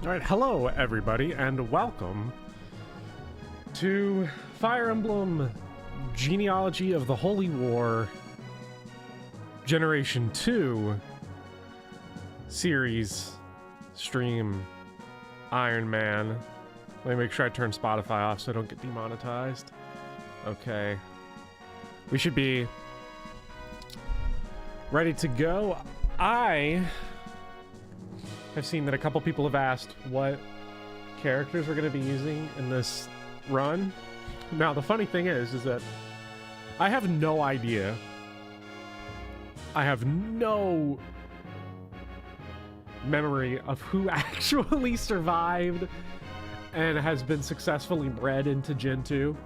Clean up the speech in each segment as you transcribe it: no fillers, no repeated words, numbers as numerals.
Alright, hello everybody, and welcome to Fire Emblem Genealogy of the Holy War Generation 2 series stream Iron Man. Let me make sure I turn Spotify off so I don't get demonetized. Okay. We should be ready to go. I have seen that a couple people have asked what characters we're going to be using in this run. Now, the funny thing is that I have no idea. I have no memory of who actually survived and has been successfully bred into Gen 2.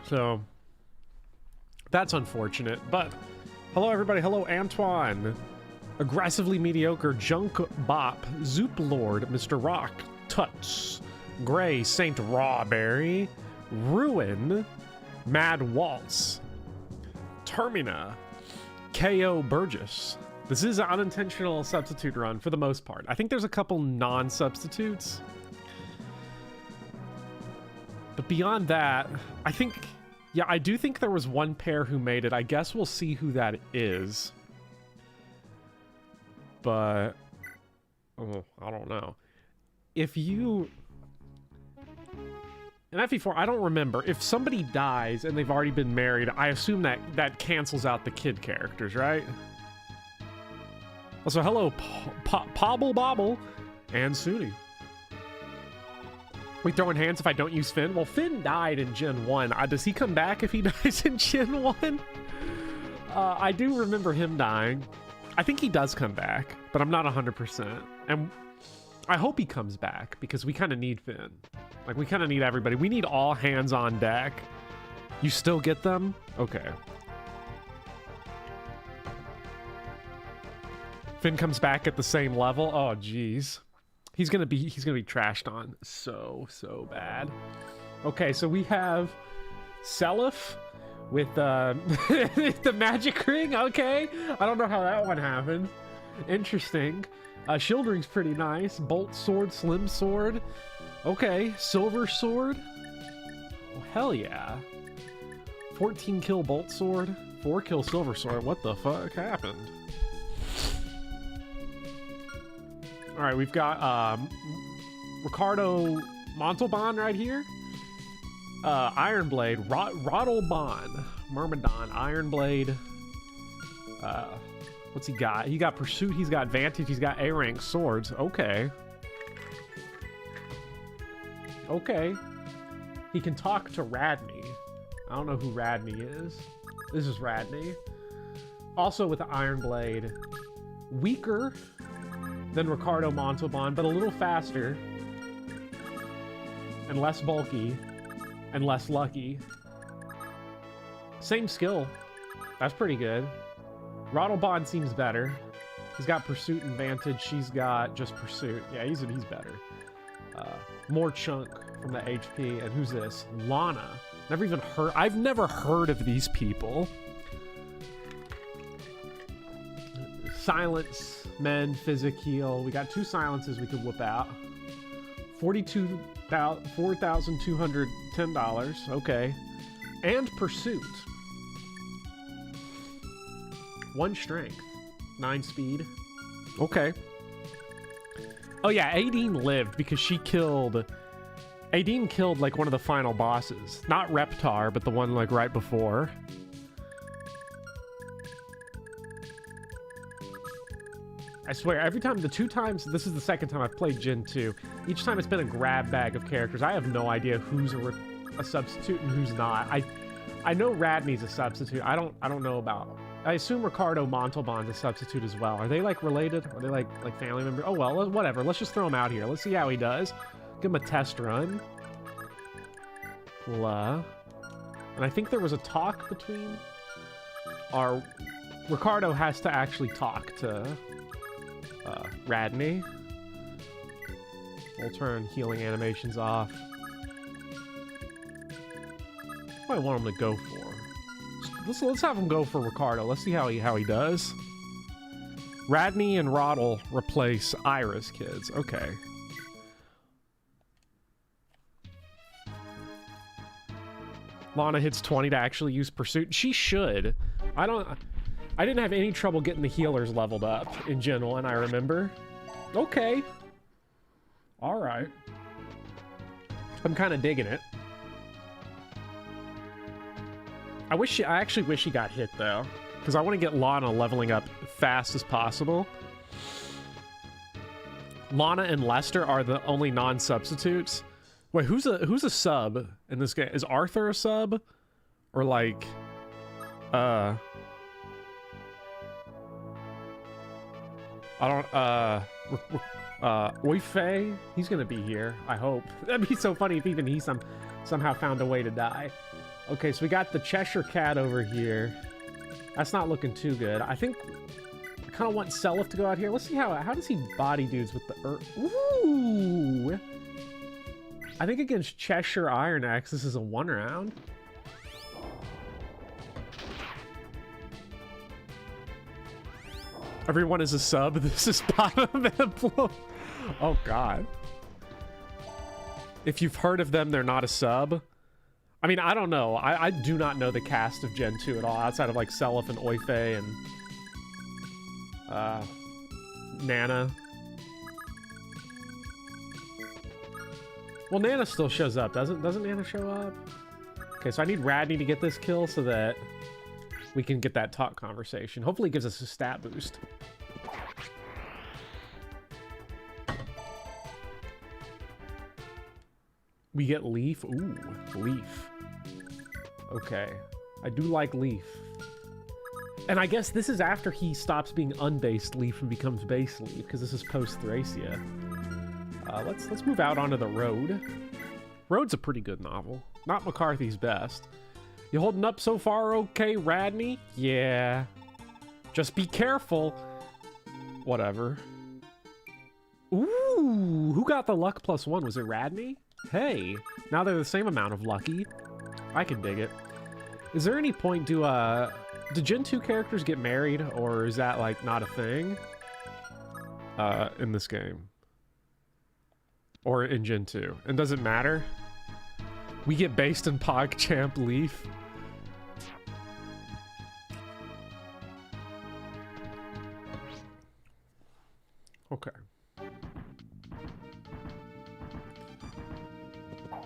So, that's unfortunate. But, hello everybody. Hello, Antoine. Aggressively Mediocre, Junk Bop, Zoop Lord, Mr. Rock, Tuts, Gray, Saint Rawberry, Ruin, Mad Waltz, Termina, KO Burgess. This is an unintentional substitute run for the most part. I think there's a couple non-substitutes. But beyond that, I think, yeah, I do think there was one pair who made it. I guess we'll see who that is. But, oh, I don't know. If you... In FE4, I don't remember. If somebody dies and they've already been married, I assume that cancels out the kid characters, right? Also, hello, Pobble Bobble and Suni. We throwing hands if I don't use Finn? Well, Finn died in Gen 1. Does he come back if he dies in Gen 1? I do remember him dying. I think he does come back, but I'm not 100%. And I hope he comes back because we kind of need Finn. Like, we kind of need everybody. We need all hands on deck. You still get them? Okay. Finn comes back at the same level. Oh, geez. He's gonna be trashed on so bad. Okay, so we have Seliph with the magic ring. Okay, I don't know how that one happened. Interesting. Shield ring's pretty nice. Bolt sword, slim sword. Okay, silver sword. Oh, hell yeah. 14 kill bolt sword, 4 kill silver sword. What the fuck happened? All right, we've got Ricardo Montalban right here. Iron Blade, Rottleban, Myrmidon, Iron Blade. What's he got? He got Pursuit, he's got Vantage, he's got A-rank swords. Okay. Okay. He can talk to Radney. I don't know who Radney is. This is Radney. Also with the Iron Blade. Weaker than Ricardo Montalban, but a little faster. And less bulky. And less lucky. Same skill. That's pretty good. Rottleban seems better. He's got Pursuit and Vantage. She's got just Pursuit. Yeah, he's better. More chunk from the HP. And who's this? Lana. I've never heard of these people. Silence, Men, Physic, Heal. We got 2 silences we could whip out. $4,210. Okay. And Pursuit. 1 strength. 9 speed. Okay. Oh yeah, Aideen lived because she killed... Aideen killed like one of the final bosses. Not Reptar, but the one like right before. I swear, every time, the 2 times, this is the second time I've played Gen 2, each time it's been a grab bag of characters. I have no idea who's a substitute and who's not. I know Radney's a substitute. I don't know about... I assume Ricardo Montalban's a substitute as well. Are they like related? Are they like family members? Oh well, whatever. Let's just throw him out here. Let's see how he does. Give him a test run. And I think there was a talk between... Ricardo has to actually talk to... Radney. We'll turn healing animations off. What do I want him to go for? Let's have him go for Ricardo. Let's see how he does. Radney and Roddle replace Ira's kids. Okay. Lana hits 20 to actually use Pursuit. She should. I didn't have any trouble getting the healers leveled up in general, and I remember. Okay. All right. I'm kind of digging it. I actually wish he got hit, though, because I want to get Lana leveling up fast as possible. Lana and Lester are the only non-substitutes. Wait, who's a sub in this game? Is Arthur a sub? Or like, I don't, Oife? He's gonna be here, I hope. That'd be so funny if even he somehow found a way to die. Okay, so we got the Cheshire Cat over here. That's not looking too good. I think I kind of want Seliph to go out here. Let's see how does he body dudes with the Ooh! I think against Cheshire Iron Axe, this is a 1 round. Everyone is a sub. This is bottom Emblem. Oh, God. If you've heard of them, they're not a sub. I mean, I don't know. I do not know the cast of Gen 2 at all, outside of, like, Seliph and Oife and Nana. Well, Nana still shows up. Doesn't Nana show up? Okay, so I need Radney to get this kill so that we can get that talk conversation. Hopefully it gives us a stat boost. We get Leaf. Ooh, Leaf. Okay. I do like Leaf. And I guess this is after he stops being unbased Leaf and becomes base Leaf, because this is post-Thracia. Let's move out onto the Road. Road's a pretty good novel. Not McCarthy's best. You holding up so far okay, Radney? Yeah. Just be careful. Whatever. Ooh, who got the luck +1? Was it Radney? Hey, now they're the same amount of lucky. I can dig it. Is there any point do Gen 2 characters get married, or is that, like, not a thing? In this game. Or in Gen 2. And does it matter? We get based in PogChamp Leaf. Okay.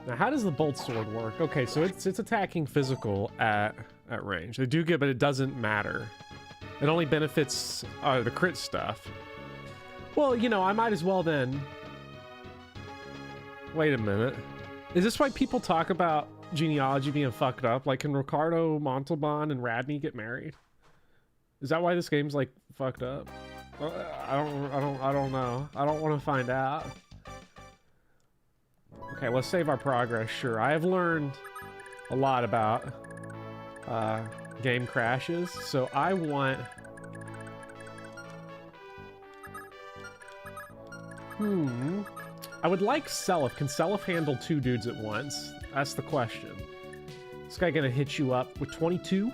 Now, how does the bolt sword work? Okay, so it's attacking physical at range. They do get, but it doesn't matter. It only benefits the crit stuff. Well, you know, I might as well then... Wait a minute. Is this why people talk about genealogy being fucked up? Like, can Ricardo Montalban and Radney get married? Is that why this game's, like, fucked up? I don't know. I don't want to find out. Okay, let's save our progress. Sure, I have learned a lot about game crashes, so I want... I would like Seliph. Can Seliph handle 2 dudes at once? That's the question. This guy gonna hit you up with 22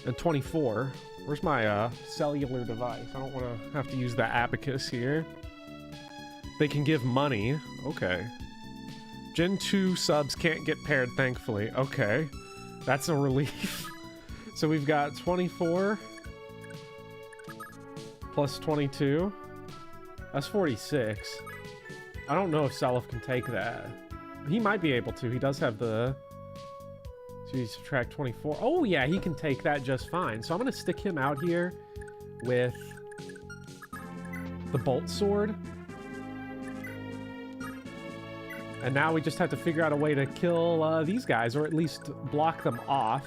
and 24. Where's my cellular device? I don't want to have to use the abacus here. They can give money. Okay. Gen 2 subs can't get paired, thankfully. Okay. That's a relief. So we've got 24 plus 22. That's 46. I don't know if Seliph can take that. He might be able to. He does have the... So you subtract 24. Oh, yeah, he can take that just fine. So I'm going to stick him out here with the bolt sword. And now we just have to figure out a way to kill these guys, or at least block them off.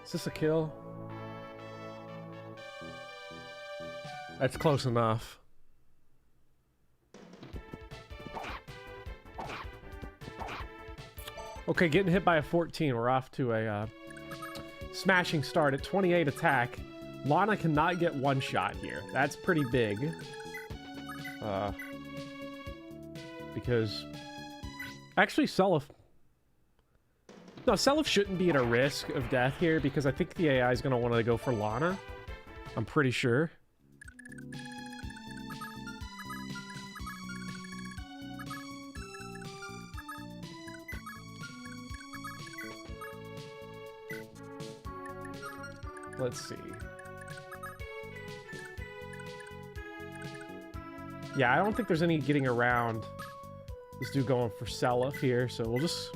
Is this a kill? That's close enough. Okay, getting hit by a 14. We're off to a smashing start at 28 attack. Lana cannot get one shot here. That's pretty big. Because Actually, Seliph... No, Seliph shouldn't be at a risk of death here because I think the AI is going to want to go for Lana. I'm pretty sure. Let's see. Yeah, I don't think there's any getting around this dude going for Seliph here, so we'll just...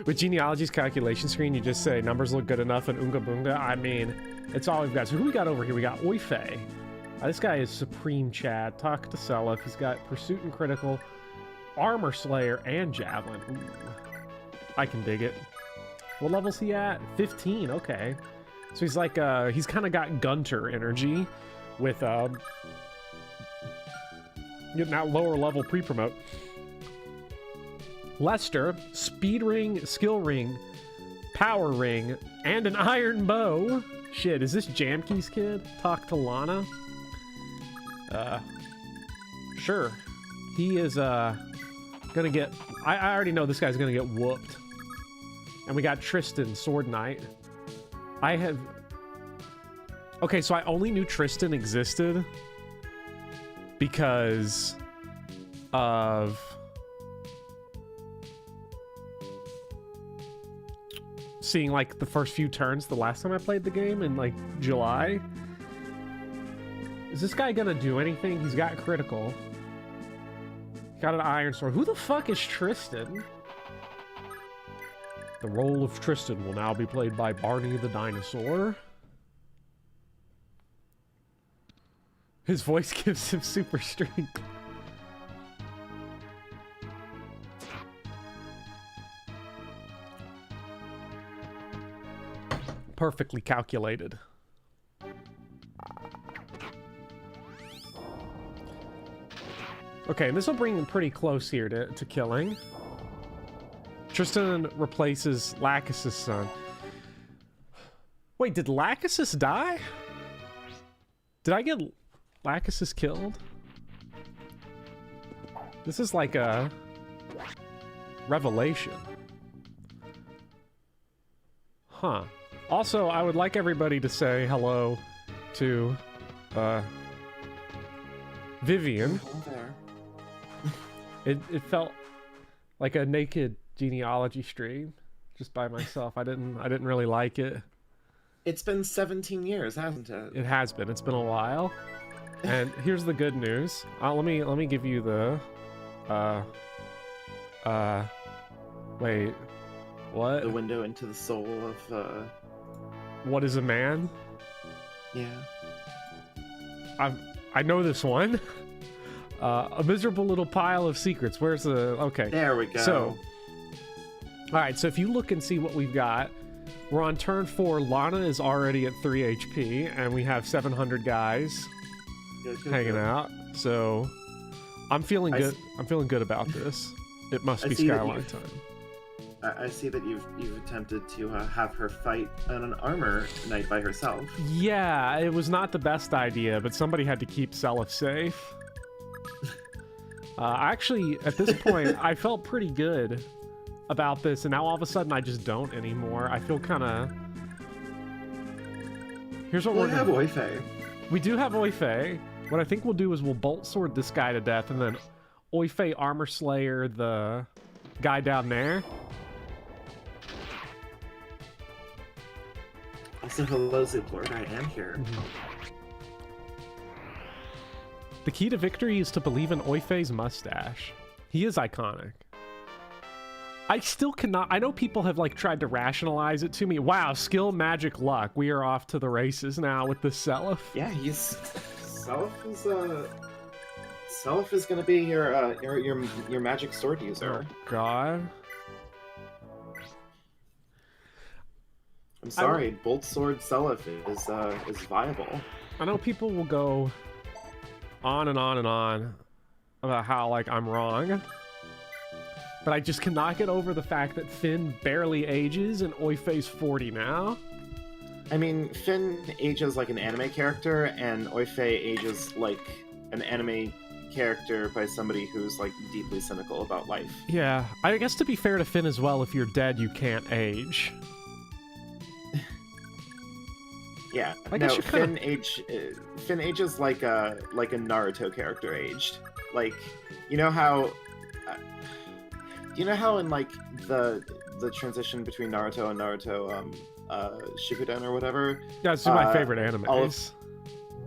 With Genealogy's calculation screen, you just say numbers look good enough and Oonga Boonga. I mean, it's all we've got. So who we got over here? We got Oife. This guy is Supreme Chad. Talk to Seliph. He's got Pursuit and Critical, Armor Slayer, and Javelin. Ooh. I can dig it. What level's he at? 15, okay. So he's like, he's kind of got Gunter energy with, getting that lower level pre-promote. Lester, Speed Ring, Skill Ring, Power Ring, and an Iron Bow. Shit, is this Jamkey's kid? Talk to Lana? Sure. He is, gonna get... I already know this guy's gonna get whooped. And we got Tristan, Sword Knight. I have... Okay, so I only knew Tristan existed because of... seeing like the first few turns the last time I played the game in like July. Is this guy gonna do anything? He's got critical. He's got an iron sword. Who the fuck is Tristan? The role of Tristan will now be played by Barney the Dinosaur. His voice gives him super strength. Perfectly calculated. Okay, and this will bring him pretty close here to killing. Tristan replaces Lacus' son. Wait, did Lacus die? Did I get Lacus killed? This is like a revelation. Huh. Also, I would like everybody to say hello to Vivian. It felt like a naked genealogy stream just by myself. I didn't really like it. It's been 17 years, hasn't it? It has been. It's been a while. And here's the good news. Let me give you the wait. What? The window into the soul of What is a man? Yeah. I know this one. A miserable little pile of secrets. Where's the... Okay. There we go. So, alright, so if you look and see what we've got, we're on turn 4. Lana is already at 3 HP, and we have 700 guys hanging out. So, I'm feeling good. I'm feeling good about this. It must be Skyline time. I see that you've attempted to have her fight an armor knight by herself. Yeah, it was not the best idea, but somebody had to keep Seliph safe. Actually, at this point, I felt pretty good about this, and now all of a sudden I just don't anymore. I feel kind of... Here's what we're have Oife. We do have Oife. What I think we'll do is we'll bolt sword this guy to death, and then Oife armor slayer the guy down there. Also, hello, Zooplord. I am here. The key to victory is to believe in Oife's mustache. He is iconic. I still cannot... I know people have, like, tried to rationalize it to me. Wow, skill, magic, luck. We are off to the races now with the Seliph. Yeah, Seliph is gonna be your magic sword user. Oh, God. I'm sorry, Bolt Sword Seliph is viable. I know people will go on and on and on about how, like, I'm wrong. But I just cannot get over the fact that Finn barely ages and Oife's 40 now. I mean, Finn ages like an anime character, and Oife ages like an anime character by somebody who's like deeply cynical about life. Yeah, I guess to be fair to Finn as well, if you're dead, you can't age. Yeah, I guess no, you kinda... Finn ages like a Naruto character aged. Like, you know how, in like the transition between Naruto and Naruto Shippuden or whatever. Yeah, it's my favorite animes.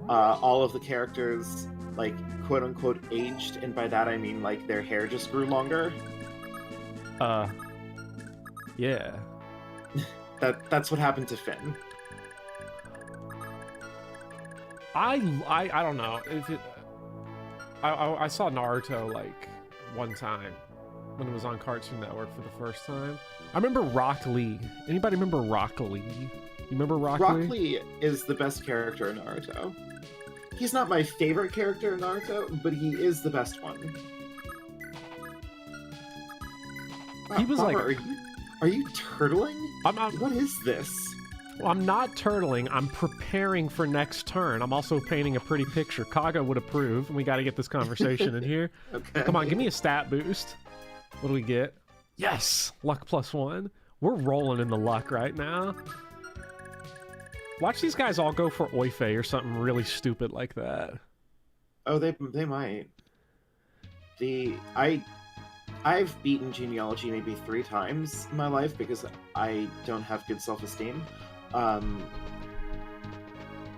All of the characters like quote unquote aged, and by that I mean like their hair just grew longer. Yeah. That's what happened to Finn. I don't know. I saw Naruto like one time when it was on Cartoon Network for the first time. I remember Rock Lee. Anybody remember Rock Lee? You remember Rock Lee? Rock Lee is the best character in Naruto. He's not my favorite character in Naruto, but he is the best one. He was Barbara, like, are you turtling? What is this? I'm not turtling. I'm preparing for next turn. I'm also painting a pretty picture. Kaga would approve, and we got to get this conversation in here. Okay. Come on, give me a stat boost. What do we get? Yes! Luck +1. We're rolling in the luck right now. Watch these guys all go for Oife or something really stupid like that. Oh, they might. I've beaten Genealogy maybe 3 times in my life because I don't have good self-esteem.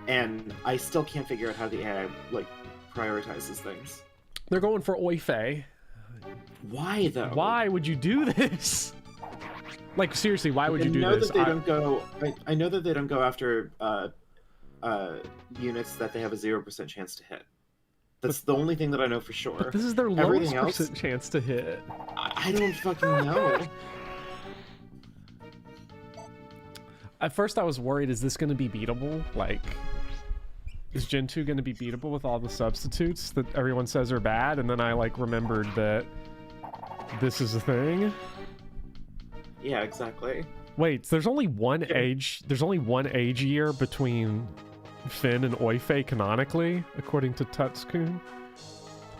And I still can't figure out how the AI like prioritizes things. They're going for Oife. Why though? Why would you do this? Like seriously, why would you do this? I know that they don't go after units that they have a 0% chance to hit. That's the only thing that I know for sure. But this is their lowest percent chance to hit. I don't fucking know. At first I was worried, is this going to be beatable? Like, is Gen 2 going to be beatable with all the substitutes that everyone says are bad? And then I, like, remembered that this is a thing. Yeah, exactly. Wait, there's only one age year between Finn and Oife canonically, according to Tutskun.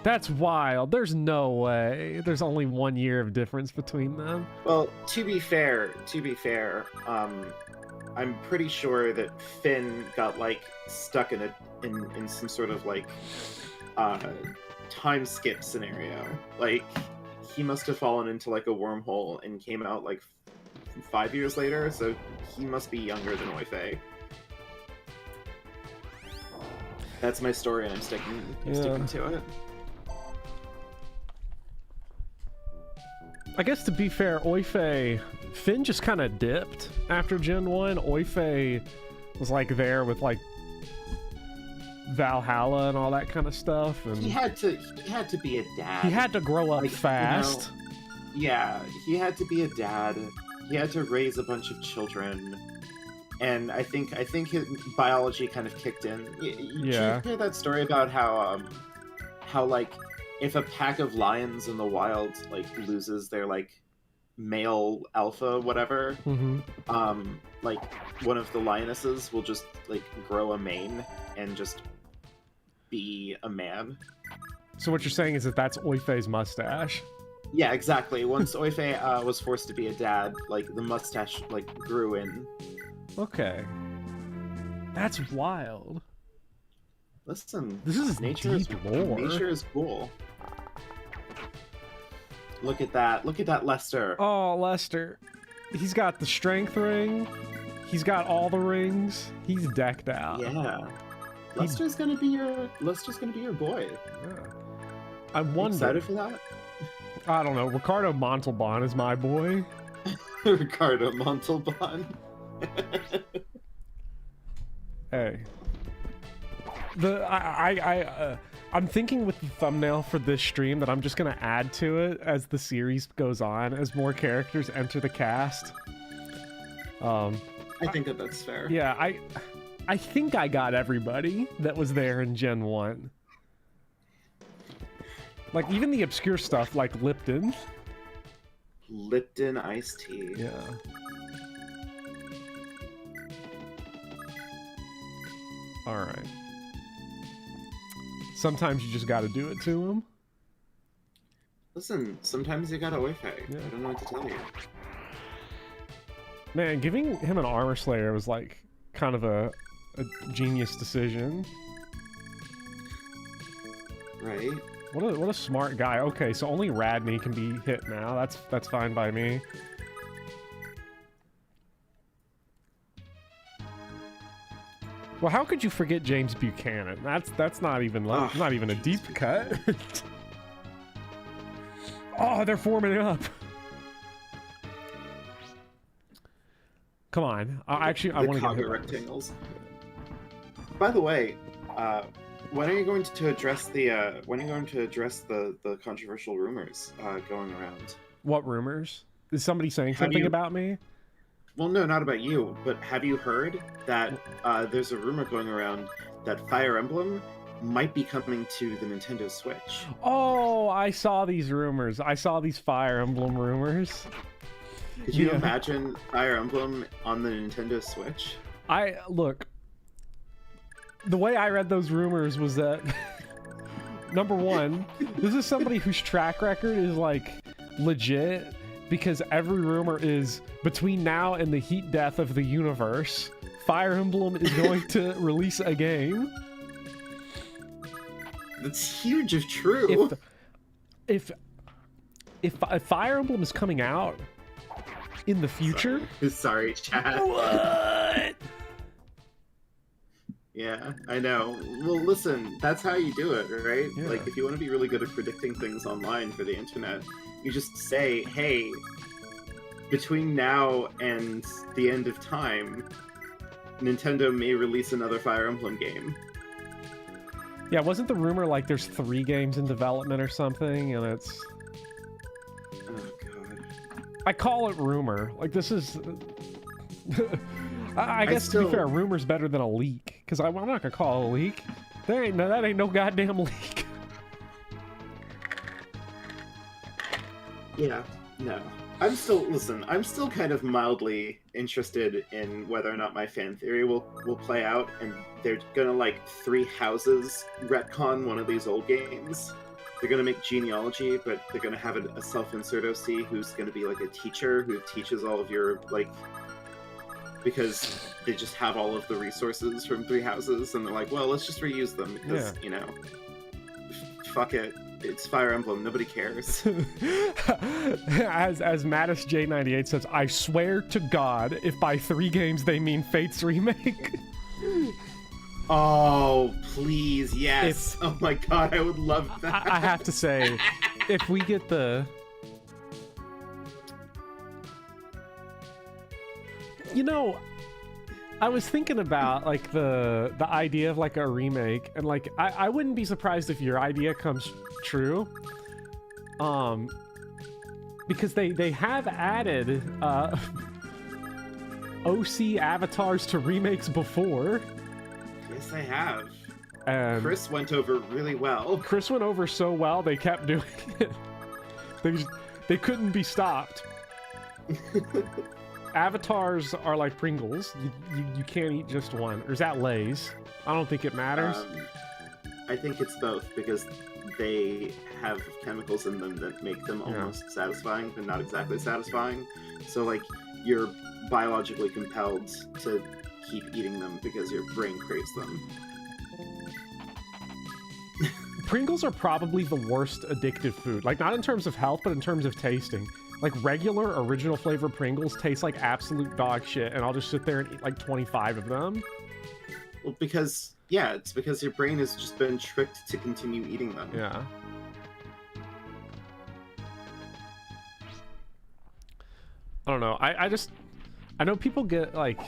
That's wild. There's no way. There's only 1 year of difference between them. Well, to be fair, I'm pretty sure that Finn got like stuck in some sort of like time skip scenario. Like he must have fallen into like a wormhole and came out like 5 years later, so he must be younger than Oife. That's my story, and I'm sticking to it. I guess to be fair, Finn just kind of dipped after Gen 1. Oife was like there with like Valhalla and all that kind of stuff, and he had to be a dad. He had to grow up fast. You know, yeah, he had to be a dad. He had to raise a bunch of children, and I think his biology kind of kicked in. Did you hear that story about how like if a pack of lions in the wild like loses their like male alpha whatever, like one of the lionesses will just like grow a mane and just be a man. So what you're saying is that that's Oife's mustache? Yeah, exactly. Once Oife was forced to be a dad, like the mustache like grew in. Okay, that's wild. Listen, this is nature lore. Nature is cool. Look at that. Look at that, Lester. Oh, Lester. He's got the strength ring. He's got all the rings. He's decked out. Yeah. Lester's gonna be your boy. Yeah. I wonder. Excited for that? I don't know. Ricardo Montalban is my boy. Ricardo Montalban. Hey. I'm thinking with the thumbnail for this stream that I'm just gonna add to it as the series goes on, as more characters enter the cast. I think that's fair. Yeah, I think I got everybody that was there in Gen 1. Like even the obscure stuff like Lipton. Lipton iced tea. Yeah. All right. sometimes you just got to do it to him. Listen, sometimes you gotta Wi-Fi. Yeah. I don't know what to tell you. Man, giving him an Armor Slayer was like kind of a genius decision. Right. What a smart guy. Okay, so only Radney can be hit now. That's fine by me. Well, how could you forget James Buchanan? That's not even not even a deep cut. Oh, they're forming up. Come on. I want to get hit rectangles. By the way, when are you going to address the controversial rumors going around? What rumors? Is somebody saying something about me? Well, no, not about you. But have you heard that there's a rumor going around that Fire Emblem might be coming to the Nintendo Switch? Oh, I saw these rumors. I saw these Fire Emblem rumors. Could you imagine Fire Emblem on the Nintendo Switch? Look. The way I read those rumors was that, number one, this is somebody whose track record is like legit, because every rumor is between now and the heat death of the universe, Fire Emblem is going to release a game. That's huge if true. If Fire Emblem is coming out in the future... Sorry, chat. What? Yeah, I know. Well, listen, that's how you do it, right? Yeah. Like, if you want to be really good at predicting things online for the internet, you just say, hey, between now and the end of time, Nintendo may release another Fire Emblem game. Yeah, wasn't the rumor like there's 3 games in development or something, and it's... Oh, God. I call it rumor. Like, this is... I guess, to be fair, rumor's better than a leak, because I'm not gonna call it a leak. That ain't no goddamn leak. Yeah, no. I'm still kind of mildly interested in whether or not my fan theory will play out, and they're gonna, like, 3 houses retcon one of these old games. They're gonna make Genealogy, but they're gonna have a self-insert OC who's gonna be, like, a teacher who teaches all of your, like... Because they just have all of the resources from 3 houses, and they're like, well, let's just reuse them, because, you know, fuck it. It's Fire Emblem. Nobody cares. as Mattis J98 says, I swear to God, if by 3 games they mean Fate's remake. Oh, please, yes. Oh my God, I would love that. I have to say, if we get the... You know, I was thinking about, like, the idea of, like, a remake, and, like, I wouldn't be surprised if your idea comes true. Because they have added OC avatars to remakes before. Yes, they have. And Chris went over really well. Chris went over so well, they kept doing it. They couldn't be stopped. Avatars are like Pringles. You can't eat just one. Or is that Lay's? I don't think it matters. I think it's both, because they have chemicals in them that make them almost satisfying, but not exactly satisfying. So, like, you're biologically compelled to keep eating them because your brain craves them. Pringles are probably the worst addictive food. Like, not in terms of health, but in terms of tasting. Like, regular, original flavor Pringles taste like absolute dog shit, and I'll just sit there and eat like 25 of them. Well, because, yeah, it's because your brain has just been tricked to continue eating them. Yeah. I don't know. I know people get, like,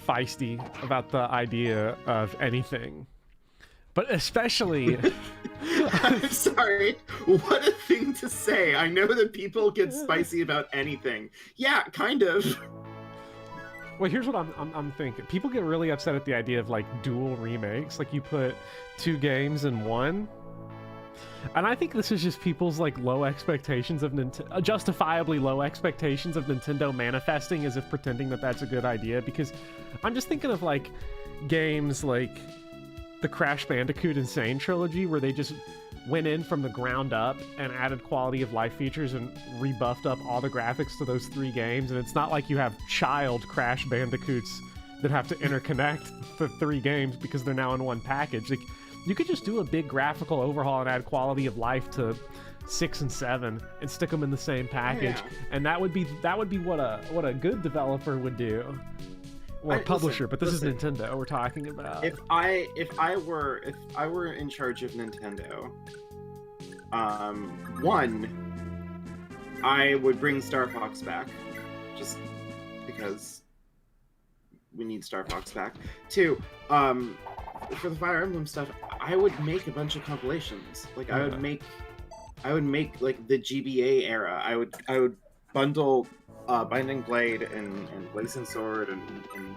feisty about the idea of anything. But especially... I'm sorry. What a thing to say. I know that people get spicy about anything. Yeah, kind of. Well, here's what I'm thinking. People get really upset at the idea of, like, dual remakes. Like, you put 2 games in one. And I think this is just people's, like, low expectations of Nintendo... justifiably low expectations of Nintendo manifesting as if pretending that that's a good idea. Because I'm just thinking of, like, games like... the Crash Bandicoot Insane trilogy, where they just went in from the ground up and added quality of life features and rebuffed up all the graphics to those 3 games. And it's not like you have child Crash Bandicoots that have to interconnect the 3 games because they're now in one package. Like, you could just do a big graphical overhaul and add quality of life to 6 and 7 and stick them in the same package, and that would be what a good developer would do, or publisher. But this is Nintendo we're talking about. If I were in charge of Nintendo, one, I would bring Star Fox back, just because we need Star Fox back. 2, for the Fire Emblem stuff, I would make a bunch of compilations. Like, I would make like the GBA era. I would bundle Binding Blade and Blazing Sword and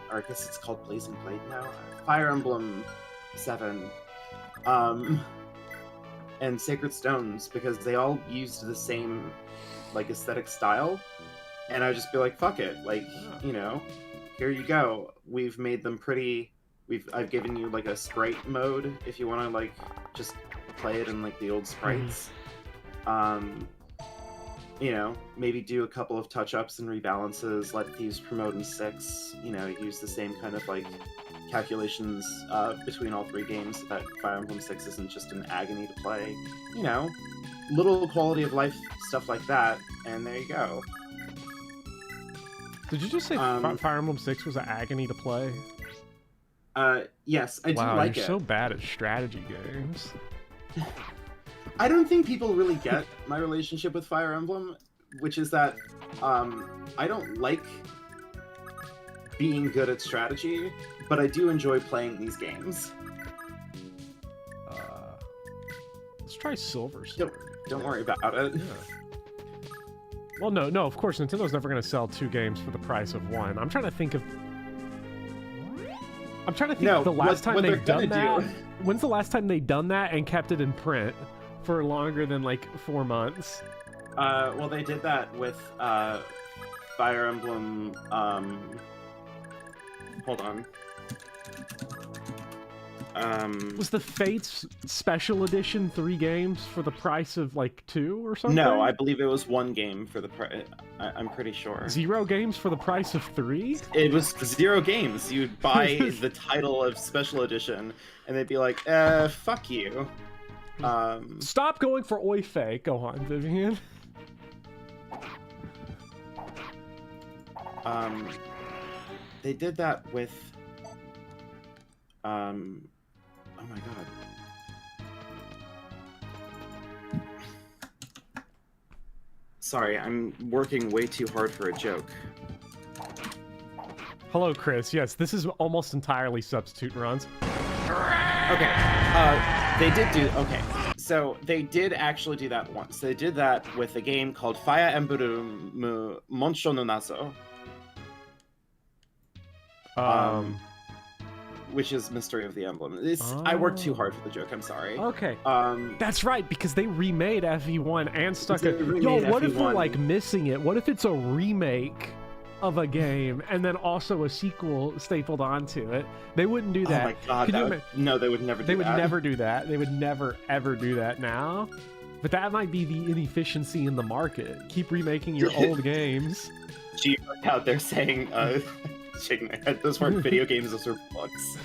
or I guess it's called Blazing Blade now. Fire Emblem 7, and Sacred Stones, because they all used the same like aesthetic style, and I'd just be like, fuck it, like, you know, here you go. We've made them pretty. I've given you like a sprite mode if you want to like just play it in like the old sprites. You know, maybe do a couple of touch-ups and rebalances, let Thieves promote in 6, you know, use the same kind of like calculations between all 3 games, so that Fire Emblem 6 isn't just an agony to play. You know, little quality of life stuff like that, and there you go. Did you just say Fire Emblem 6 was an agony to play? Yes, I do like it. Wow, you're so bad at strategy games. I don't think people really get my relationship with Fire Emblem, which is that I don't like being good at strategy, but I do enjoy playing these games. Let's try Silver Sword. Don't worry about it. Yeah. Well, no, of course, Nintendo's never going to sell 2 games for the price of 1. I'm trying to think the last time they've done that. When's the last time they've done that and kept it in print for longer than like 4 months? Well, they did that with Fire Emblem. Hold on. Was the Fates Special Edition 3 games for the price of like 2 or something? No, I believe it was 1 game for the price. I'm pretty sure. 0 games for the price of 3? It was 0 games. You'd buy the title of Special Edition, and they'd be like, fuck you. Stop going for Oife. Go on, Vivian. They did that with... oh my god. Sorry, I'm working way too hard for a joke. Hello, Chris. Yes, this is almost entirely substitute runs. Okay. They did do... Okay. So, they did actually do that once. They did that with a game called Fire Emblem Monsho no Nazo. Which is Mystery of the Emblem. I worked too hard for the joke, I'm sorry. Okay. That's right, because they remade FE1 and stuck it. Yo, what if we're like missing it? What if it's a remake of a game and then also a sequel stapled onto it? They wouldn't do that. Oh my god, no, they would never do that. They would never do that. They would never, ever do that now. But that might be the inefficiency in the market. Keep remaking your old games. Gee, out there saying, shaking my head, those weren't video games, those were books.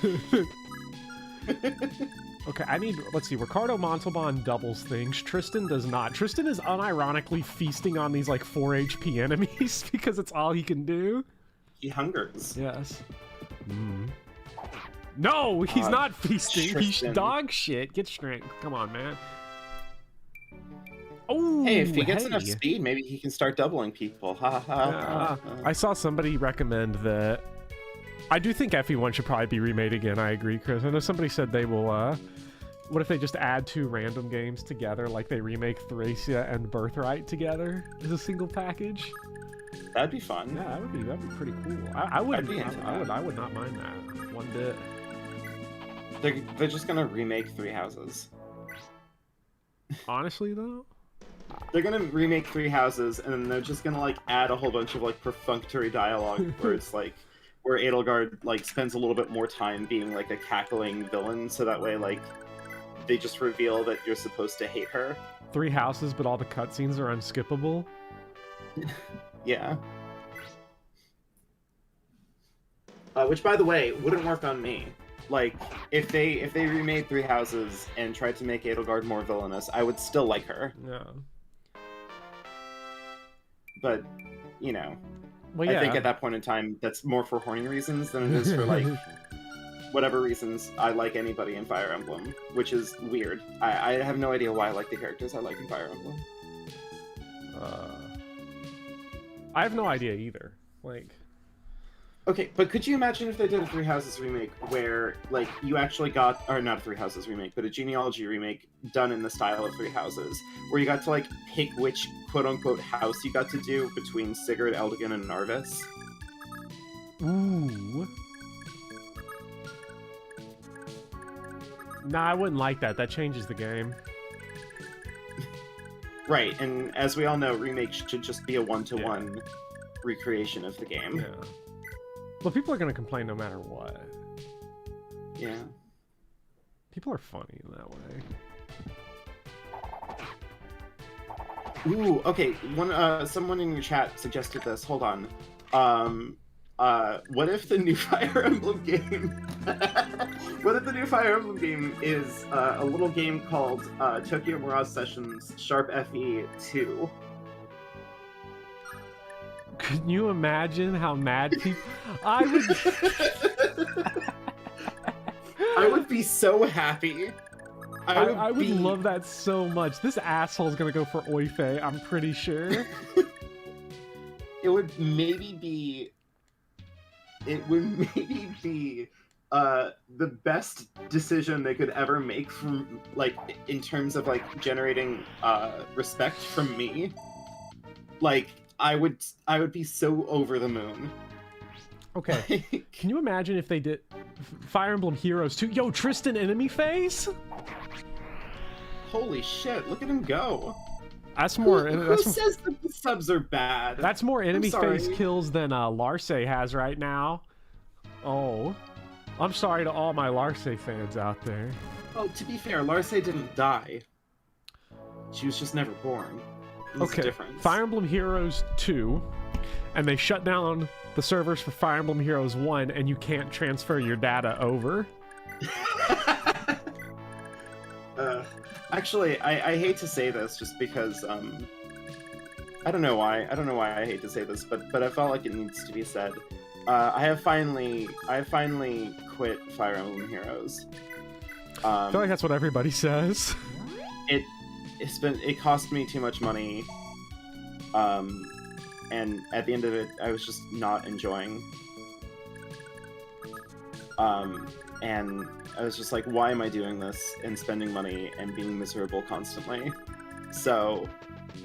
Okay, let's see, Ricardo Montalban doubles things. Tristan does not. Tristan is unironically feasting on these like 4 HP enemies because it's all he can do. He hungers. Yes. No, he's not feasting. Tristan. He's dog shit. Get strength. Come on, man. Oh, hey, if he gets enough speed, maybe he can start doubling people. Ha ha. I saw somebody recommend that. I do think FE1 should probably be remade again. I agree, Chris. I know somebody said they will. What if they just add 2 random games together, like they remake Thracia and Birthright together as a single package? That'd be fun. Yeah, that'd be pretty cool. I would not mind that one bit. They're just gonna remake 3 Houses. Honestly, though. They're gonna remake 3 Houses, and then they're just gonna like add a whole bunch of like perfunctory dialogue where it's like, where Edelgard like spends a little bit more time being like a cackling villain, so that way like they just reveal that you're supposed to hate her. 3 houses, but all the cutscenes are unskippable. Yeah. Which, by the way, wouldn't work on me. Like, if they remade 3 houses and tried to make Edelgard more villainous, I would still like her. Yeah. But, you know, well, yeah. I think at that point in time, that's more for horny reasons than it is for, like, whatever reasons I like anybody in Fire Emblem, which is weird. I have no idea why I like the characters I like in Fire Emblem. I have no idea either. Like... Okay, but could you imagine if they did a 3 Houses remake where, like, you actually got, or not a 3 Houses remake, but a Genealogy remake done in the style of 3 Houses, where you got to, like, pick which quote-unquote house you got to do between Sigurd, Eldigan, and Narvis? Ooh. Nah, I wouldn't like that. That changes the game. Right, and as we all know, remakes should just be a one-to-one recreation of the game. Yeah. But people are going to complain no matter what. Yeah. People are funny in that way. Ooh, okay. Someone in your chat suggested this. Hold on. What if the new Fire Emblem game... what if the new Fire Emblem game is a little game called Tokyo Mirage Sessions Sharp FE 2? Can you imagine how mad people... I would be so happy. I would love that so much. This asshole's gonna go for Oife, I'm pretty sure. It would maybe be the best decision they could ever make from, like, in terms of, like, generating respect from me. Like, I would be so over the moon. Okay, can you imagine if they did Fire Emblem Heroes 2? Yo, Tristan enemy phase? Holy shit, look at him go. That's more... Who says that the subs are bad? That's more enemy phase kills than Larce has right now. Oh. I'm sorry to all my Larce fans out there. Well, to be fair, Larce didn't die. She was just never born. Okay, Fire Emblem Heroes 2, and they shut down the servers for Fire Emblem Heroes 1, and you can't transfer your data over. Actually, I hate to say this just because, I don't know why I hate to say this, but I felt like it needs to be said. I have finally quit Fire Emblem Heroes. I feel like that's what everybody says. It cost me too much money, and at the end of it, I was just not enjoying. And I was just like, why am I doing this and spending money and being miserable constantly? So,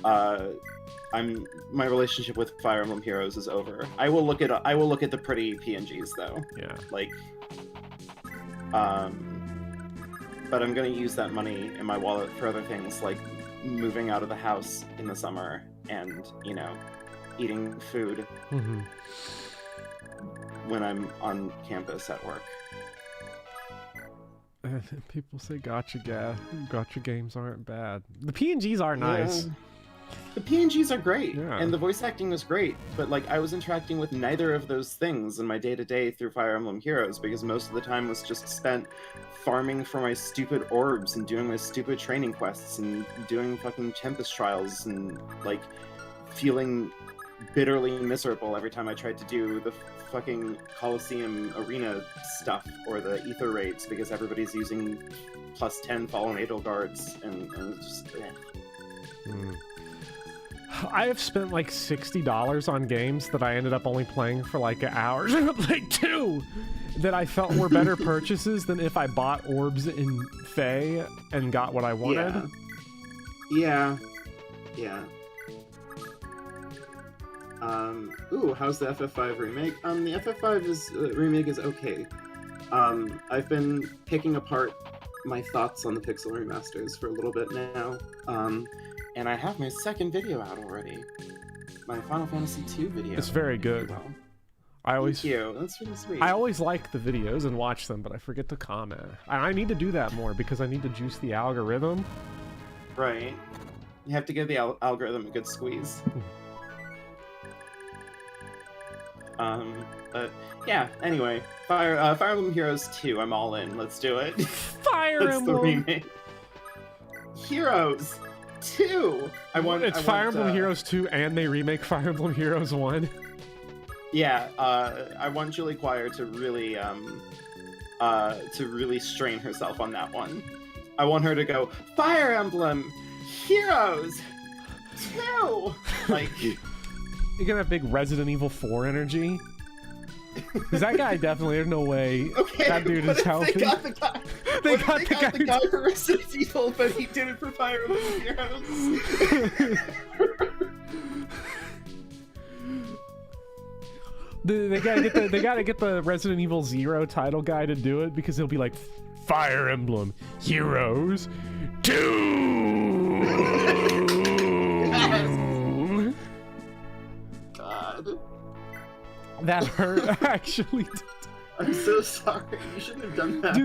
my relationship with Fire Emblem Heroes is over. I will look at the pretty PNGs though. Yeah. Like, but I'm gonna use that money in my wallet for other things, like moving out of the house in the summer and, you know, eating food when I'm on campus at work. People say gotcha games aren't bad. The PNGs are nice. Yeah. The PNGs are great, yeah. And the voice acting was great, but like I was interacting with neither of those things in my day-to-day through Fire Emblem Heroes because most of the time was just spent farming for my stupid orbs and doing my stupid training quests and doing fucking Tempest trials and like feeling bitterly miserable every time I tried to do the fucking Coliseum arena stuff or the Ether raids because everybody's using plus 10 Fallen Edelgards and it's just... I have spent like $60 on games that I ended up only playing for like an hour, like 2, that I felt were better purchases than if I bought orbs in Fae and got what I wanted. Yeah. Ooh, how's the FF5 remake? The FF5 remake is okay. I've been picking apart my thoughts on the Pixel remasters for a little bit now. And I have my second video out already. My Final Fantasy II video. It's very good. Thank you. That's really sweet. I always like the videos and watch them, but I forget to comment. I need to do that more because I need to juice the algorithm. Right. You have to give the algorithm a good squeeze. But yeah. Anyway, Fire Emblem Heroes 2. I'm all in. Let's do it. Fire Emblem. The remake. Heroes 2. It's Fire Emblem Heroes 2, and they remake Fire Emblem Heroes 1. Yeah. I want Julie Quire to really strain herself on that one. I want her to go Fire Emblem Heroes 2. Like. You're gonna have big Resident Evil 4 energy. Because that guy definitely, there's no way that dude is healthy. They got the guy. They got the guy for Resident Evil, but he did it for Fire Emblem Heroes. They gotta get the Resident Evil 0 title guy to do it because he'll be like, Fire Emblem Heroes 2. Yes. God. That hurt, actually. I'm so sorry. You shouldn't have done that.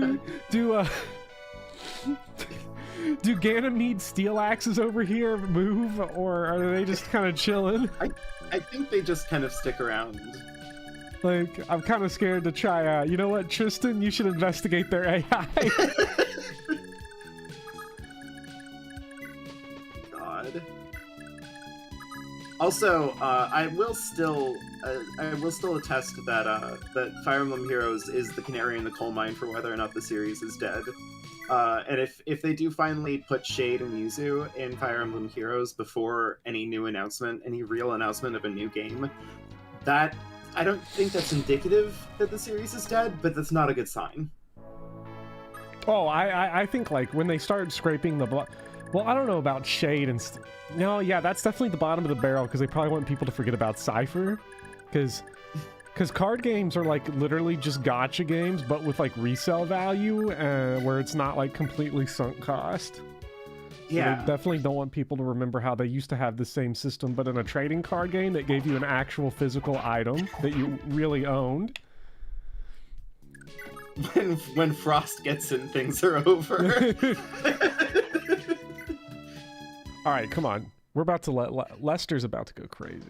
Do Ganymede steel axes over here move, or are they just kind of chilling? I think they just kind of stick around. Like, I'm kind of scared to try out. You know what, Tristan? You should investigate their AI. God. Also, I will still attest that that Fire Emblem Heroes is the canary in the coal mine for whether or not the series is dead. And if they do finally put Shade and Yuzu in Fire Emblem Heroes before any new announcement, any real announcement of a new game, that I don't think that's indicative that the series is dead, but that's not a good sign. Oh, I think like when they start scraping the blood. Well, I don't know about Shade and no, yeah, that's definitely the bottom of the barrel because they probably want people to forget about Cypher, because card games are like literally just gacha games, but with like resale value, where it's not like completely sunk cost. Yeah, they definitely don't want people to remember how they used to have the same system, but in a trading card game that gave you an actual physical item that you really owned. When Frost gets in, things are over. All right, come on. We're about to Lester's about to go crazy.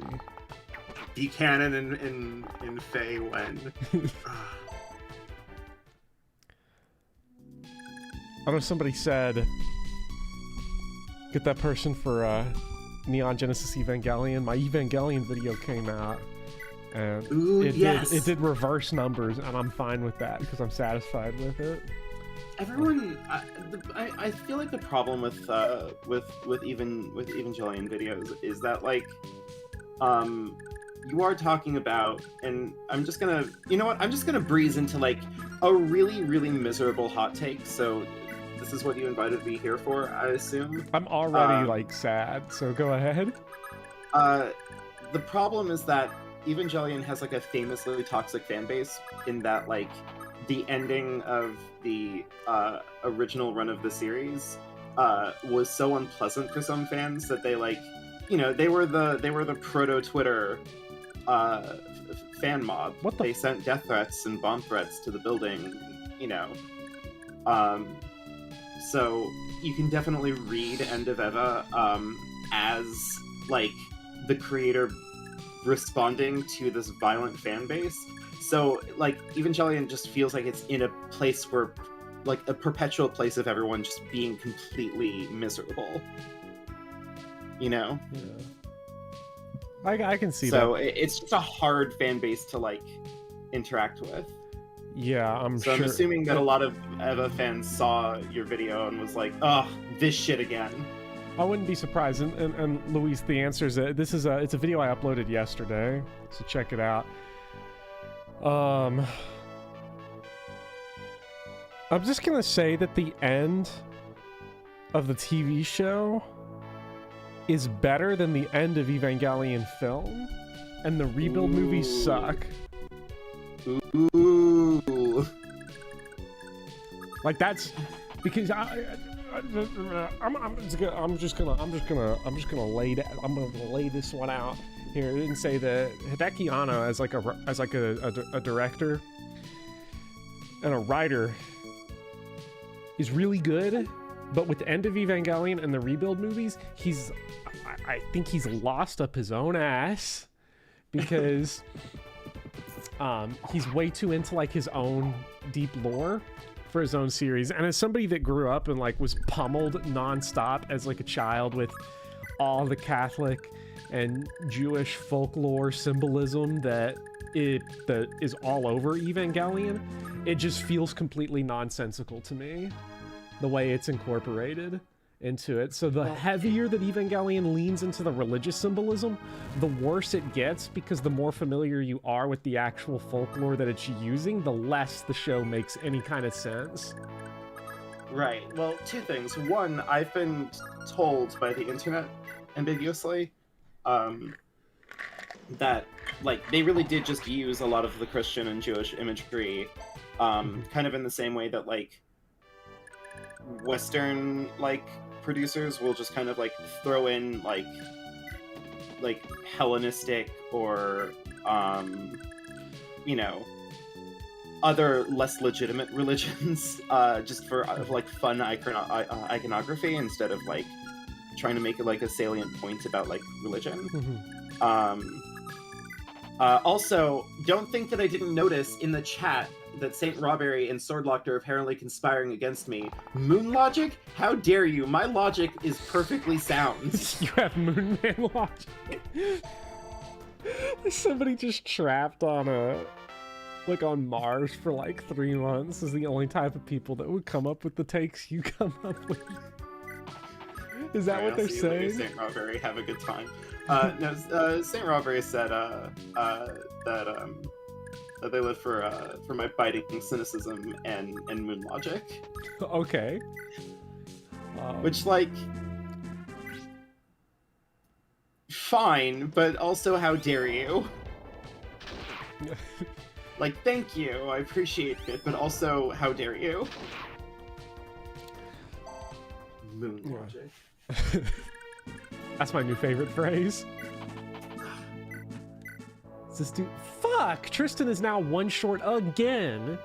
Buchanan in Fey Wen. I know somebody said, get that person for Neon Genesis Evangelion. My Evangelion video came out, and it did reverse numbers, and I'm fine with that because I'm satisfied with it. Everyone, I feel like the problem with Evangelion videos is that like, you are talking about, and I'm just gonna, you know what? I'm just gonna breeze into like a really, really miserable hot take. So this is what you invited me here for, I assume. I'm already like sad, so go ahead. The problem is that Evangelion has like a famously toxic fan base in that like the ending of the original run of the series was so unpleasant for some fans that they like, you know, they were the proto Twitter fan mob. They sent death threats and bomb threats to the building, you know. So you can definitely read End of Eva as like the creator responding to this violent fan base. So like Evangelion just feels like it's in a place where, like, a perpetual place of everyone just being completely miserable. You know? Yeah. I can see that. So it's just a hard fan base to like interact with. Yeah, I'm sure. So I'm assuming that a lot of Eva fans saw your video and was like, "Oh, this shit again." I wouldn't be surprised. And Luis, the answer is that it's a video I uploaded yesterday, so check it out. I'm just gonna say that the end of the TV show is better than the end of Evangelion film, and the Rebuild movies suck. Ooh. Like that's because I'm just gonna lay this one out. Here, it didn't say that Hideki Anno as like a director and a writer is really good, but with the end of Evangelion and the Rebuild movies, I think he's lost up his own ass because he's way too into like his own deep lore for his own series. And as somebody that grew up and like was pummeled nonstop as like a child with all the Catholic and Jewish folklore symbolism that is all over Evangelion, it just feels completely nonsensical to me, the way it's incorporated into it. So the heavier that Evangelion leans into the religious symbolism, the worse it gets, because the more familiar you are with the actual folklore that it's using, the less the show makes any kind of sense. Right. Well, two things. One, I've been told by the internet ambiguously that like they really did just use a lot of the Christian and Jewish imagery kind of in the same way that like Western like producers will just kind of like throw in like Hellenistic or you know, other less legitimate religions just for like fun iconography instead of like trying to make it like a salient point about like religion. Also, don't think that I didn't notice in the chat that Saint Rawberry and Swordlock are apparently conspiring against me. Moon logic? How dare you? My logic is perfectly sound. You have Moon Man logic. Somebody just trapped on on Mars for like 3 months is the only type of people that would come up with the takes you come up with. Is that what they're saying? Saint Rawberry, have a good time. No, Saint Rawberry said that they live for my biting cynicism and moon logic. Okay. Which, like, fine, but also how dare you? Like, thank you, I appreciate it, but also how dare you? Moon logic. That's my new favorite phrase. This dude, fuck! Tristan is now one short again.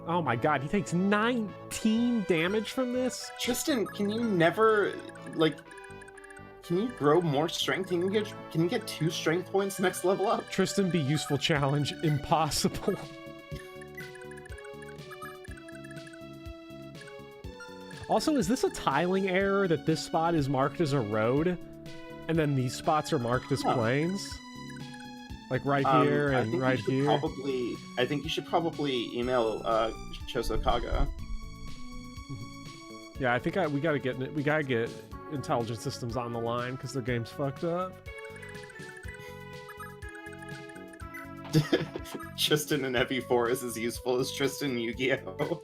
Oh my god, he takes 19 damage from this? Tristan, can you never, like, can you grow more strength? Can you get 2 strength points next level up? Tristan, be useful challenge. Impossible. Also, is this a tiling error that this spot is marked as a road, and then these spots are marked as plains? Like right here and right here? I think you should probably email Chosokaga. Yeah, I think we gotta get Intelligent Systems on the line because their game's fucked up. Tristan in FE4 is as useful as Tristan in Yu-Gi-Oh!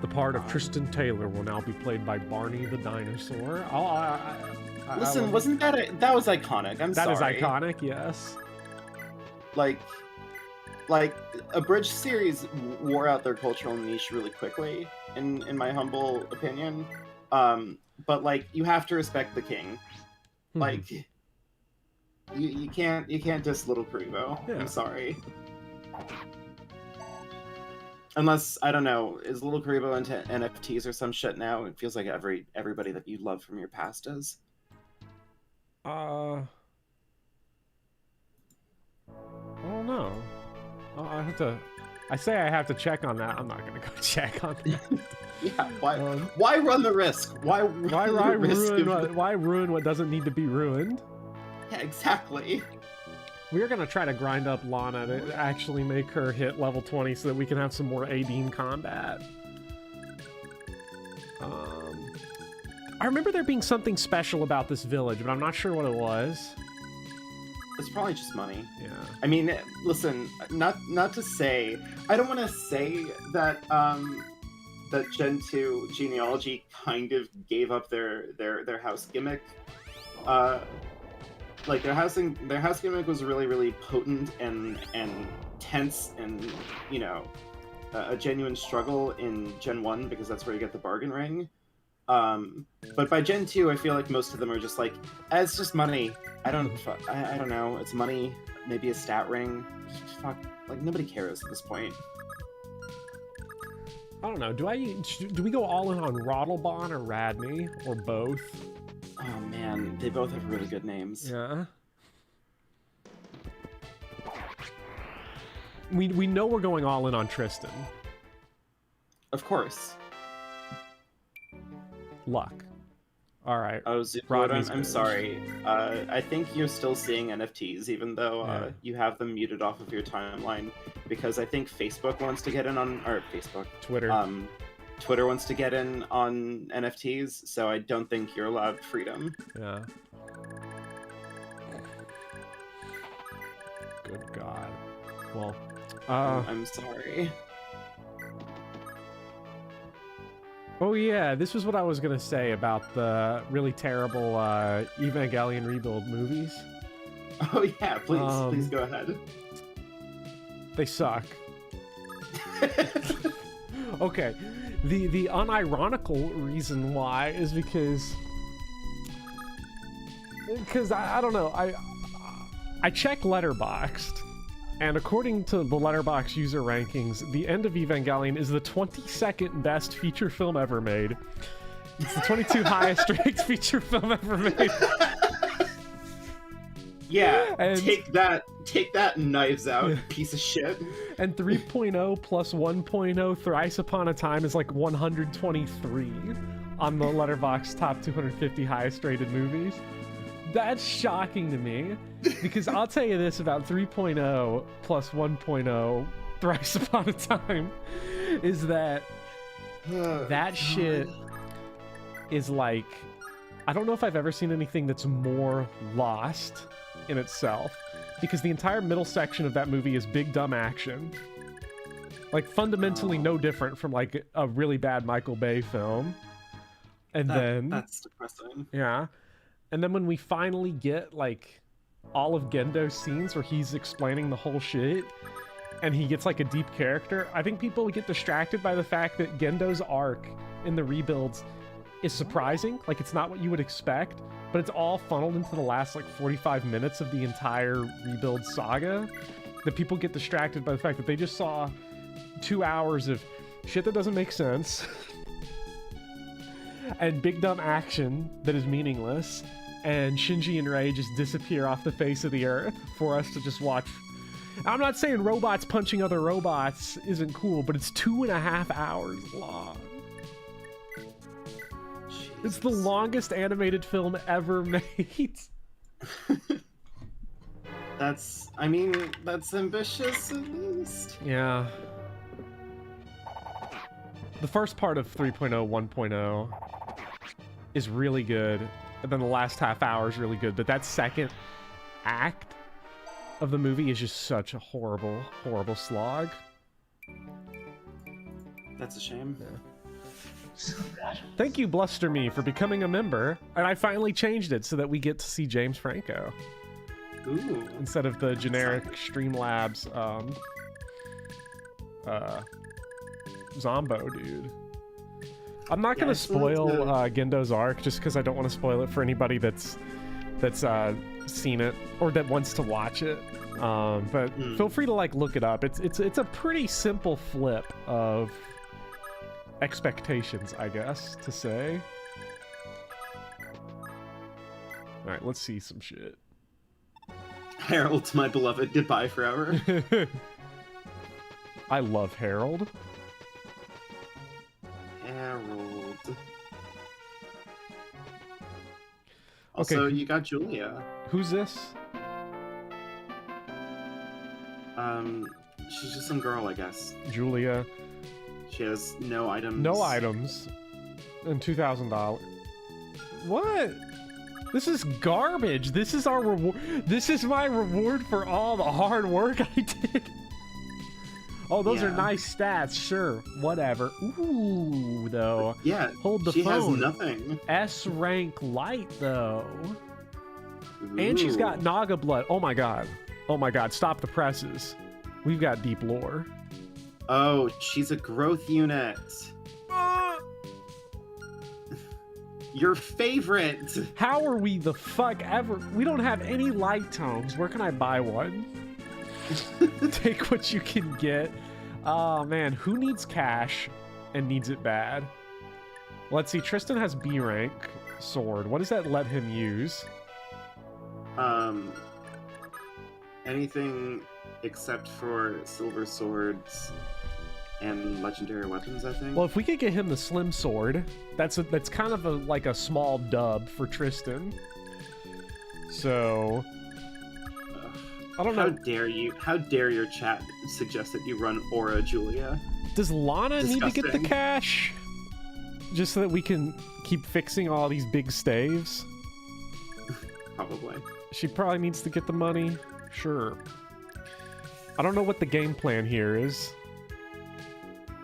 The part of Tristan Taylor will now be played by Barney the Dinosaur. Listen, wasn't that was iconic? That is iconic, yes. Like Abridged series wore out their cultural niche really quickly, in my humble opinion. But like, you have to respect the king. Like, you can't diss Little Kuribo. Yeah. I'm sorry. Unless, I don't know, is Little Kuribo into NFTs or some shit now? It feels like everybody that you love from your past is. I don't know. I have to check on that. I'm not gonna go check on that. Yeah, why run the risk? Why ruin what doesn't need to be ruined? Yeah, exactly. We're gonna try to grind up Lana to actually make her hit level 20 so that we can have some more A-Beam combat. I remember there being something special about this village, but I'm not sure what it was. It's probably just money. Yeah. I mean, listen, not to say, I don't want to say that that Gen 2 Genealogy kind of gave up their house gimmick. Like their house gimmick was really, really potent and tense and, you know, a genuine struggle in Gen 1 because that's where you get the bargain ring. But by Gen 2, I feel like most of them are just like, it's just money. I don't know. It's money, maybe a stat ring. Fuck, like nobody cares at this point. I don't know. Do we go all in on Rottledon or Radney or both? Oh man, they both have really good names. Yeah. We know we're going all in on Tristan. Of course. Luck. All right. Oh, Zuko, I'm sorry. I think you're still seeing NFTs, even though you have them muted off of your timeline, because I think Facebook wants to get in on, or Twitter. Twitter wants to get in on NFTs, so I don't think you're allowed freedom. Yeah. Good God. Well, I'm sorry. Oh yeah, this was what I was gonna say about the really terrible Evangelion rebuild movies. Oh yeah, please go ahead. They suck. Okay, the unironical reason why is because I don't know, I check Letterboxd, and according to the Letterboxd user rankings, The End of Evangelion is the 22nd best feature film ever made. It's the 22 highest ranked feature film ever made. Yeah, and take that, Knives Out, piece of shit. And 3.0 plus 1.0 Thrice Upon a Time is like 123 on the Letterboxd top 250 highest rated movies. That's shocking to me, because I'll tell you this about 3.0 plus 1.0 Thrice Upon a Time is that that shit is like, I don't know if I've ever seen anything that's more lost in itself, because the entire middle section of that movie is big dumb action, like fundamentally no different from like a really bad Michael Bay film. And that's depressing. Yeah. And then when we finally get like all of Gendo's scenes where he's explaining the whole shit and he gets like a deep character, I think people get distracted by the fact that Gendo's arc in the rebuilds is surprising. Like, it's not what you would expect, but it's all funneled into the last like 45 minutes of the entire rebuild saga, that people get distracted by the fact that they just saw 2 hours of shit that doesn't make sense and big dumb action that is meaningless, and Shinji and Rei just disappear off the face of the earth for us to just watch. I'm not saying robots punching other robots isn't cool, but it's 2.5 hours long. Jesus. It's the longest animated film ever made. That's ambitious at least. Yeah. The first part of 3.0, 1.0 is really good, and then the last half hour is really good, but that second act of the movie is just such a horrible, horrible slog. That's a shame. Yeah. So bad. Thank you, Bluster Me, for becoming a member, and I finally changed it so that we get to see James Franco. Ooh. Instead of the generic Streamlabs Zombo dude. I'm not gonna spoil Gendo's arc just because I don't want to spoil it for anybody that's seen it or that wants to watch it. But feel free to like look it up. It's a pretty simple flip of expectations, I guess, to say. All right, let's see some shit. Harold, my beloved, goodbye forever. I love Harold. Harold. Also, you got Julia. Who's this? She's just some girl, I guess. Julia. She has no items. No items. And $2,000. What? This is garbage. This is our reward. This is my reward for all the hard work I did. Oh, those are nice stats. Sure, whatever. Ooh, though. Yeah. Hold the phone. She has nothing. S rank light though. Ooh. And she's got Naga blood. Oh my god. Oh my god. Stop the presses. We've got deep lore. Oh, she's a growth unit. Your favorite. How are we the fuck ever? We don't have any light tomes. Where can I buy one? Take what you can get. Oh man, who needs cash and needs it bad? Let's see, Tristan has B rank sword. What does that let him use? Anything except for silver swords and legendary weapons, I think. Well, if we could get him the slim sword, that's kind of like a small dub for Tristan. So I don't know. How dare your chat suggest that you run Aura Julia? Does Lana Disgusting. need to get the cash? Just so that we can keep fixing all these big staves? Probably. She probably needs to get the money. Sure. I don't know what the game plan here is.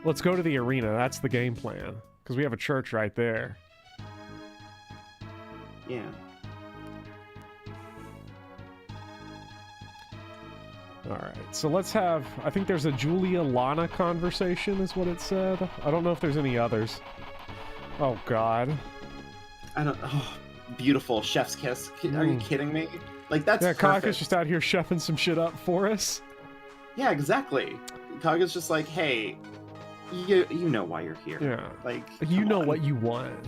Let's go to the arena. That's the game plan. Because we have a church right there. Yeah. Alright, so let's have... I think there's a Julia-Lana conversation is what it said. I don't know if there's any others. Oh, God. I don't... Oh, beautiful. Chef's kiss. Are you kidding me? Like, that's yeah, perfect. Kaka's just out here chefing some shit up for us. Yeah, exactly. Kaga's just like, hey, you know why you're here. Yeah. Like, You know on. what you want.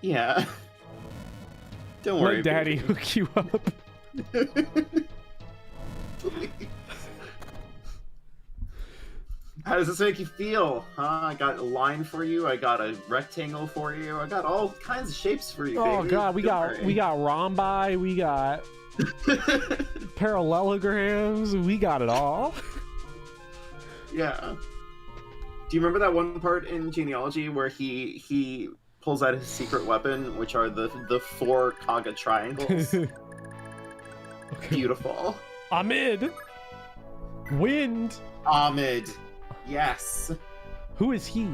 Yeah. Don't worry. Let Daddy baby. hook you up. Please. How does this make you feel? Huh? I got a line for you. I got a rectangle for you. I got all kinds of shapes for you, Oh baby. God, we Don't got worry. rhombi, we got parallelograms, we got it all. Yeah. Do you remember that one part in Genealogy where he pulls out his secret weapon, which are the 4 Kaga triangles? Okay. Beautiful. Amid, wind. Ahmed. Yes. Who is he?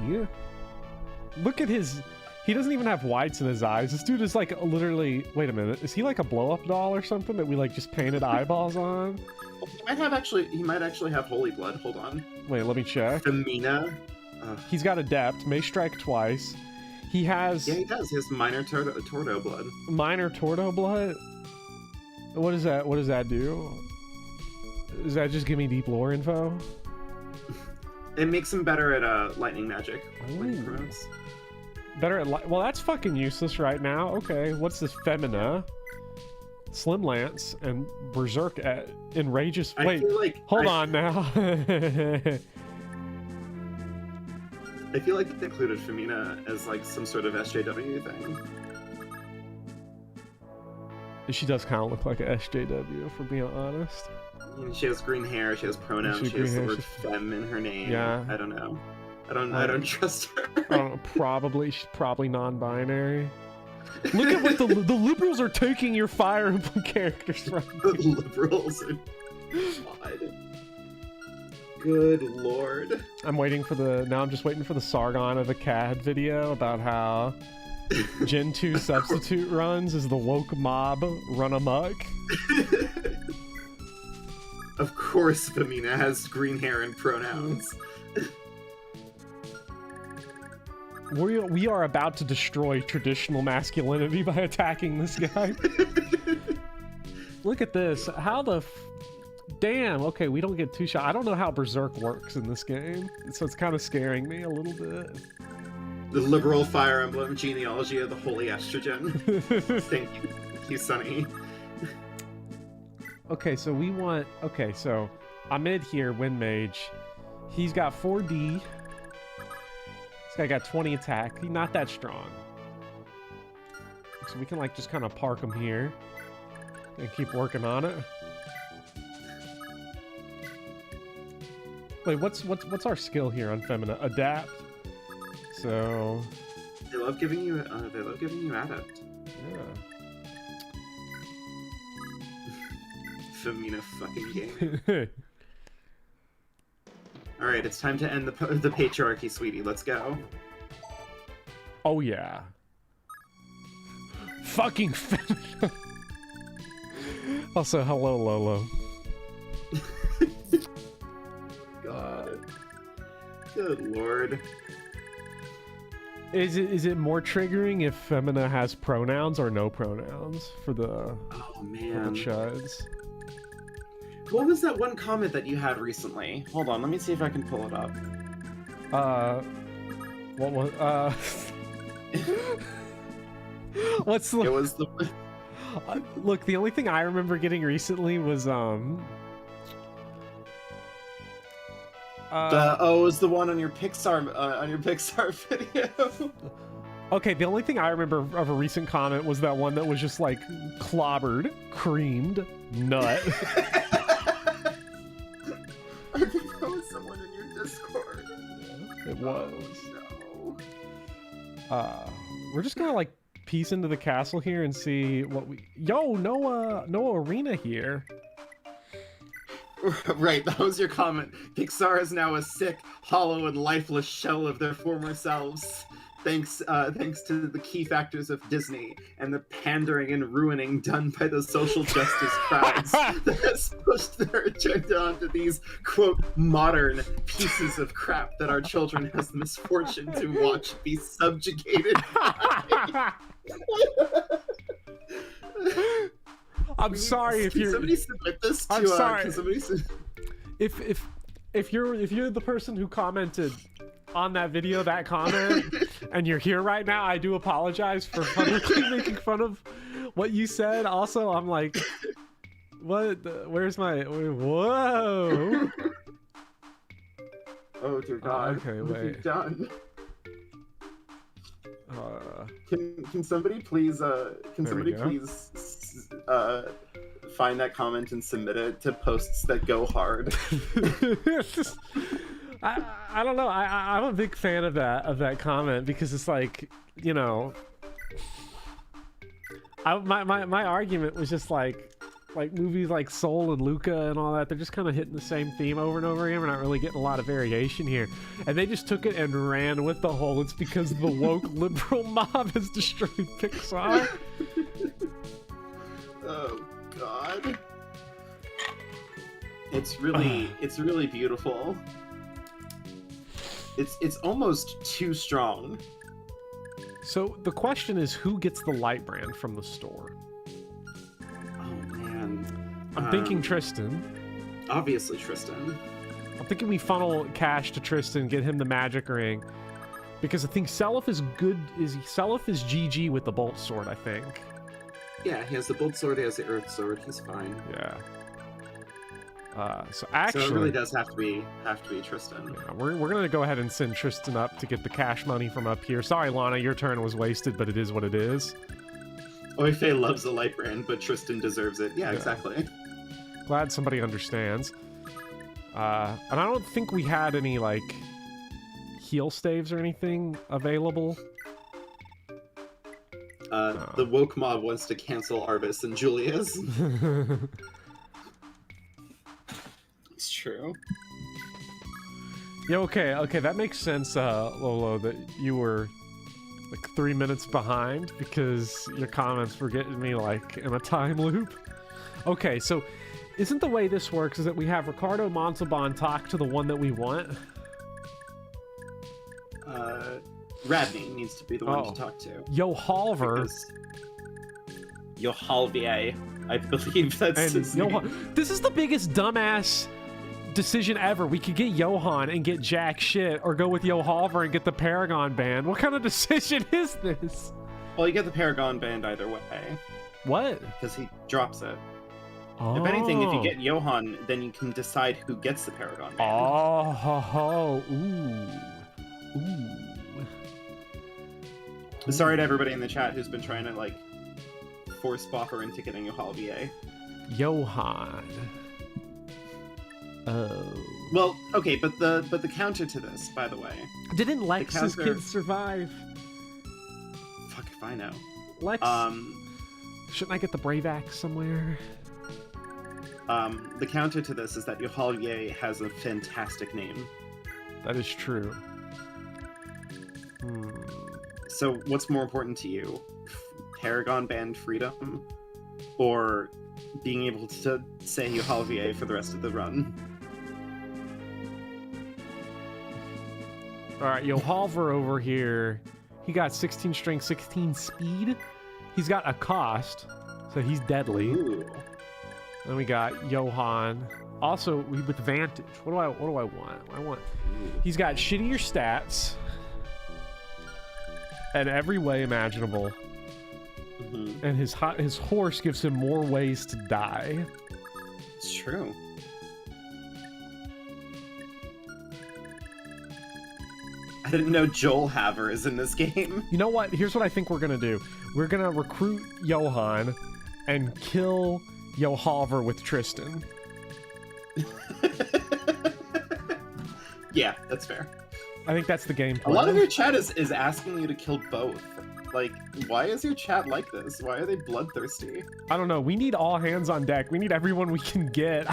Look at his. He doesn't even have whites in his eyes. This dude is like literally. Wait a minute. Is he like a blow-up doll or something that we like just painted eyeballs on? He might actually have holy blood. Hold on. Wait, let me check. Femina. He's got adept. May strike twice. He has Yeah, he does. He has minor Tordo blood. minor Tordo blood. What is that? What does that do? Does that just give me deep lore info? It makes him better at lightning magic. When he Ooh. promotes. Better at well, that's fucking useless right now. Okay, what's this? Femina, Slim Lance, and Berserk at Enrageous. Wait, hold on now. I feel like they included Femina as like some sort of SJW thing. She does kind of look like a SJW, if we're being honest. She has green hair. She has pronouns. She has the word "femme" in her name. Yeah. I don't know. I don't trust her. I don't know, probably she's probably non-binary. Look at what the liberals are taking your Fire Emblem characters from. The liberals. God. Good lord. Now I'm just waiting for the Sargon of Akkad video about how Gen 2 substitute runs as the woke mob run amok. Of course, Femina has green hair and pronouns. We are about to destroy traditional masculinity by attacking this guy. Look at this. How the... Damn, okay, we don't get 2 shots. I don't know how Berserk works in this game, so it's kind of scaring me a little bit. The liberal Fire Emblem genealogy of the holy estrogen. Thank you, Sunny. Okay, so we want... Okay, so Ahmed here, Wind Mage. He's got 4D. This guy got 20 attack. He's not that strong. So we can, like, just kind of park him here. And keep working on it. Wait, what's our skill here on Femina? Adapt. So... They love giving you adept. Yeah. Femina fucking game. Alright, it's time to end the patriarchy, sweetie. Let's go. Oh, yeah. Fucking Femina. Also, hello, Lolo. God. Good lord. Is it more triggering if Femina has pronouns or no pronouns for the Oh man, for the chuds? What was that one comment that you had recently? Hold on, let me see if I can pull it up. What was what's the? It was the. Look, the only thing I remember getting recently was It was the one on your Pixar video. Okay, the only thing I remember of a recent comment was that one that was just like clobbered, creamed, nut. I think that was someone in your Discord. It was. Oh, no. We're just gonna like piece into the castle here and see what we. Yo, no arena here. Right, that was your comment. Pixar is now a sick, hollow, and lifeless shell of their former selves. Thanks to the key factors of Disney and the pandering and ruining done by the social justice crowds that has pushed their agenda onto these, quote, modern pieces of crap that our children has the misfortune to watch be subjugated by. I'm sorry if you're. Somebody submit this to. I'm sorry. Can somebody If you're the person who commented on that video, that comment, and you're here right now, I do apologize for publicly making fun of what you said. Also, I'm like, what? Where's my? Whoa! Oh dear God! Okay, what have you wait. done? Can somebody please find that comment and submit it to posts that go hard? I don't know. I'm a big fan of that comment because it's like, you know, my argument was just like movies like Soul and Luca and all that, they're just kind of hitting the same theme over and over again. We're not really getting a lot of variation here. And they just took it and ran with the whole, it's because the woke liberal mob has destroyed Pixar. Oh God. It's really beautiful. It's almost too strong. So the question is, who gets the light brand from the store? I'm thinking Tristan. Obviously Tristan. I'm thinking we funnel cash to Tristan, get him the magic ring. Because I think Seliph is good. Seliph is GG with the bolt sword, I think. Yeah, he has the bolt sword, he has the earth sword, he's fine. Yeah. So actually, so it really does have to be Tristan. Yeah, we're gonna go ahead and send Tristan up to get the cash money from up here. Sorry, Lana, your turn was wasted, but it is what it is. Oife loves the light brand, but Tristan deserves it. Yeah, exactly. Glad somebody understands. And I don't think we had any, like, heal staves or anything available. The woke mob wants to cancel Arvis and Julius. It's true. Yeah, okay, that makes sense, Lolo, that you were like 3 minutes behind because your comments were getting me like in a time loop. Okay, so isn't the way this works is that we have Ricardo Montalban talk to the one that we want? Radney needs to be the one to talk to. Yohalver. Yohalvier, I believe that's his name. This is the biggest dumbass decision ever. We could get Johan and get jack shit, or go with Yohalver and get the Paragon band. What kind of decision is this? Well, you get the Paragon band either way. What? Because he drops it. Oh. If anything, if you get Johan, then you can decide who gets the Paragon band. Oh, ho, ho. Ooh. Sorry to everybody in the chat who's been trying to, like, force Bopper into getting Yohalvier. Johan. Oh. Well, okay, but the counter to this, by the way. Didn't Lex's kids survive? Fuck if I know. Lex. Shouldn't I get the Brave Axe somewhere? The counter to this is that Yohalvier has a fantastic name. That is true. So, what's more important to you? Paragon band freedom, or being able to say Yohalvier for the rest of the run? All right, Yohalver over here, He got 16 strength, 16 speed. He's got a cost, so he's deadly. Ooh. Then we got Johann. Also, with Vantage. What do I want? He's got shittier stats. In every way imaginable. Mm-hmm. And his horse gives him more ways to die. It's true. I didn't know Joel Haver is in this game. You know what? Here's what I think we're gonna do. We're gonna recruit Johann and kill Johalver with Tristan. Yeah, that's fair. I think that's the game plan. A lot of your chat is asking you to kill both. Like, why is your chat like this? Why are they bloodthirsty? I don't know. We need all hands on deck. We need everyone we can get.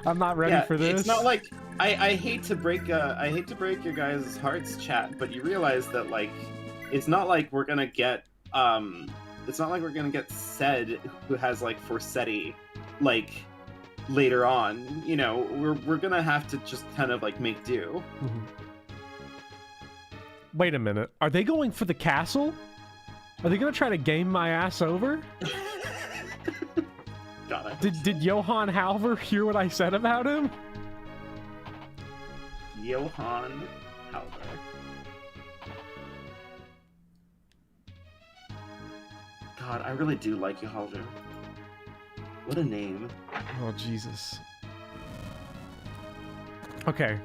I'm not ready for this. It's not like I hate to break your guys' hearts, chat, but you realize that like it's not like we're gonna get Sed, who has like Forsetti like later on. You know, we're gonna have to just kind of like make do. Mm-hmm. Wait a minute. Are they going for the castle? Are they gonna try to game my ass over? God, did Johann Halver hear what I said about him? Johann Halver. God, I really do like Johalver. What a name. Oh, Jesus. Okay.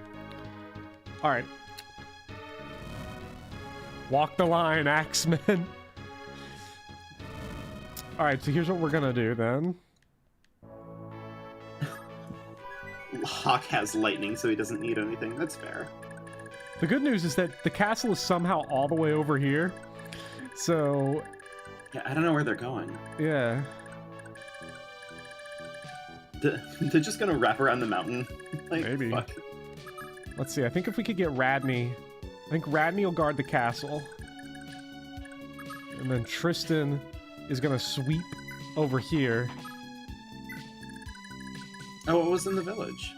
Alright. Walk the line, Axemen. Alright, so here's what we're gonna do then. Hawk has lightning, so he doesn't need anything. That's fair. The good news is that the castle is somehow all the way over here. So... yeah, I don't know where they're going. Yeah. They're just gonna wrap around the mountain. Like, maybe. Fuck. Let's see, I think if we could get Radney... I think Radney will guard the castle. And then Tristan is gonna sweep over here. Oh, what was in the village?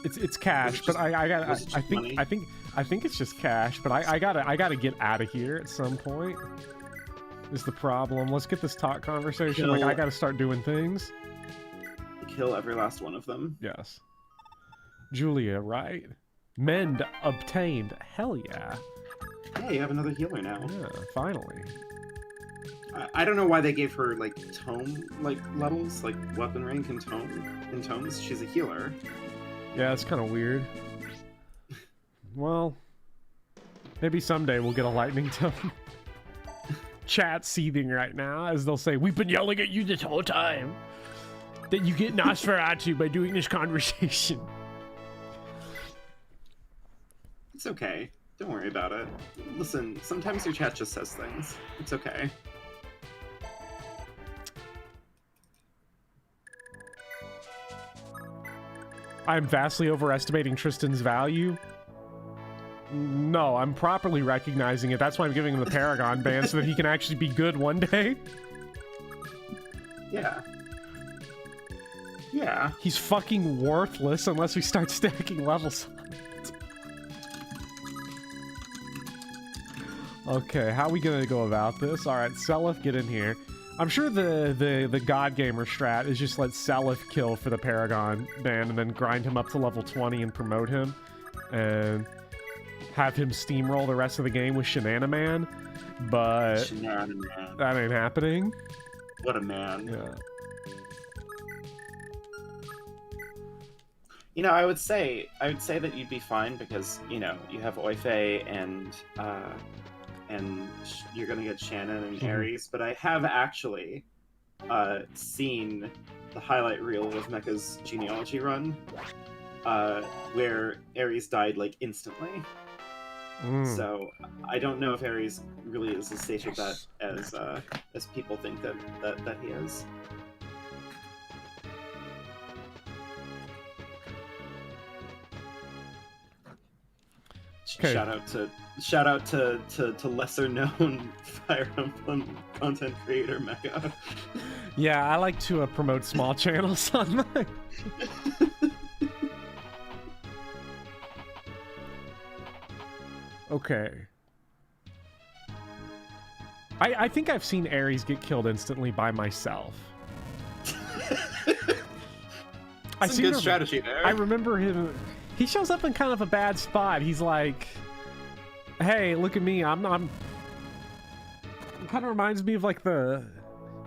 It's cash, but I think it's just cash, but I gotta get out of here at some point. Is the problem. Let's get this talk conversation. Like I gotta start doing things. Kill every last one of them. Yes. Julia, right? Mend obtained. Hell yeah. Yeah, you have another healer now. Yeah, finally. I don't know why they gave her like tome like levels, like weapon rank and tomes. She's a healer. Yeah, it's kind of weird. Well, maybe someday we'll get a lightning tome. Chat seething right now as they'll say, "We've been yelling at you this whole time that you get Nosferatu by doing this conversation." It's okay. Don't worry about it. Listen, sometimes your chat just says things. It's okay. I'm vastly overestimating Tristan's value. No, I'm properly recognizing it. That's why I'm giving him the Paragon band, so that he can actually be good one day. Yeah. Yeah. He's fucking worthless unless we start stacking levels on it. Okay, how are we gonna go about this? Alright, Seliph, get in here. I'm sure the God Gamer strat is just let Seliph kill for the Paragon band and then grind him up to level 20 and promote him. And have him steamroll the rest of the game with Shenaniman. But Shenaniman. That ain't happening. What a man. Yeah. You know, I would say that you'd be fine because, you know, you have Oife and you're gonna get Shannon and Ares, but I have actually seen the highlight reel of Mecha's Genealogy run, where Ares died like instantly. So I don't know if Ares really is as safe with that as people think that he is. Okay. Shout out to lesser known Fire Emblem content creator Mecha. Yeah, I like to promote small channels on mine. Okay. I think I've seen Ares get killed instantly by myself. Some good strategy there. I remember him. He shows up in kind of a bad spot. He's like, "Hey, look at me. I'm." It kind of reminds me of like the.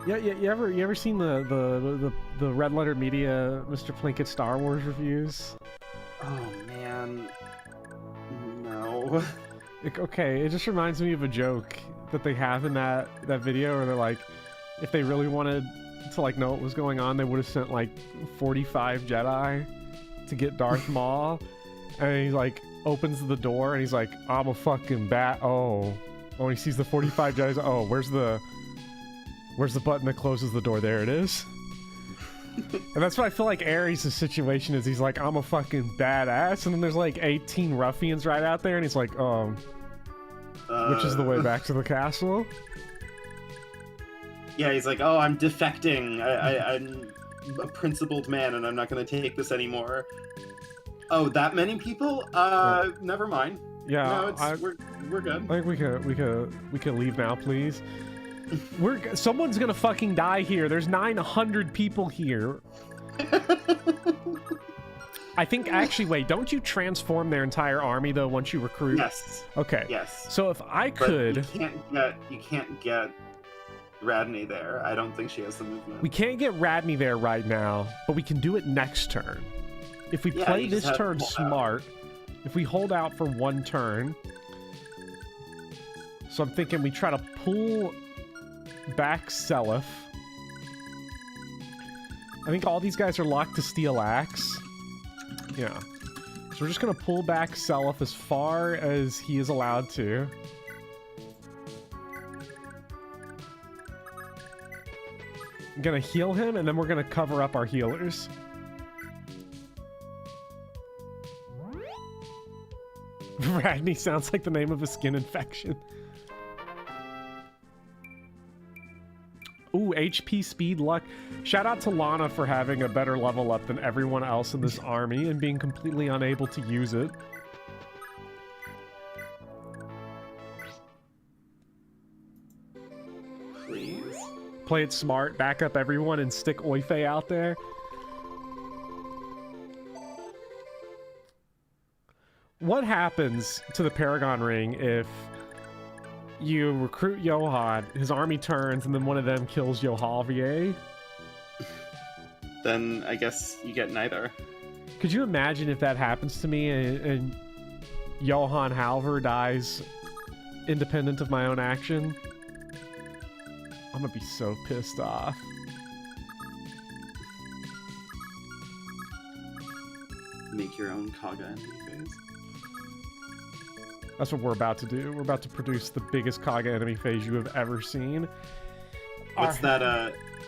Yeah, you ever seen the Red Letter Media Mr. Plinkett Star Wars reviews? Oh man, no. Okay, it just reminds me of a joke that they have in that video where they're like, if they really wanted to like know what was going on, they would have sent like 45 Jedi to get Darth Maul, and he like opens the door and he's like, I'm a fucking bat. Oh, he sees the 45 Jedi. Oh, where's the button that closes the door? There it is. And that's what I feel like Ares' situation is. He's like, I'm a fucking badass, and then there's like 18 ruffians right out there, and he's like, which is the way back to the castle? Yeah, he's like, oh, I'm defecting. I'm a principled man, and I'm not going to take this anymore. Oh, that many people? Never mind. Yeah, no, we're good. I think we could leave now, please. Someone's gonna fucking die here. There's 900 people here. I think actually, wait, don't you transform their entire army though once you recruit? Yes. Okay. Yes. So if I could, you can't get Radney there. I don't think she has the movement. We can't get Radney there right now, but we can do it next turn. If we play this turn smart, if we hold out for one turn. So I'm thinking we try to pull back Seliph. I think all these guys are locked to Steel Axe. Yeah. So we're just going to pull back Seliph as far as he is allowed to. I'm going to heal him, and then we're going to cover up our healers. Radney sounds like the name of a skin infection. Ooh, HP, speed, luck. Shout out to Lana for having a better level up than everyone else in this army and being completely unable to use it. Please. Play it smart, back up everyone, and stick Oife out there. What happens to the Paragon ring if you recruit Johan, his army turns, and then one of them kills Johalvier? Then I guess you get neither. Could you imagine if that happens to me and Johan Halver dies independent of my own action? I'm gonna be so pissed off. Make your own Kaga enemy phase. That's what we're about to do. We're about to produce the biggest Kaga enemy phase you have ever seen. What's that?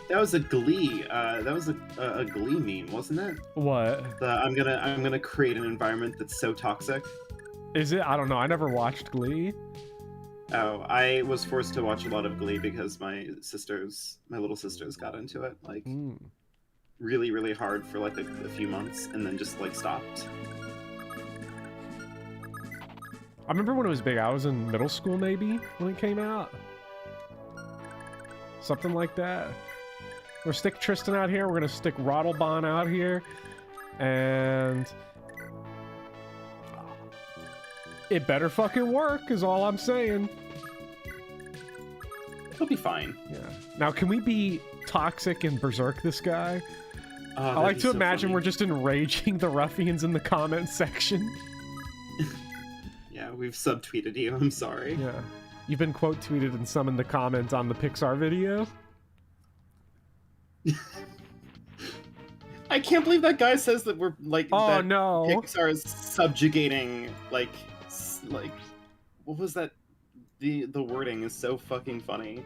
That was a Glee. That was a Glee meme, wasn't it? What? I'm gonna create an environment that's so toxic. Is it? I don't know. I never watched Glee. Oh, I was forced to watch a lot of Glee because my little sisters got into it like really, really hard for like a few months, and then just like stopped. I remember when it was big. I was in middle school maybe when it came out. Something like that. We're gonna stick Tristan out here. We're gonna stick Rottlebon out here. And it better fucking work is all I'm saying. It'll be fine. Yeah. Now, can we be toxic and berserk this guy? I like to imagine we're just enraging the ruffians in the comment section. Yeah, we've subtweeted you. I'm sorry. Yeah. You've been quote tweeted and summoned to comment on the Pixar video. I can't believe that guy says that we're like. Oh that no! Pixar is subjugating like what was that? The wording is so fucking funny.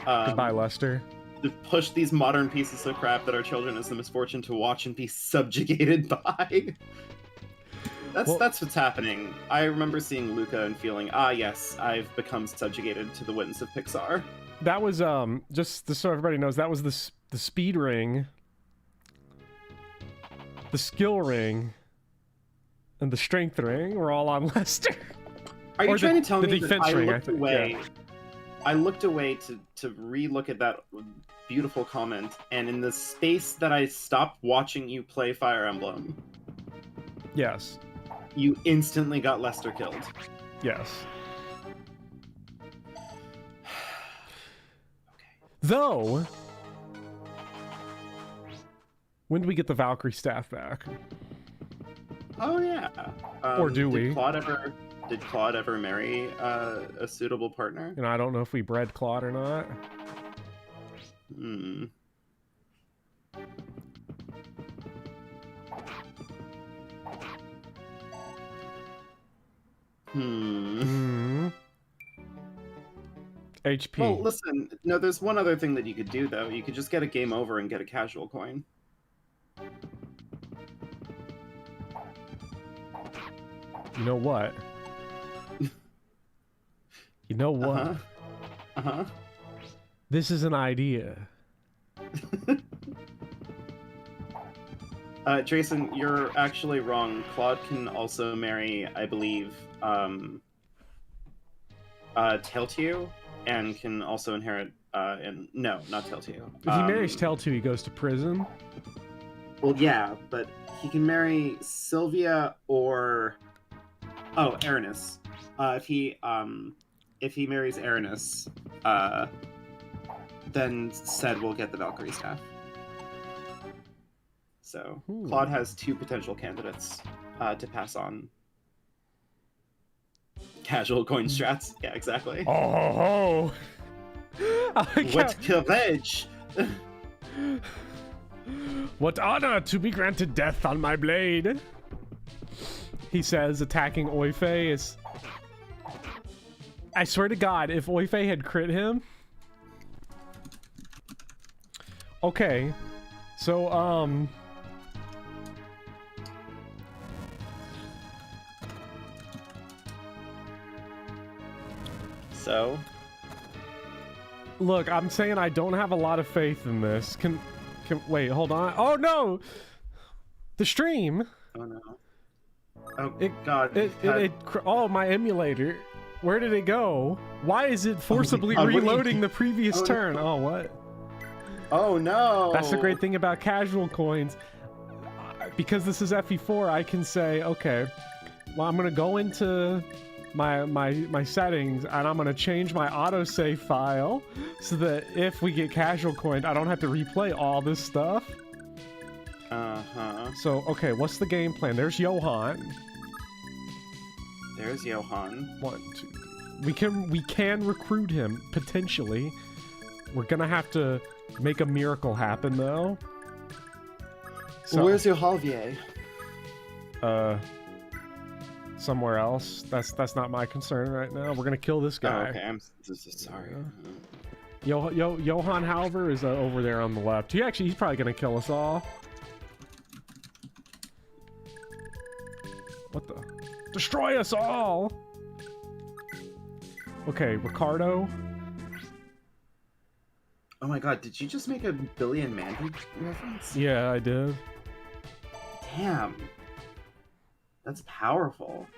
Goodbye, Lester. To push these modern pieces of crap that our children has the misfortune to watch and be subjugated by. That's what's happening. I remember seeing Luca and feeling, yes, I've become subjugated to the whims of Pixar. That was just so everybody knows, that was the speed ring, the skill ring, and the strength ring were all on Lester. Are you trying to tell me that I ring, looked away? I looked away to re-look at that beautiful comment, and in the space that I stopped watching you play Fire Emblem, yes, you instantly got Lester killed. Yes. Though, when do we get the Valkyrie staff back? Oh yeah. Or do we? Did Claude ever marry a suitable partner? And I don't know if we bred Claude or not. Hmm. HP. Well, listen, no, there's one other thing that you could do, though. You could just get a game over and get a casual coin. You know what? You know what? Uh-huh. Uh-huh. This is an idea. Jason, you're actually wrong. Claude can also marry, I believe, Tailtew, and can also inherit, no, not Tailtew. If he marries Tailtew, he goes to prison? Well, yeah, but he can marry Sylvia or... Oh, Aranus. If he marries Aranus, then Ced will get the Valkyrie staff. So Claude has 2 potential candidates to pass on. Casual coin strats. Yeah, exactly. Oh, what courage! What honor to be granted death on my blade! He says, attacking Oife is... I swear to God, if Oife had crit him... Okay. So, So? Look, I'm saying I don't have a lot of faith in this. Wait, hold on. Oh, no! The stream! Oh, no. Oh, God. Oh, my emulator. Where did it go? Why is it forcibly reloading the previous turn? Oh, what? Oh, no! That's the great thing about casual coins. Because this is FE4, I can say, okay, well, I'm going to go into my settings, and I'm going to change my autosave file so that if we get casual coined, I don't have to replay all this stuff. Uh-huh. So, okay, what's the game plan? There's Johan. There's Johan. 1, 2, 3. We can recruit him, potentially. We're gonna have to make a miracle happen, though. So, where's your Javier? Somewhere else. That's not my concern right now. We're gonna kill this guy. Oh, okay, I'm sorry. Johan, however, is over there on the left. He's probably gonna kill us all. What the? Destroy us all! Okay, Ricardo. Oh my God, did you just make a Billy and Mandy reference? Yeah, I did. Damn. That's powerful.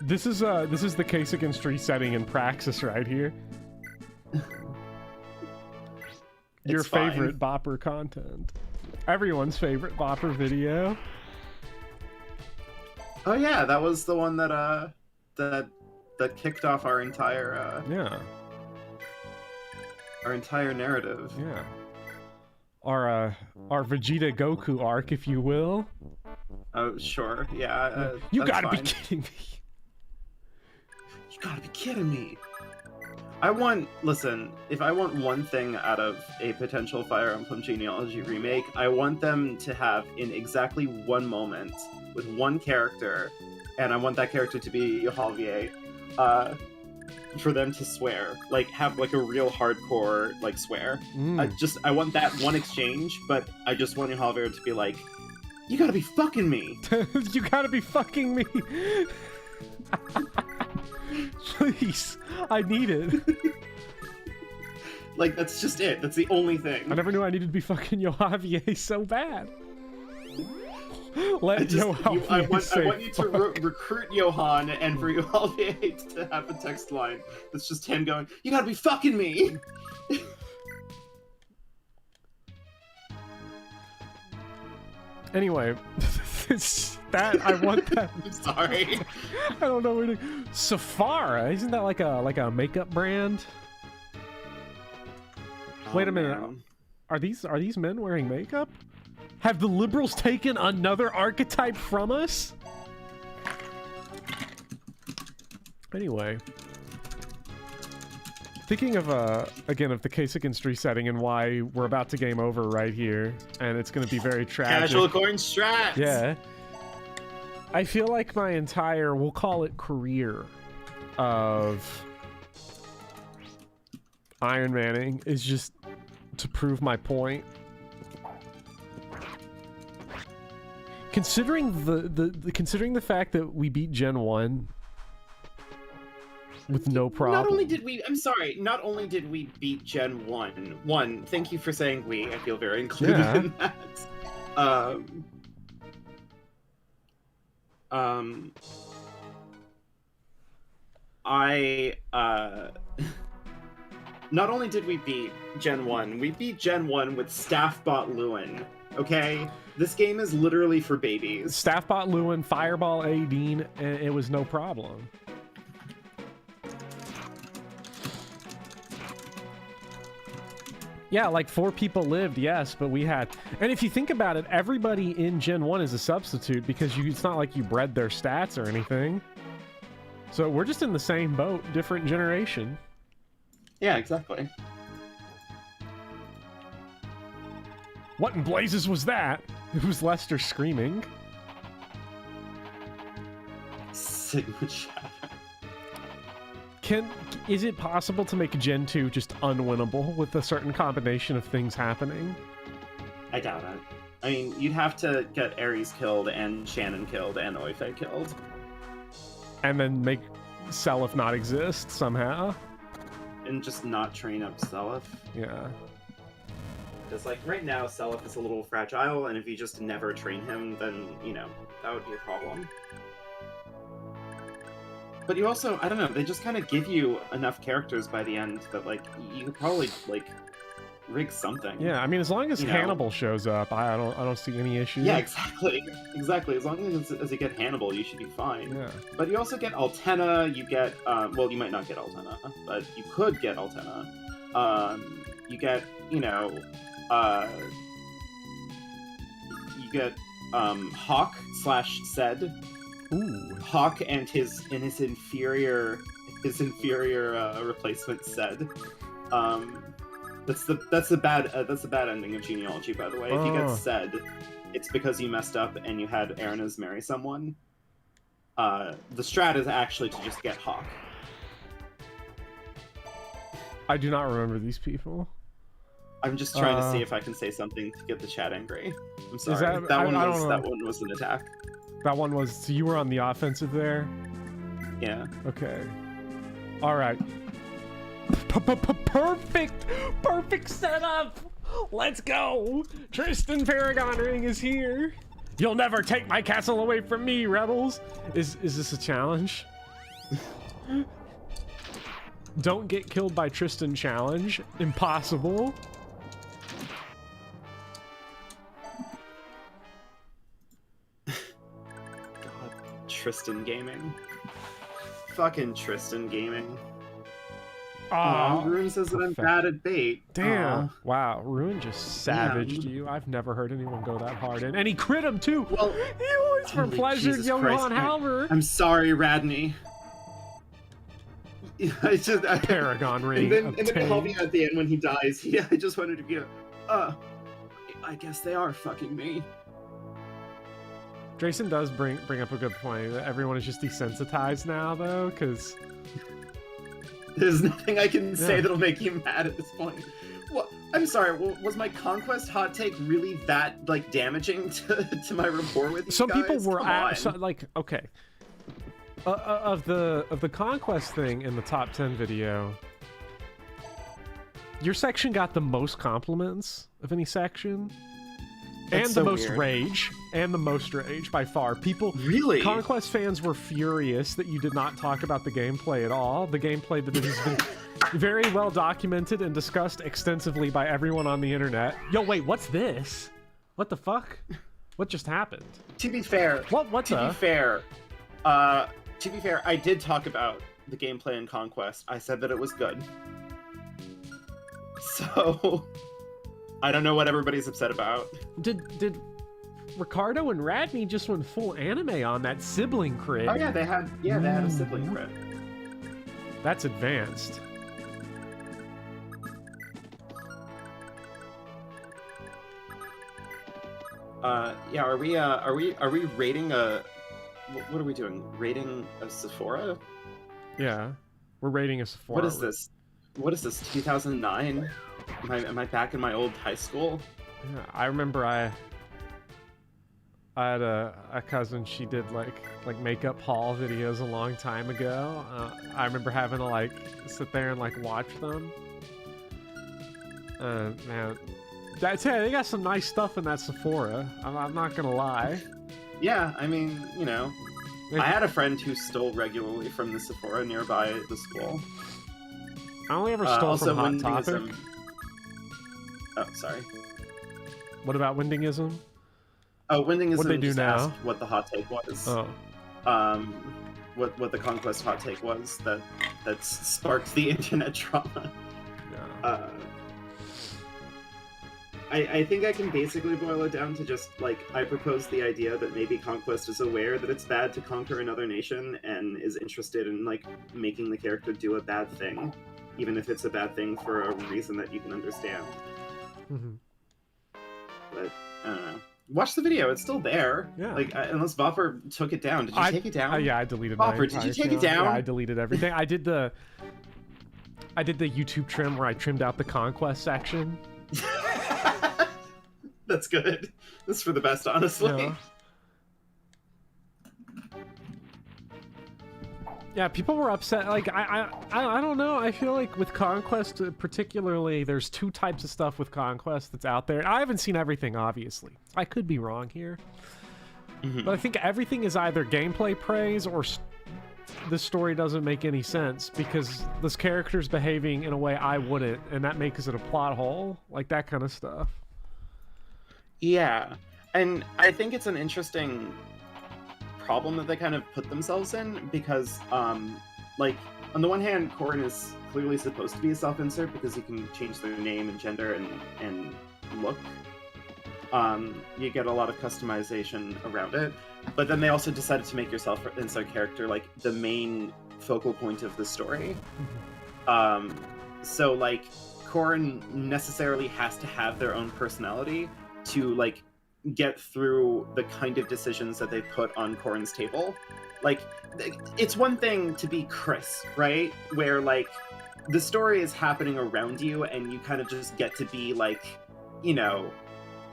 This is the case against resetting in Praxis right here. Your favorite Bopper content. Everyone's favorite Bopper video. Oh yeah, that was the one that that kicked off our entire yeah. Our entire narrative. Yeah. Our Vegeta Goku arc, if you will. Oh sure, yeah. You gotta be kidding me. You gotta be kidding me. Listen, if I want one thing out of a potential Fire Emblem Genealogy remake, I want them to have in exactly one moment with one character, and I want that character to be Javier, for them to swear, like have like a real hardcore like swear. I want that one exchange, but I just want Javier to be like, "You gotta be fucking me." You gotta be fucking me. Please, I need it. Like, that's just it. That's the only thing. I never knew I needed to be fucking Javier so bad. Let Johan I want you to recruit Johan, and for you all to have a text line that's just him going, "You gotta be fucking me." Anyway, I want that. I'm sorry. I don't know where to. Sephora, isn't that like a makeup brand? Wait a minute. Man. Are these men wearing makeup? Have the liberals taken another archetype from us? Anyway, thinking of again of the case against resetting and why we're about to game over right here, and it's going to be very tragic. Casual corn strats. Yeah. I feel like my entire, we'll call it career, of Iron Manning is just to prove my point. Considering considering the fact that we beat Gen 1 with no problem. Not only did we beat Gen 1. Thank you for saying we. I feel very included in that. Not only did we beat Gen 1, we beat Gen 1 with Staffbot Lewin. Okay? This game is literally for babies. Staffbot Lewin, Fireball Adine, and it was no problem. Yeah, like 4 people lived, yes, but we had... And if you think about it, everybody in Gen 1 is a substitute because it's not like you bred their stats or anything. So we're just in the same boat, different generation. Yeah, exactly. What in blazes was that? It was Lester screaming. Sigma Shadow. Is it possible to make Gen 2 just unwinnable with a certain combination of things happening? I doubt it. I mean, you'd have to get Ares killed, and Shannon killed, and Oife killed. And then make Seliph not exist somehow? And just not train up Seliph. Yeah. Because, like, right now, Seliph is a little fragile, and if you just never train him, then, you know, that would be a problem. But you also, I don't know, they just kind of give you enough characters by the end that, like, you could probably, like, rig something. Yeah, I mean, as long as Hannibal shows up, I don't see any issues. Yeah, exactly. Exactly. As long as you get Hannibal, you should be fine. Yeah. But you also get Altena, you get, well, you might not get Altena, but you could get Altena. You get, you know, you get, Hawk/Sed. Ooh. Hawk and his inferior replacement Sed. That's the bad ending of Genealogy, by the way. If you get Sed, it's because you messed up and you had Arenas marry someone. The strat is actually to just get Hawk. I do not remember these people. I'm just trying to see if I can say something to get the chat angry. I'm sorry. That one was an attack. That one was... So you were on the offensive there? Yeah. Okay. Alright. Perfect setup! Let's go! Tristan Paragon Ring is here! You'll never take my castle away from me, rebels! Is this a challenge? Don't get killed by Tristan challenge. Impossible. Tristan Gaming. Fucking Tristan Gaming. Ruin says that I'm bad at bait. Damn. Wow, Ruin just savaged you. I've never heard anyone go that hard in. And he crit him too! Well, he always for pleasure, Johan Halver. I'm sorry, Radney. Paragon Ring. And then he helped me at the end when he dies. Yeah, I just wanted to be I guess they are fucking me. Drayson does bring up a good point. Everyone is just desensitized now, though, because... There's nothing I can say that'll make you mad at this point. What? I'm sorry, was my Conquest hot take really that, like, damaging to my rapport with you Some guys? people were like, okay. Of the Conquest thing in the top 10 video, your section got the most compliments of any section. And That's the so most weird. rage. And the most rage by far. People... Really? Conquest fans were furious that you did not talk about the gameplay at all. The gameplay that has been very well documented and discussed extensively by everyone on the internet. Yo, wait, what's this? What the fuck? What just happened? To be fair, to be fair, I did talk about the gameplay in Conquest. I said that it was good. So I don't know what everybody's upset about. Did Ricardo and Radney just went full anime on that sibling crit? Oh yeah, they had a sibling crit. That's advanced. Yeah, are we rating a... What are we doing? Rating a Sephora? Yeah, we're rating a Sephora. What is this? What is this? 2009? Am I back in my old high school? Yeah, I remember I had a cousin. She did like makeup haul videos a long time ago. I remember having to like sit there and like watch them. Man, hey, they got some nice stuff in that Sephora. I'm not gonna lie. Yeah, I mean, you know, I had a friend who stole regularly from the Sephora nearby the school. I only ever stole from Hot Topic. Oh, sorry. What about Windingism? Oh, Windingism What they do just now? asked what the hot take was. Oh. What the Conquest hot take was that sparked the internet drama. Yeah. I think I can basically boil it down to just, like, I propose the idea that maybe Conquest is aware that it's bad to conquer another nation and is interested in, like, making the character do a bad thing, even if it's a bad thing for a reason that you can understand. But, I don't know. Watch the video, it's still there. Yeah. Like, unless Vopper took it down. Did you take it down? Yeah, I deleted Vopper, my did you entire take it channel. down? Yeah, I deleted everything. I did the YouTube trim where I trimmed out the Conquest section. That's good. That's for the best, honestly. Yeah. Yeah, people were upset. Like, I don't know. I feel like with Conquest, particularly, there's two types of stuff with Conquest that's out there. I haven't seen everything, obviously. I could be wrong here. But I think everything is either gameplay praise or the story doesn't make any sense because this character's behaving in a way I wouldn't, and that makes it a plot hole. Like, that kind of stuff. Yeah. And I think it's an interesting problem that they kind of put themselves in because, like, on the one hand, Corrin is clearly supposed to be a self-insert because he can change their name and gender and look. You get a lot of customization around it, but then they also decided to make your self-insert character, like, the main focal point of the story. So, like, Corrin necessarily has to have their own personality to, like, get through the kind of decisions that they put on Corrin's table. Like, it's one thing to be Chris, right? Where, like, the story is happening around you and you kind of just get to be, like, you know,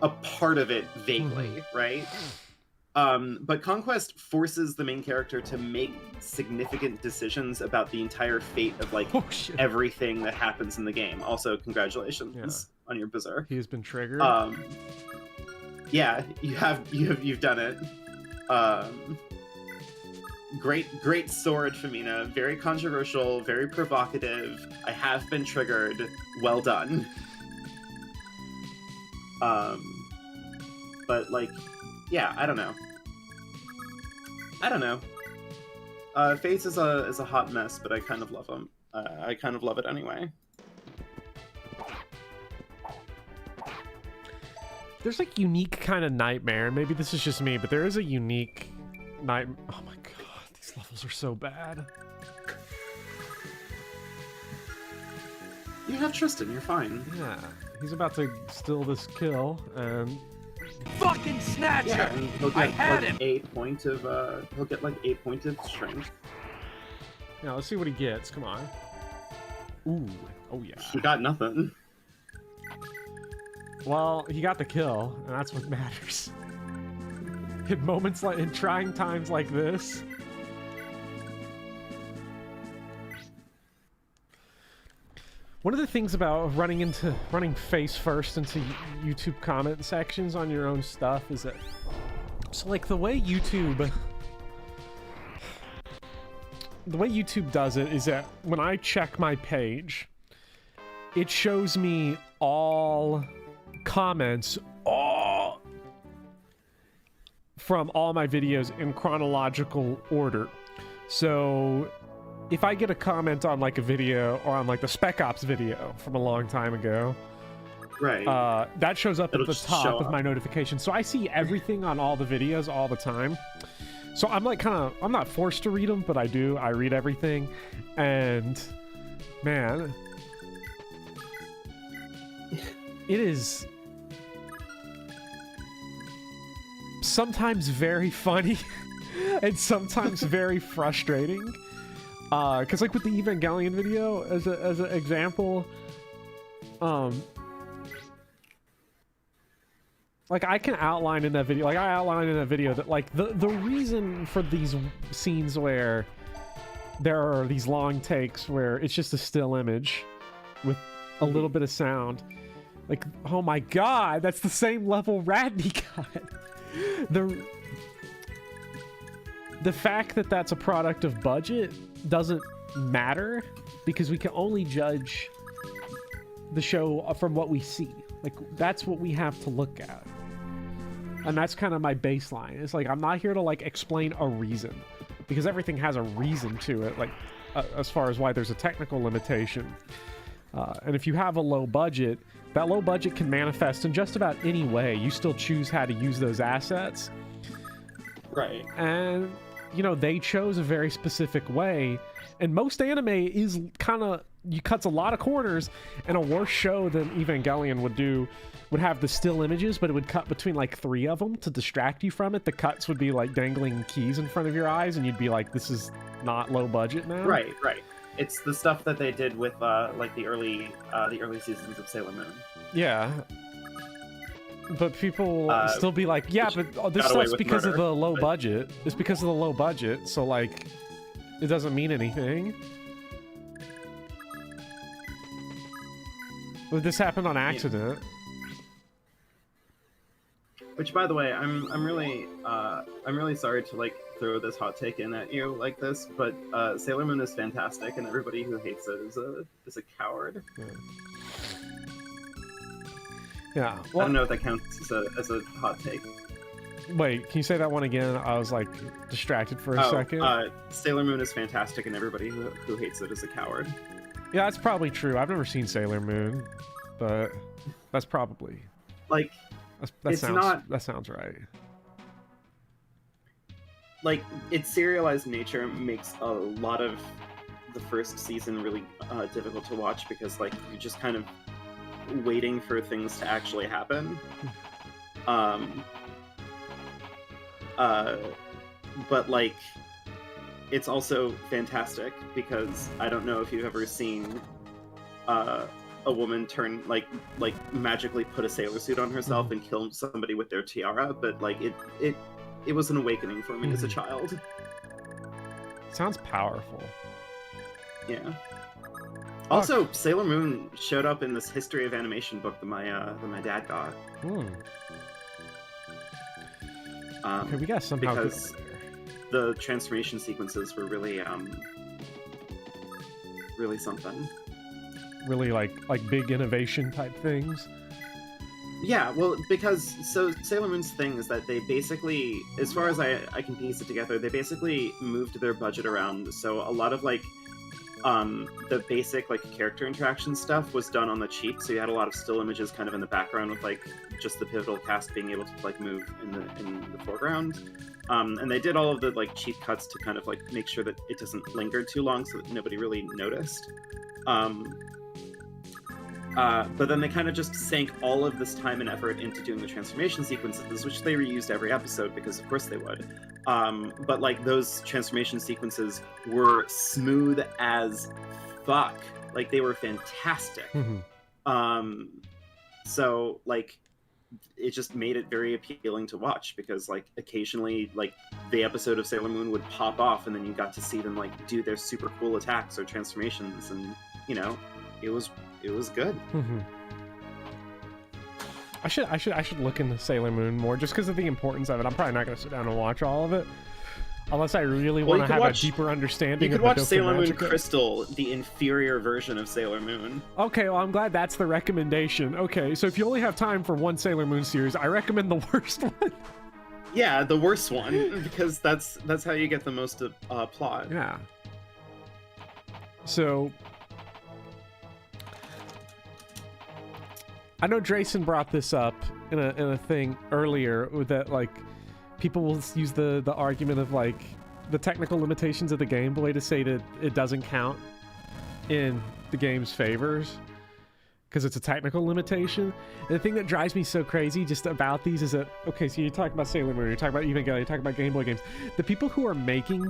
a part of it vaguely, right? But Conquest forces the main character to make significant decisions about the entire fate of, like, everything that happens in the game. Also, congratulations on your Berserk. He has been triggered. Yeah, you've done it. Great sword, Femina. Very controversial, very provocative. I have been triggered. Well done. But, like, yeah, I don't know. Fates is a hot mess, but I kind of love him. I kind of love it anyway. There's like unique kind of nightmare, and maybe this is just me, but there is a unique night. Oh my god, these levels are so bad. You have Tristan, you're fine. Yeah, he's about to steal this kill, and fucking snatcher! Yeah, and he'll get I had like him. 8 points of he'll get like 8 points of strength. yeah, let's see what he gets. Come on. Ooh, oh yeah. He got nothing. Well, he got the kill, and that's what matters. In moments like in trying times like this. One of the things about running face first into YouTube comment sections on your own stuff is that, so like the way YouTube does it is that when I check my page, it shows me all comments from all my videos in chronological order. So if I get a comment on like a video or on like the Spec Ops video from a long time ago, right, that shows up It'll at the top of up. my notification. So I see everything on all the videos all the time. So I'm like I'm not forced to read them, but I do. I read everything. And man, it is sometimes very funny and sometimes very frustrating. Because like with the Evangelion video as an example, like I can outline in that video, like I outlined in that video that like the reason for these scenes where there are these long takes where it's just a still image with a little bit of sound, like, oh my god, that's the same level Radney got. The fact that that's a product of budget doesn't matter because we can only judge the show from what we see. Like, that's what we have to look at. And that's kind of my baseline. It's like, I'm not here to like explain a reason because everything has a reason to it, like as far as why there's a technical limitation. And if you have a low budget, that low budget can manifest in just about any way. You still choose how to use those assets. Right. And, you know, they chose a very specific way. And most anime is kind of, you cuts a lot of corners, and a worse show than Evangelion would have the still images, but it would cut between like 3 of them to distract you from it. The cuts would be like dangling keys in front of your eyes, and you'd be like, this is not low budget now. Right. It's the stuff that they did with like the early seasons of Sailor Moon. Yeah. But people still be like, yeah, but this stuff's because of the low budget. It's because of the low budget, so like, it doesn't mean anything. But this happened on accident. Which, by the way, I'm really sorry to like throw this hot take in at you like this, but Sailor Moon is fantastic, and everybody who hates it is a coward. Yeah. Well, I don't know if that counts as a hot take. Wait, can you say that one again? I was like distracted for a second. Sailor Moon is fantastic, and everybody who hates it is a coward. Yeah, that's probably true. I've never seen Sailor Moon, but that's probably like that sounds right. Like, its serialized nature makes a lot of the first season really difficult to watch because like you're just kind of waiting for things to actually happen. But like, it's also fantastic because I don't know if you've ever seen a woman turn like magically put a sailor suit on herself and kill somebody with their tiara, but like it was an awakening for me as a child. Sounds powerful. Yeah. Also, Sailor Moon showed up in this history of animation book that my dad got. Okay, we got somehow because the transformation sequences were really something. Really like big innovation type things. Yeah, well, because Sailor Moon's thing is that they basically, as far as I can piece it together, they basically moved their budget around. So a lot of like the basic like character interaction stuff was done on the cheap. So you had a lot of still images kind of in the background with like just the pivotal cast being able to like move in the foreground. And they did all of the like cheap cuts to kind of like make sure that it doesn't linger too long so that nobody really noticed. But then they kind of just sank all of this time and effort into doing the transformation sequences, which they reused every episode because of course they would. But like those transformation sequences were smooth as fuck. Like they were fantastic. So like it just made it very appealing to watch because like occasionally like the episode of Sailor Moon would pop off and then you got to see them like do their super cool attacks or transformations, and you know, it was was good. Mm-hmm. I should look into Sailor Moon more just because of the importance of it. I'm probably not going to sit down and watch all of it unless I really want to have a deeper understanding. You could watch Sailor Moon Magica. Crystal, the inferior version of Sailor Moon. Okay, well, I'm glad that's the recommendation. Okay, so if you only have time for one Sailor Moon series, I recommend the worst one. Yeah, the worst one, because that's how you get the most plot. Yeah. So I know Drayson brought this up in a thing earlier that like people will use the argument of like the technical limitations of the Game Boy to say that it doesn't count in the game's favors because it's a technical limitation. And the thing that drives me so crazy just about these is that, okay, so you're talking about Sailor Moon, you're talking about Evangelion, you're talking about Game Boy games. The people who are making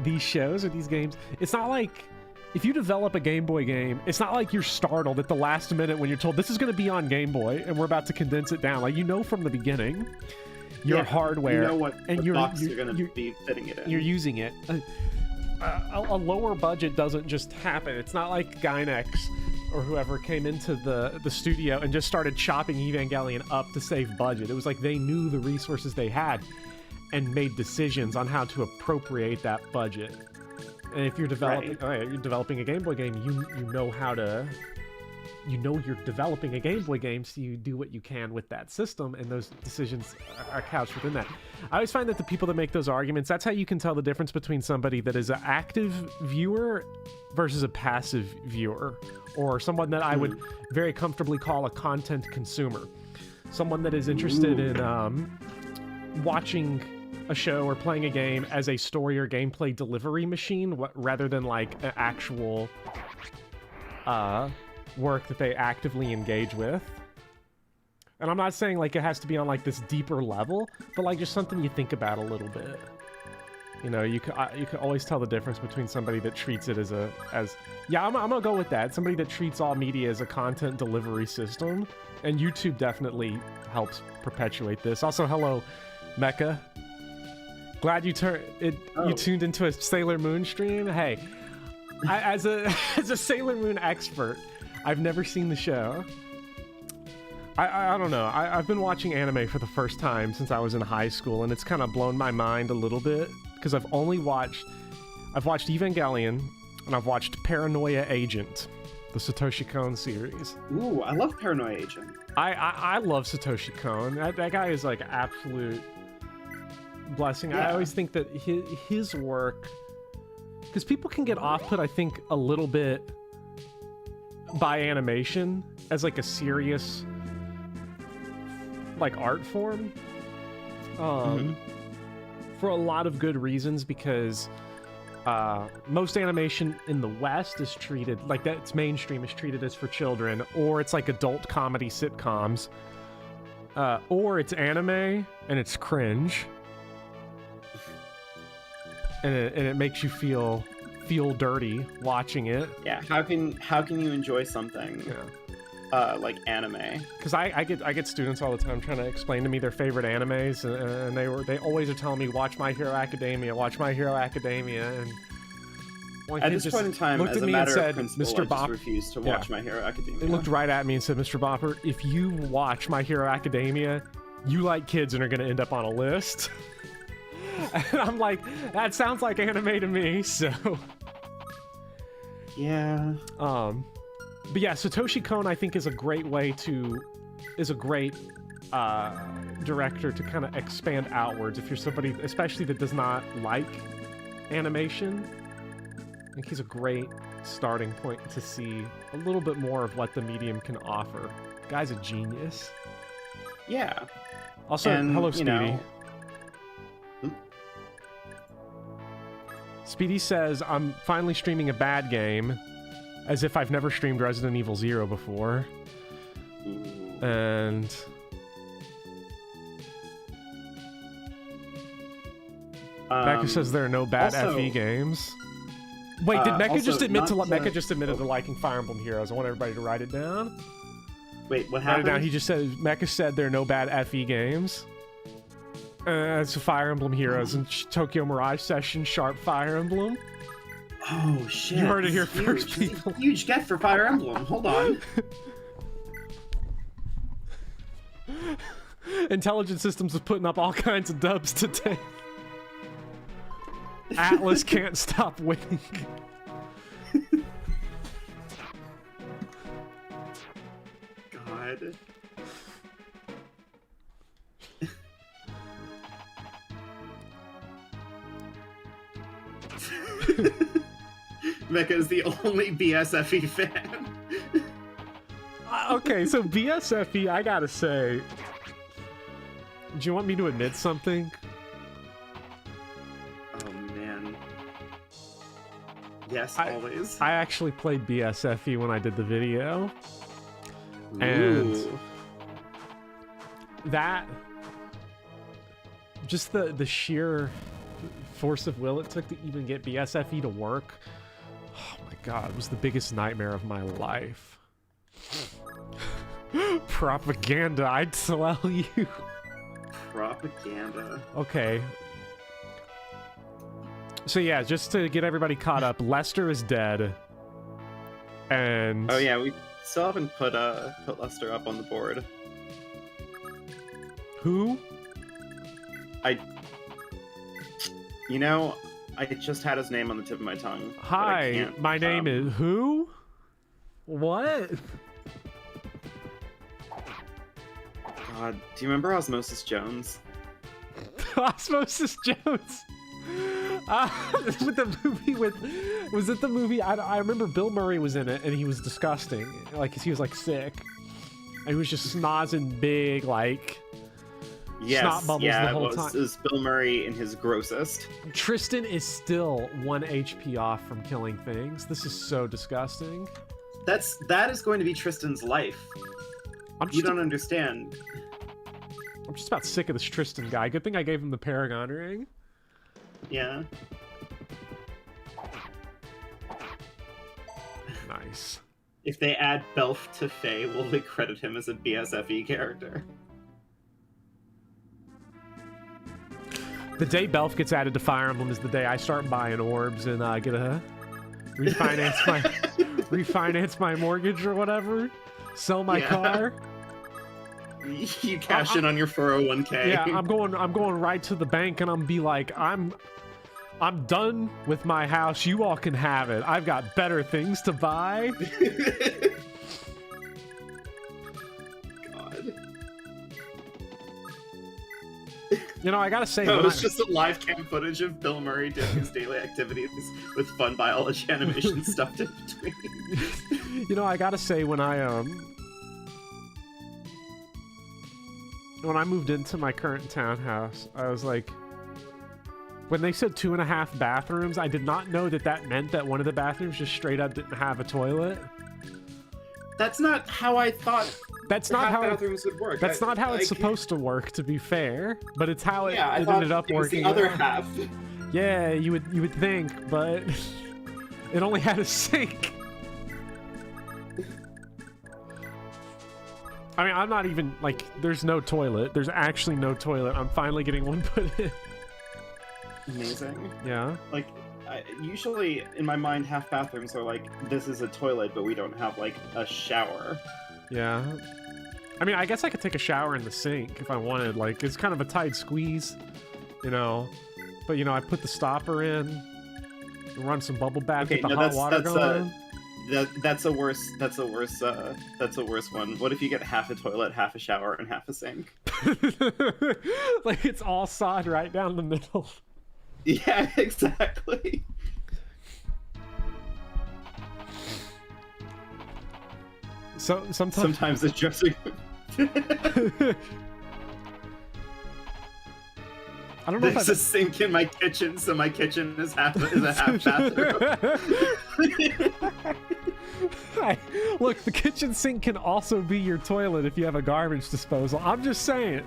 these shows or these games, it's not like if you develop a Game Boy game, it's not like you're startled at the last minute when you're told this is going to be on Game Boy and we're about to condense it down. Like, you know from the beginning your hardware, you know what and box you're going to be fitting it in. You're using it. A lower budget doesn't just happen. It's not like Gynex or whoever came into the studio and just started chopping Evangelion up to save budget. It was like they knew the resources they had and made decisions on how to appropriate that budget. And if you're developing, you're developing a Game Boy game, you know how to, you're developing a Game Boy game, so you do what you can with that system, and those decisions are couched within that. I always find that the people that make those arguments, that's how you can tell the difference between somebody that is an active viewer versus a passive viewer, or someone that I would very comfortably call a content consumer. Someone that is interested in watching a show or playing a game as a story or gameplay delivery machine rather than like an actual work that they actively engage with. And I'm not saying like it has to be on like this deeper level, but like just something you think about a little bit. You know, you can always tell the difference between somebody that treats it as I'm gonna go with that. Somebody that treats all media as a content delivery system, and YouTube definitely helps perpetuate this. Also, hello, Mecha. Glad you you tuned into a Sailor Moon stream. Hey, as a Sailor Moon expert, I've never seen the show. I don't know. I've been watching anime for the first time since I was in high school, and it's kind of blown my mind a little bit because I've watched Evangelion, and I've watched Paranoia Agent, the Satoshi Kon series. Ooh, I love Paranoia Agent. I love Satoshi Kon. That guy is like absolute blessing. Yeah. I always think that his work, because people can get off-put, I think, a little bit by animation as like a serious like art form for a lot of good reasons, because most animation in the West is treated like that, it's mainstream, is treated as for children, or it's like adult comedy sitcoms, or it's anime and it's cringe, and it makes you feel dirty watching it. Yeah, how can you enjoy something like anime? Because I get students all the time trying to explain to me their favorite animes, and they always are telling me watch My Hero Academia, and at this point in time, as a matter of principle, Mr. I Bop, just refuse to watch My Hero Academia. They looked right at me and said, Mr. Bopper, if you watch My Hero Academia, you like kids and are going to end up on a list. And I'm like, that sounds like anime to me, so... Yeah. But yeah, Satoshi Kon, I think, is a great director to kind of expand outwards. If you're somebody, especially that does not like animation, I think he's a great starting point to see a little bit more of what the medium can offer. The guy's a genius. Yeah. Also, hello, Speedy. Speedy says, I'm finally streaming a bad game, as if I've never streamed Resident Evil 0 before. And... Mecha says there are no bad FE games. Wait, did Mecha just admit Mecha just admitted to liking Fire Emblem Heroes? I want everybody to write it down. Wait, what happened? Write it down. He just said, Mecha said there are no bad FE games. It's Fire Emblem Heroes and Tokyo Mirage Session, Sharp Fire Emblem. Oh shit! You heard it here Huge. first, This is people. a huge get for Fire Emblem. Hold on. Intelligent Systems is putting up all kinds of dubs today. Atlas can't stop winning. God. Mecha is the only BSFE fan. Okay, so BSFE, I gotta say, do you want me to admit something? Oh man. Yes, always. I actually played BSFE when I did the video. Ooh. And that, just the sheer force of will it took to even get BSFE to work, oh my god, it was the biggest nightmare of my life. Propaganda, I'd tell you. Propaganda. Okay. So yeah, just to get everybody caught up, Lester is dead. And oh yeah, we still haven't put Lester up on the board. Who? You know, I just had his name on the tip of my tongue. Hi, my name is who? What? God, do you remember Osmosis Jones? Osmosis Jones. With the movie with, was it the movie? I remember Bill Murray was in it and he was disgusting. Like he was like sick. And he was just snozzing big like snot bubbles the whole time. It was Bill Murray in his grossest. Tristan is still 1 HP off from killing things. This is so disgusting. That is going to be Tristan's life. You don't understand. I'm just about sick of this Tristan guy. Good thing I gave him the Paragon ring. Yeah. Nice. If they add Belf to Faye, will they credit him as a BSFE character? The day Belf gets added to Fire Emblem is the day I start buying orbs and get a refinance my mortgage or whatever. Sell my car. You cash in on your 401k. Yeah, I'm going right to the bank and I'm be like, I'm done with my house. You all can have it. I've got better things to buy. God. You know, I gotta say, no, it's just a live cam footage of Bill Murray doing his daily activities with fun biology animation stuffed in between. You know, I gotta say, when I moved into my current townhouse, I was like, when they said 2.5 bathrooms, I did not know that meant that one of the bathrooms just straight up didn't have a toilet. That's not how I thought. That's not how bathrooms would work. That's not how it's supposed to work, to be fair. But it's how it ended up working. The other half. Yeah, you would think, but it only had a sink. I mean, I'm not even like. There's no toilet. There's actually no toilet. I'm finally getting one put in. Amazing. Yeah. Like, usually in my mind, half bathrooms are like, this is a toilet, but we don't have like a shower. Yeah. I mean, I guess I could take a shower in the sink if I wanted. Like, it's kind of a tight squeeze, you know. But you know, I put the stopper in, run some bubble bath, get the hot water going. That's a worse one. What if you get half a toilet, half a shower, and half a sink? Like it's all sawed right down the middle. Yeah, exactly. So sometimes it's just. I don't know. There's a sink in my kitchen, so my kitchen is a half bathroom. Look, the kitchen sink can also be your toilet if you have a garbage disposal. I'm just saying.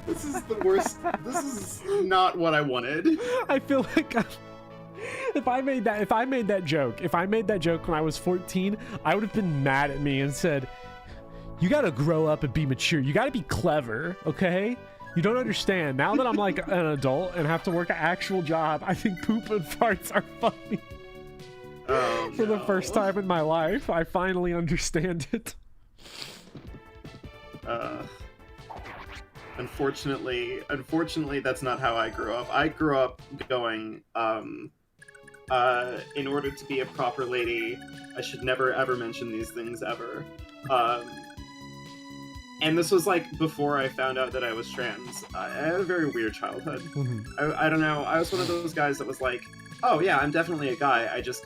This is the worst. This is not what I wanted. I feel like if I made that joke when I was 14, I would have been mad at me and said, "You gotta grow up and be mature. You gotta be clever, okay? You don't understand. Now that I'm like an adult and have to work an actual job, I think poop and farts are funny. Oh, For the first time in my life, I finally understand it. Unfortunately, that's not how I grew up. I grew up going, in order to be a proper lady, I should never ever mention these things ever. And this was like before I found out that I was trans. I had a very weird childhood. Mm-hmm. I don't know. I was one of those guys that was like, oh yeah, I'm definitely a guy. I just,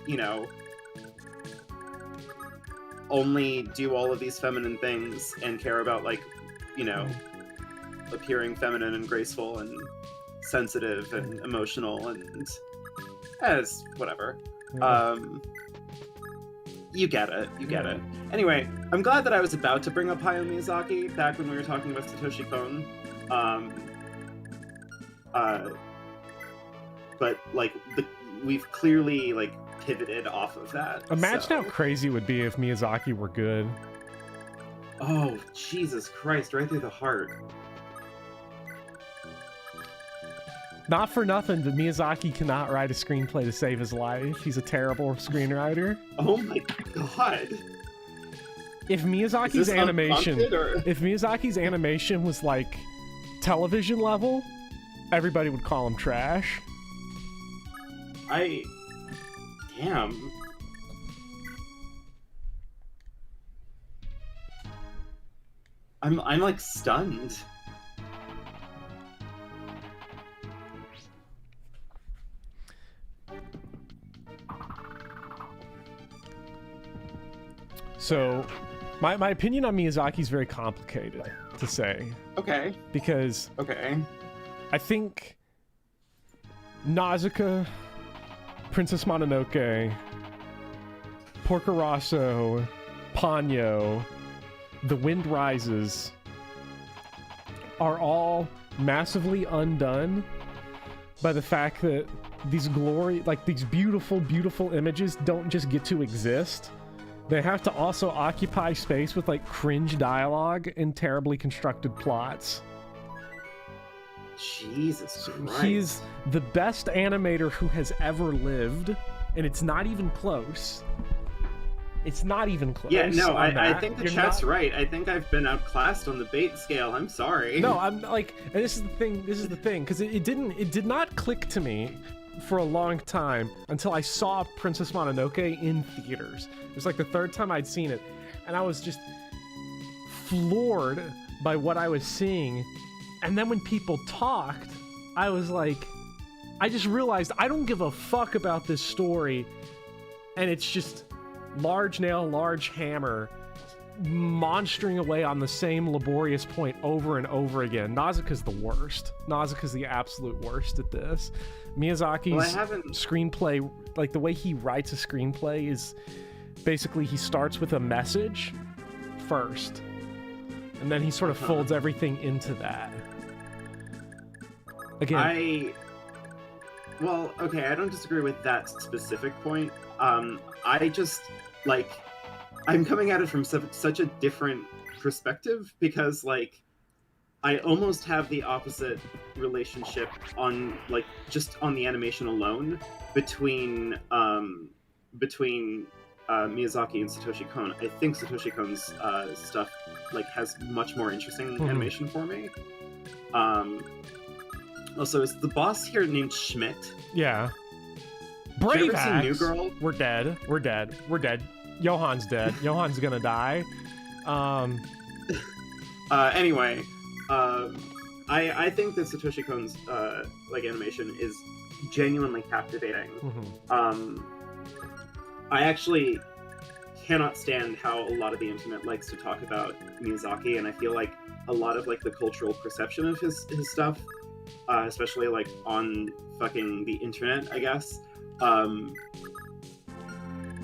only do all of these feminine things and care about, like, appearing feminine and graceful and sensitive and emotional and as whatever. You get it. Anyway, I'm glad that I was about to bring up Hayao Miyazaki back when we were talking about Satoshi Kon. But like we've clearly like pivoted off of that. Imagine how crazy it would be if Miyazaki were good. Oh, Jesus Christ, right through the heart. Not for nothing, but Miyazaki cannot write a screenplay to save his life. He's a terrible screenwriter. Oh my god. If Miyazaki's animation was like television level, everybody would call him trash. Damn. I'm like stunned. So, my opinion on Miyazaki is very complicated to say. Okay. Because I think Nausicaa, Princess Mononoke, Porco Rosso, Ponyo, The Wind Rises are all massively undone by the fact that these beautiful, beautiful images don't just get to exist. They have to also occupy space with like cringe dialogue and terribly constructed plots. Jesus Christ. He's the best animator who has ever lived, and it's not even close. It's not even close. Yeah, no, I think the chat's right. I think I've been outclassed on the bait scale. I'm sorry. No, I'm like, and this is the thing, because it did not click to me for a long time until I saw Princess Mononoke in theaters. It was like the third time I'd seen it, and I was just floored by what I was seeing. And then when people talked, I was like, I just realized I don't give a fuck about this story, and it's just large nail, large hammer, monstering away on the same laborious point over and over again. Nausicaa's the worst. Nausicaa's the absolute worst at this. Miyazaki's screenplay, like the way he writes a screenplay is basically he starts with a message first, and then he sort of folds everything into that. Again, I don't disagree with that specific point. I just, like, I'm coming at it from such a different perspective because, like, I almost have the opposite relationship on, like, just on the animation alone between Miyazaki and Satoshi Kon. I think Satoshi Kon's stuff, like, has much more interesting animation for me. Also, is the boss here named Schmidt? Yeah. Brave Axe. New Girl? We're dead. Johan's dead. Johan's gonna die. Anyway, I think that Satoshi Kon's like animation is genuinely captivating. I actually cannot stand how a lot of the internet likes to talk about Miyazaki, and I feel like a lot of like the cultural perception of his stuff, especially like on fucking the internet, I guess,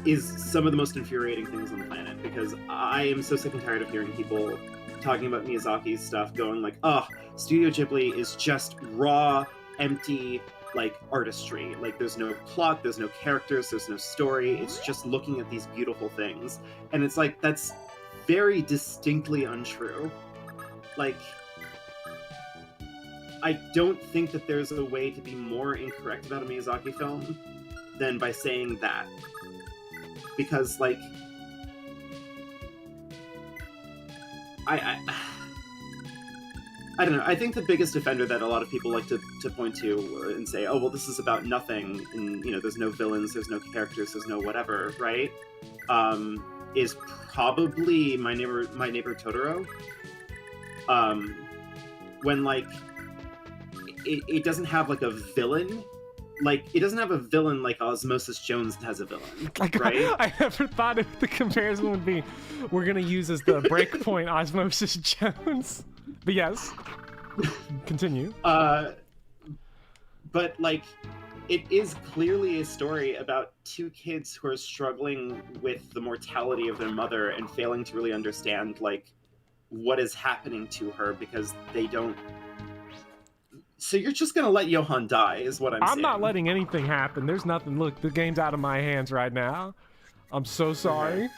is some of the most infuriating things on the planet, because I am so sick and tired of hearing people talking about Miyazaki's stuff going like, oh, Studio Ghibli is just raw, empty, like, artistry. Like, there's no plot, there's no characters, there's no story, it's just looking at these beautiful things. And it's like, that's very distinctly untrue. Like, I don't think that there's a way to be more incorrect about a Miyazaki film than by saying that. Because, like, I don't know. I think the biggest offender that a lot of people like to point to and say, oh, well, this is about nothing, and, you know, there's no villains, there's no characters, there's no whatever, right? Is probably My Neighbor Totoro. When, like, it doesn't have, like, a villain. Like, it doesn't have a villain like Osmosis Jones has a villain, like, right? I never thought the comparison would be, we're gonna use as the breakpoint Osmosis Jones. But yes, continue. But, like, it is clearly a story about two kids who are struggling with the mortality of their mother and failing to really understand, like, what is happening to her because they don't. So you're just gonna let Johan die, is what I'm saying. I'm not letting anything happen. There's nothing. Look, the game's out of my hands right now. I'm so sorry.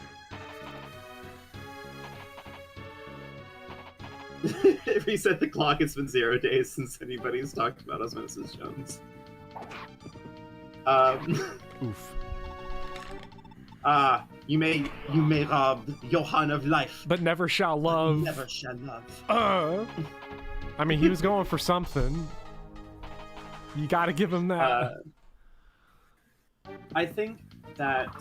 Reset the clock. It's been 0 days since anybody's talked about Osmosis Jones. Oof. You may rob Johan of life, but never shall love. Never shall love. I mean, he was going for something. You got to give him that. I think that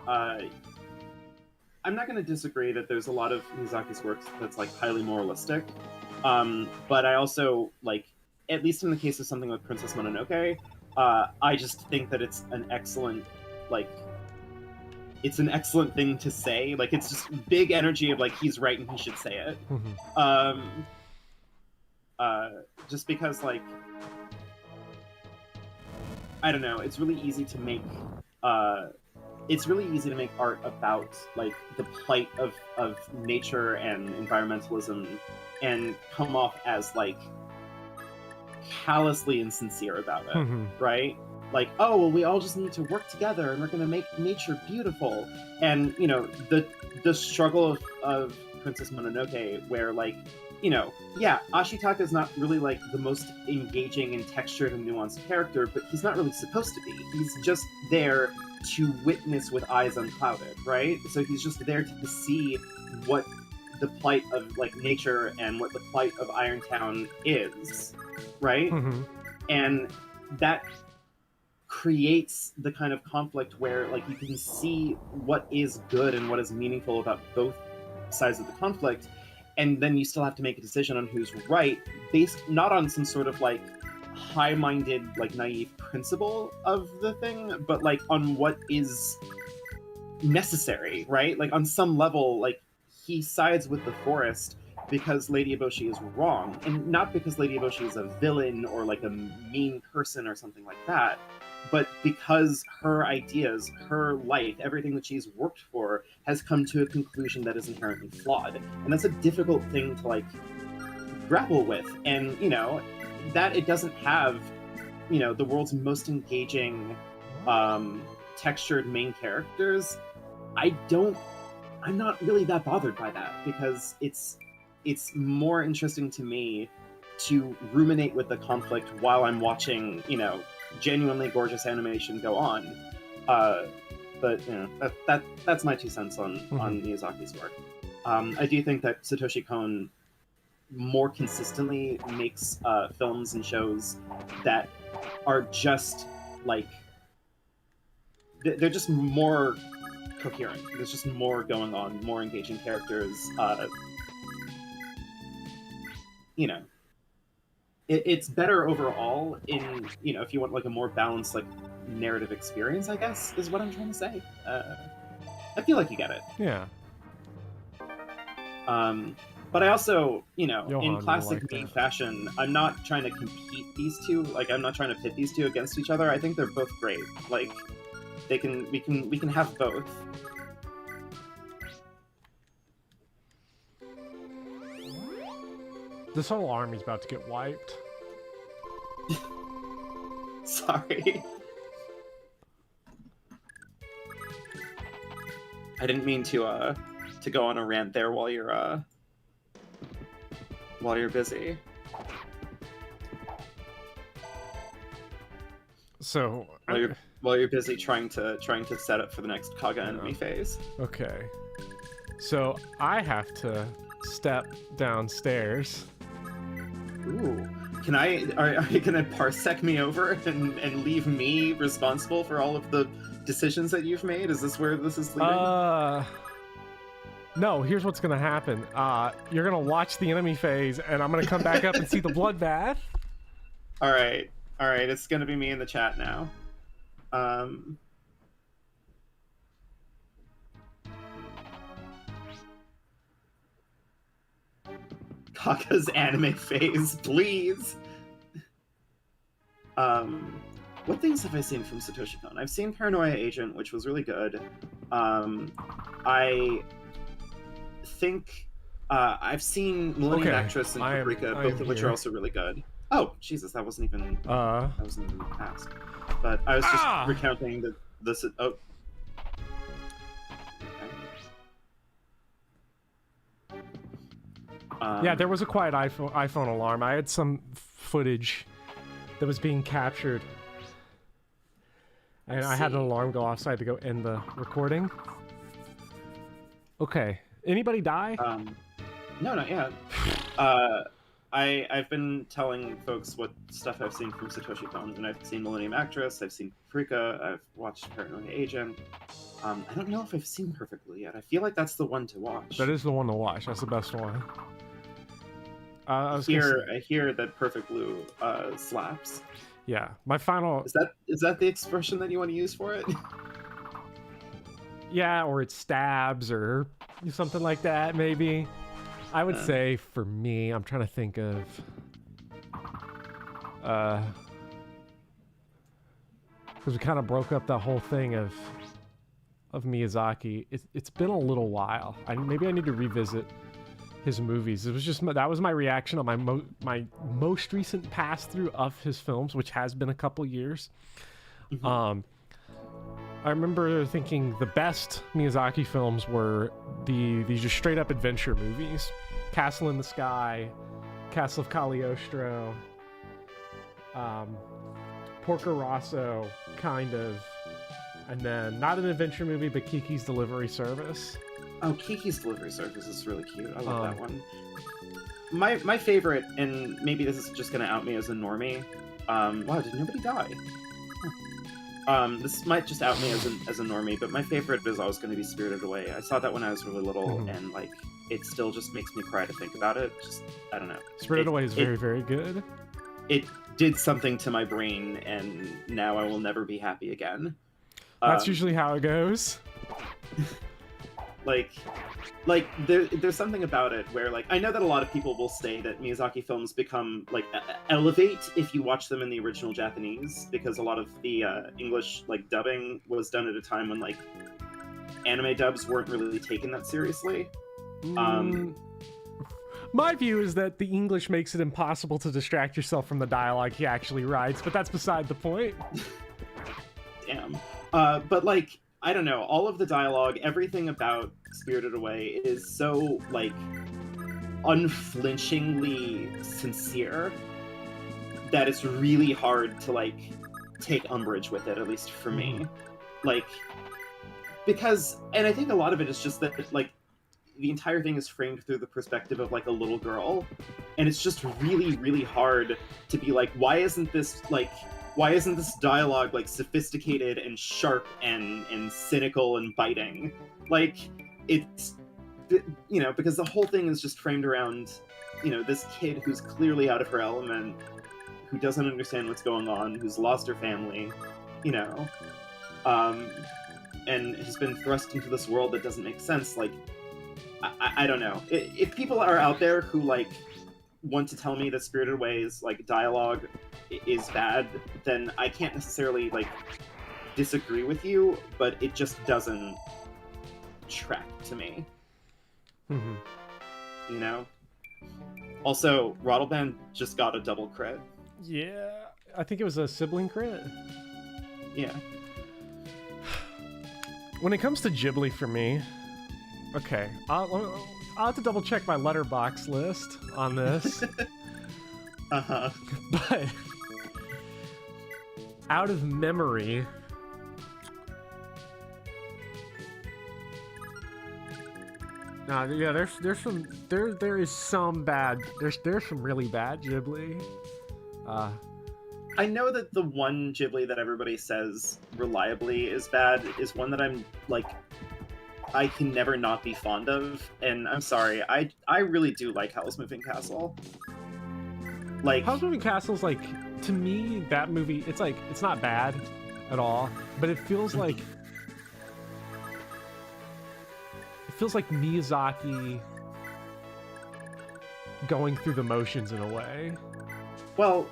I'm not going to disagree that there's a lot of Miyazaki's works that's, like, highly moralistic. But I also, like, at least in the case of something like Princess Mononoke, I just think that it's an excellent, like, it's an excellent thing to say. Like, it's just big energy of, like, he's right and he should say it. Just because, like, I don't know, it's really easy to make art about, like, the plight of nature and environmentalism and come off as, like, callously insincere about it, right? Like, oh, well, we all just need to work together and we're gonna make nature beautiful. And, you know, the struggle of Princess Mononoke, where, like, you know, yeah, Ashitaka is not really, like, the most engaging and textured and nuanced character, but he's not really supposed to be. He's just there to witness with eyes unclouded, right? So he's just there to see what the plight of, like, nature and what the plight of Irontown is, right? And that creates the kind of conflict where, like, you can see what is good and what is meaningful about both sides of the conflict, and then you still have to make a decision on who's right, based not on some sort of, like, high-minded, like, naive principle of the thing, but, like, on what is necessary, right? Like, on some level, like, he sides with the forest because Lady Eboshi is wrong, and not because Lady Eboshi is a villain or, like, a mean person or something like that, but because her ideas, her life, everything that she's worked for has come to a conclusion that is inherently flawed. And that's a difficult thing to, like, grapple with. And, you know, that it doesn't have, you know, the world's most engaging, textured main characters, I'm not really that bothered by that, because it's more interesting to me to ruminate with the conflict while I'm watching, you know, genuinely gorgeous animation go on. But, you know, that's my 2 cents on Miyazaki's work. I do think that Satoshi Kon more consistently makes films and shows that are just, like, they're just more coherent. There's just more going on, more engaging characters. You know, it's better overall in, you know, if you want, like, a more balanced, like, narrative experience, I guess, is what I'm trying to say. I feel like you get it. Yeah. But I also, you know, Johan in classic like me that. fashion, I'm not trying to compete these two. Like, I'm not trying to pit these two against each other. I think they're both great. Like, we can have both. This whole army's about to get wiped. Sorry. I didn't mean to go on a rant there while you're busy. So while you're busy trying to set up for the next Kaga enemy phase. Okay. So I have to step downstairs. Ooh. Are you gonna parsec me over and leave me responsible for all of the decisions that you've made? Is this where this is leading? No, here's what's gonna happen. You're gonna watch the enemy phase, and I'm gonna come back up and see the bloodbath. All right, it's gonna be me in the chat now. Kaka's anime phase, please. What things have I seen from Satoshi Kon? I've seen Paranoia Agent, which was really good. I think I've seen Millennium Actress and Paprika, both of which are also really good. Oh, Jesus, that wasn't even asked. But I was just recounting the oh. Yeah, there was a quiet iPhone alarm. I had some footage that was being captured, and I had an alarm go off, so I had to go end the recording. Okay. Anybody die? No, not yet. I've been telling folks what stuff I've seen from Satoshi Kon, and I've seen Millennium Actress, I've seen Paprika, I've watched Paranoia Agent. I don't know if I've seen Perfectly yet. I feel like that's the one to watch. That is the one to watch. That's the best one. I hear that Perfect Blue slaps. Yeah, my final. Is that the expression that you want to use for it? Yeah, or it stabs or something like that, maybe. I would say for me, I'm trying to think of. Because we kind of broke up the whole thing of Miyazaki. It's been a little while. Maybe I need to revisit his movies. It was just that was my reaction on my most recent pass through of his films, which has been a couple years. Mm-hmm. I remember thinking the best Miyazaki films were these just straight up adventure movies: Castle in the Sky, Castle of Cagliostro, Porco Rosso, kind of, and then not an adventure movie, but Kiki's Delivery Service. Oh, Kiki's Delivery Service is really cute. I love that one. My favorite, and maybe this is just gonna out me as a normie. Wow, did nobody die? This might just out me as a normie, but my favorite is always going to be Spirited Away. I saw that when I was really little, and like it still just makes me cry to think about it. Just I don't know. Spirited Away is very, very good. It did something to my brain, and now I will never be happy again. That's usually how it goes. Like there's something about it where like I know that a lot of people will say that Miyazaki films become like elevate if you watch them in the original Japanese, because a lot of the English like dubbing was done at a time when like anime dubs weren't really taken that seriously. My view is that the English makes it impossible to distract yourself from the dialogue he actually writes, but that's beside the point. Damn. But like I don't know, all of the dialogue, everything about Spirited Away is so, like, unflinchingly sincere that it's really hard to, like, take umbrage with it, at least for me. Like, because, and I think a lot of it is just that, like, the entire thing is framed through the perspective of, like, a little girl, and it's just really, really hard to be like, why isn't this dialogue like sophisticated and sharp and cynical and biting? Like it's, you know, because the whole thing is just framed around, you know, this kid who's clearly out of her element, who doesn't understand what's going on, who's lost her family, you know, and has been thrust into this world that doesn't make sense. Like I don't know, if people are out there who like want to tell me that Spirited Away's like dialogue is bad, then I can't necessarily like disagree with you, but it just doesn't track to me. Mm-hmm. You know? Also, Rattleband just got a double crit. Yeah, I think it was a sibling crit. Yeah. When it comes to Ghibli for me, okay, I'll have to double check my letterbox list on this. Uh-huh. But out of memory. Nah, yeah, there's some there is some bad. There's some really bad Ghibli. I know that the one Ghibli that everybody says reliably is bad is one that I'm like, I can never not be fond of, and I'm sorry, I really do like Howl's Moving Castle. Like, Howl's Moving Castle's like, to me, that movie, it's like, it's not bad at all, but it feels like Miyazaki going through the motions in a way. well,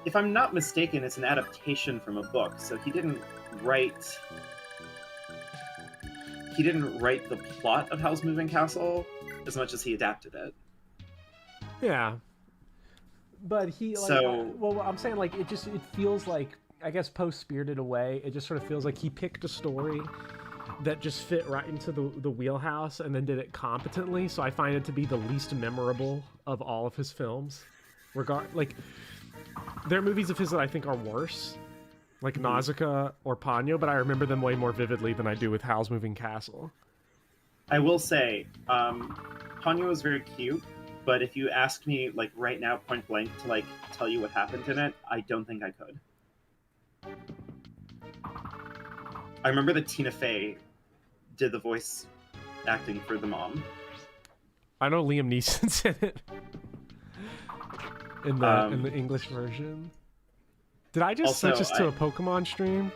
if I'm not mistaken, it's an adaptation from a book, so he didn't write the plot of Howl's Moving Castle as much as he adapted it. Yeah. But he, like, So, well, I'm saying, like, it feels like, I guess, post-Spirited Away, it just sort of feels like he picked a story that just fit right into the wheelhouse and then did it competently, so I find it to be the least memorable of all of his films. Like, there are movies of his that I think are worse, like Nausicaa or Ponyo, but I remember them way more vividly than I do with Howl's Moving Castle. I will say, Ponyo is very cute, but if you asked me, like, right now, point blank, to, like, tell you what happened in it, I don't think I could. I remember that Tina Fey did the voice acting for the mom. I know Liam Neeson's in it. In the English version. Did I just switch this to a Pokemon stream?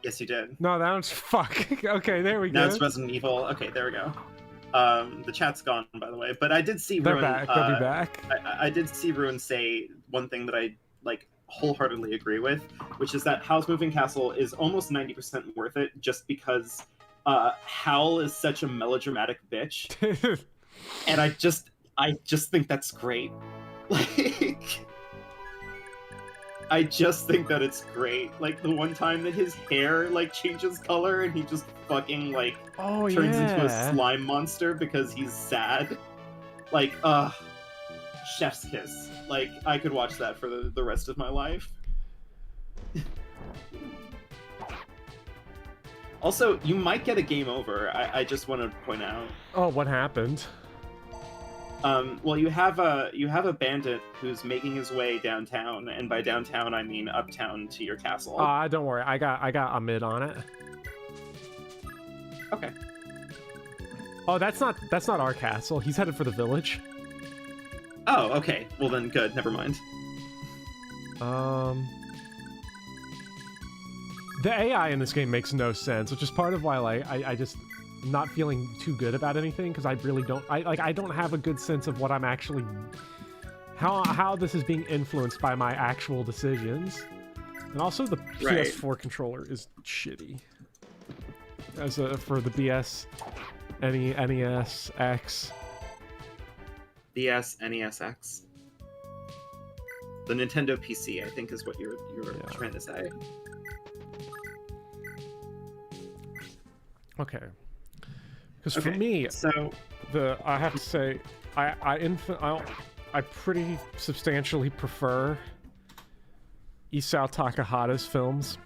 Yes, you did. No, that was fuck. Okay, there we go. Now it's Resident Evil. Okay, there we go. The chat's gone, by the way, but I did see They're Ruin. back. They'll be back. I did see Ruin say one thing that I like wholeheartedly agree with, which is that Howl's Moving Castle is almost 90% worth it, just because Howl is such a melodramatic bitch, and I just think that's great. Like, I just think that it's great. Like, the one time that his hair, like, changes color and he just fucking, like, turns into a slime monster because he's sad. Like, chef's kiss. Like, I could watch that for the rest of my life. Also, you might get a game over. I just want to point out. Oh, what happened? Well, you have a bandit who's making his way downtown, and by downtown I mean uptown to your castle. Don't worry, I got a mid on it. Okay. Oh, that's not our castle. He's headed for the village. Oh, okay. Well then, good. Never mind. The AI in this game makes no sense, which is part of why I just not feeling too good about anything, because I really don't I don't have a good sense of what I'm actually how this is being influenced by my actual decisions. And also the PS4 controller is shitty. For the BS NES X. BS NES X. The Nintendo PC, I think, is what you're trying to say. Okay. Because for me, so I have to say, I pretty substantially prefer Isao Takahata's films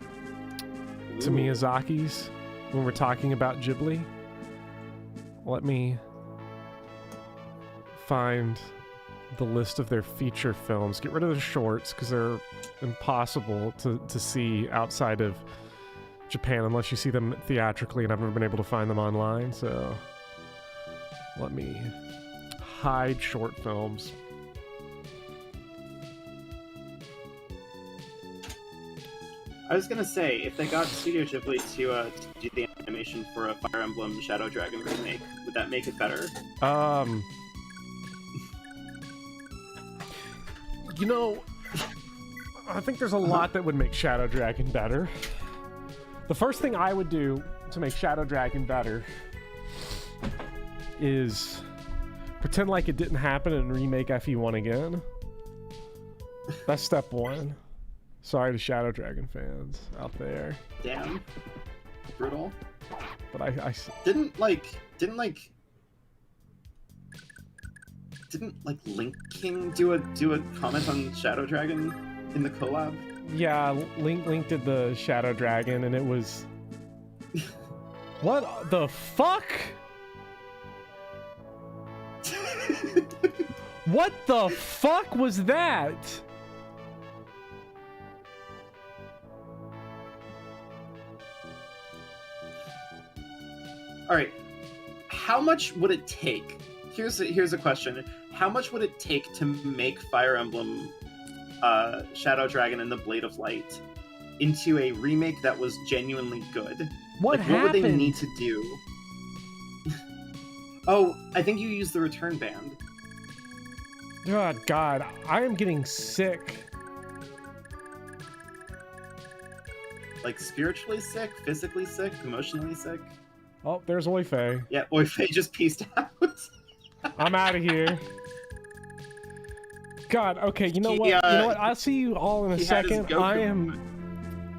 to Miyazaki's when we're talking about Ghibli. Let me find the list of their feature films. Get rid of the shorts because they're impossible to see outside of Japan unless you see them theatrically, and I've never been able to find them online, so let me hide short films. I was gonna say, if they got Studio Ghibli to do the animation for a Fire Emblem Shadow Dragon remake, would that make it better? You know, I think there's a lot that would make Shadow Dragon better. The first thing I would do to make Shadow Dragon better is pretend like it didn't happen and remake FE1 again. That's step one. Sorry to Shadow Dragon fans out there. Damn. Brutal. But I didn't Link King do a comment on Shadow Dragon in the collab? Yeah, Link did the Shadow Dragon, and it was... What the fuck? What the fuck was that? All right, how much would it take? Here's a question. How much would it take to make Fire Emblem Shadow Dragon and the Blade of Light into a remake that was genuinely good? What happened? What would they need to do? Oh, I think you used the return band. Oh, God, I am getting sick. Like, spiritually sick, physically sick, emotionally sick? Oh, there's Oifei. Yeah, Oifei just pieced out. I'm out of here. God, okay, you know what? You know what? I'll see you all in a second. I am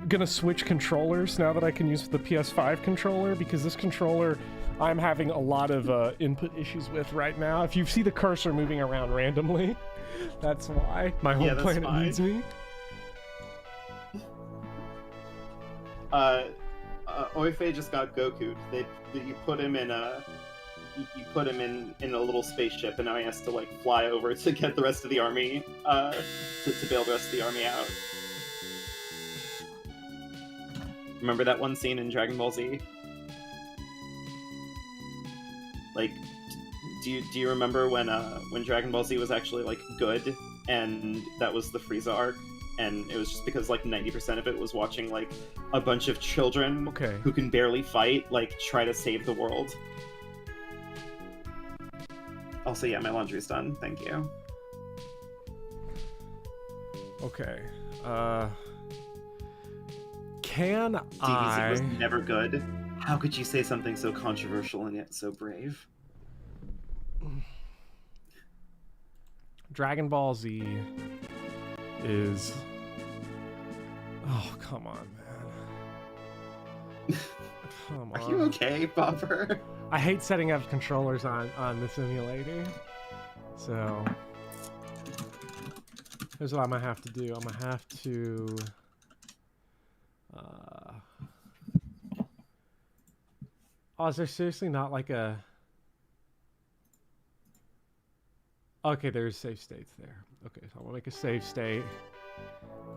gonna switch controllers now that I can use the PS5 controller, because this controller I'm having a lot of input issues with right now. If you see the cursor moving around randomly, that's why. My home planet needs me. Oifei just got Goku'd. You put him in a a little spaceship, and now he has to like fly over to get the rest of the army to bail the rest of the army out. Remember that one scene in Dragon Ball Z? Like, do you remember when Dragon Ball Z was actually like good, and that was the Frieza arc? And it was just because like 90% of it was watching like a bunch of children who can barely fight like try to save the world. Also, yeah, my laundry's done. Thank you. Okay. Can DBZ was never good. How could you say something so controversial and yet so brave? Dragon Ball Z is... Oh, come on, man. Come on. Are you okay, Bopper? I hate setting up controllers on the simulator. So... here's what I'm gonna have to do. I'm gonna have to... Oh, is there seriously not like a... Okay, there's save states there. Okay, so I'm gonna make a save state.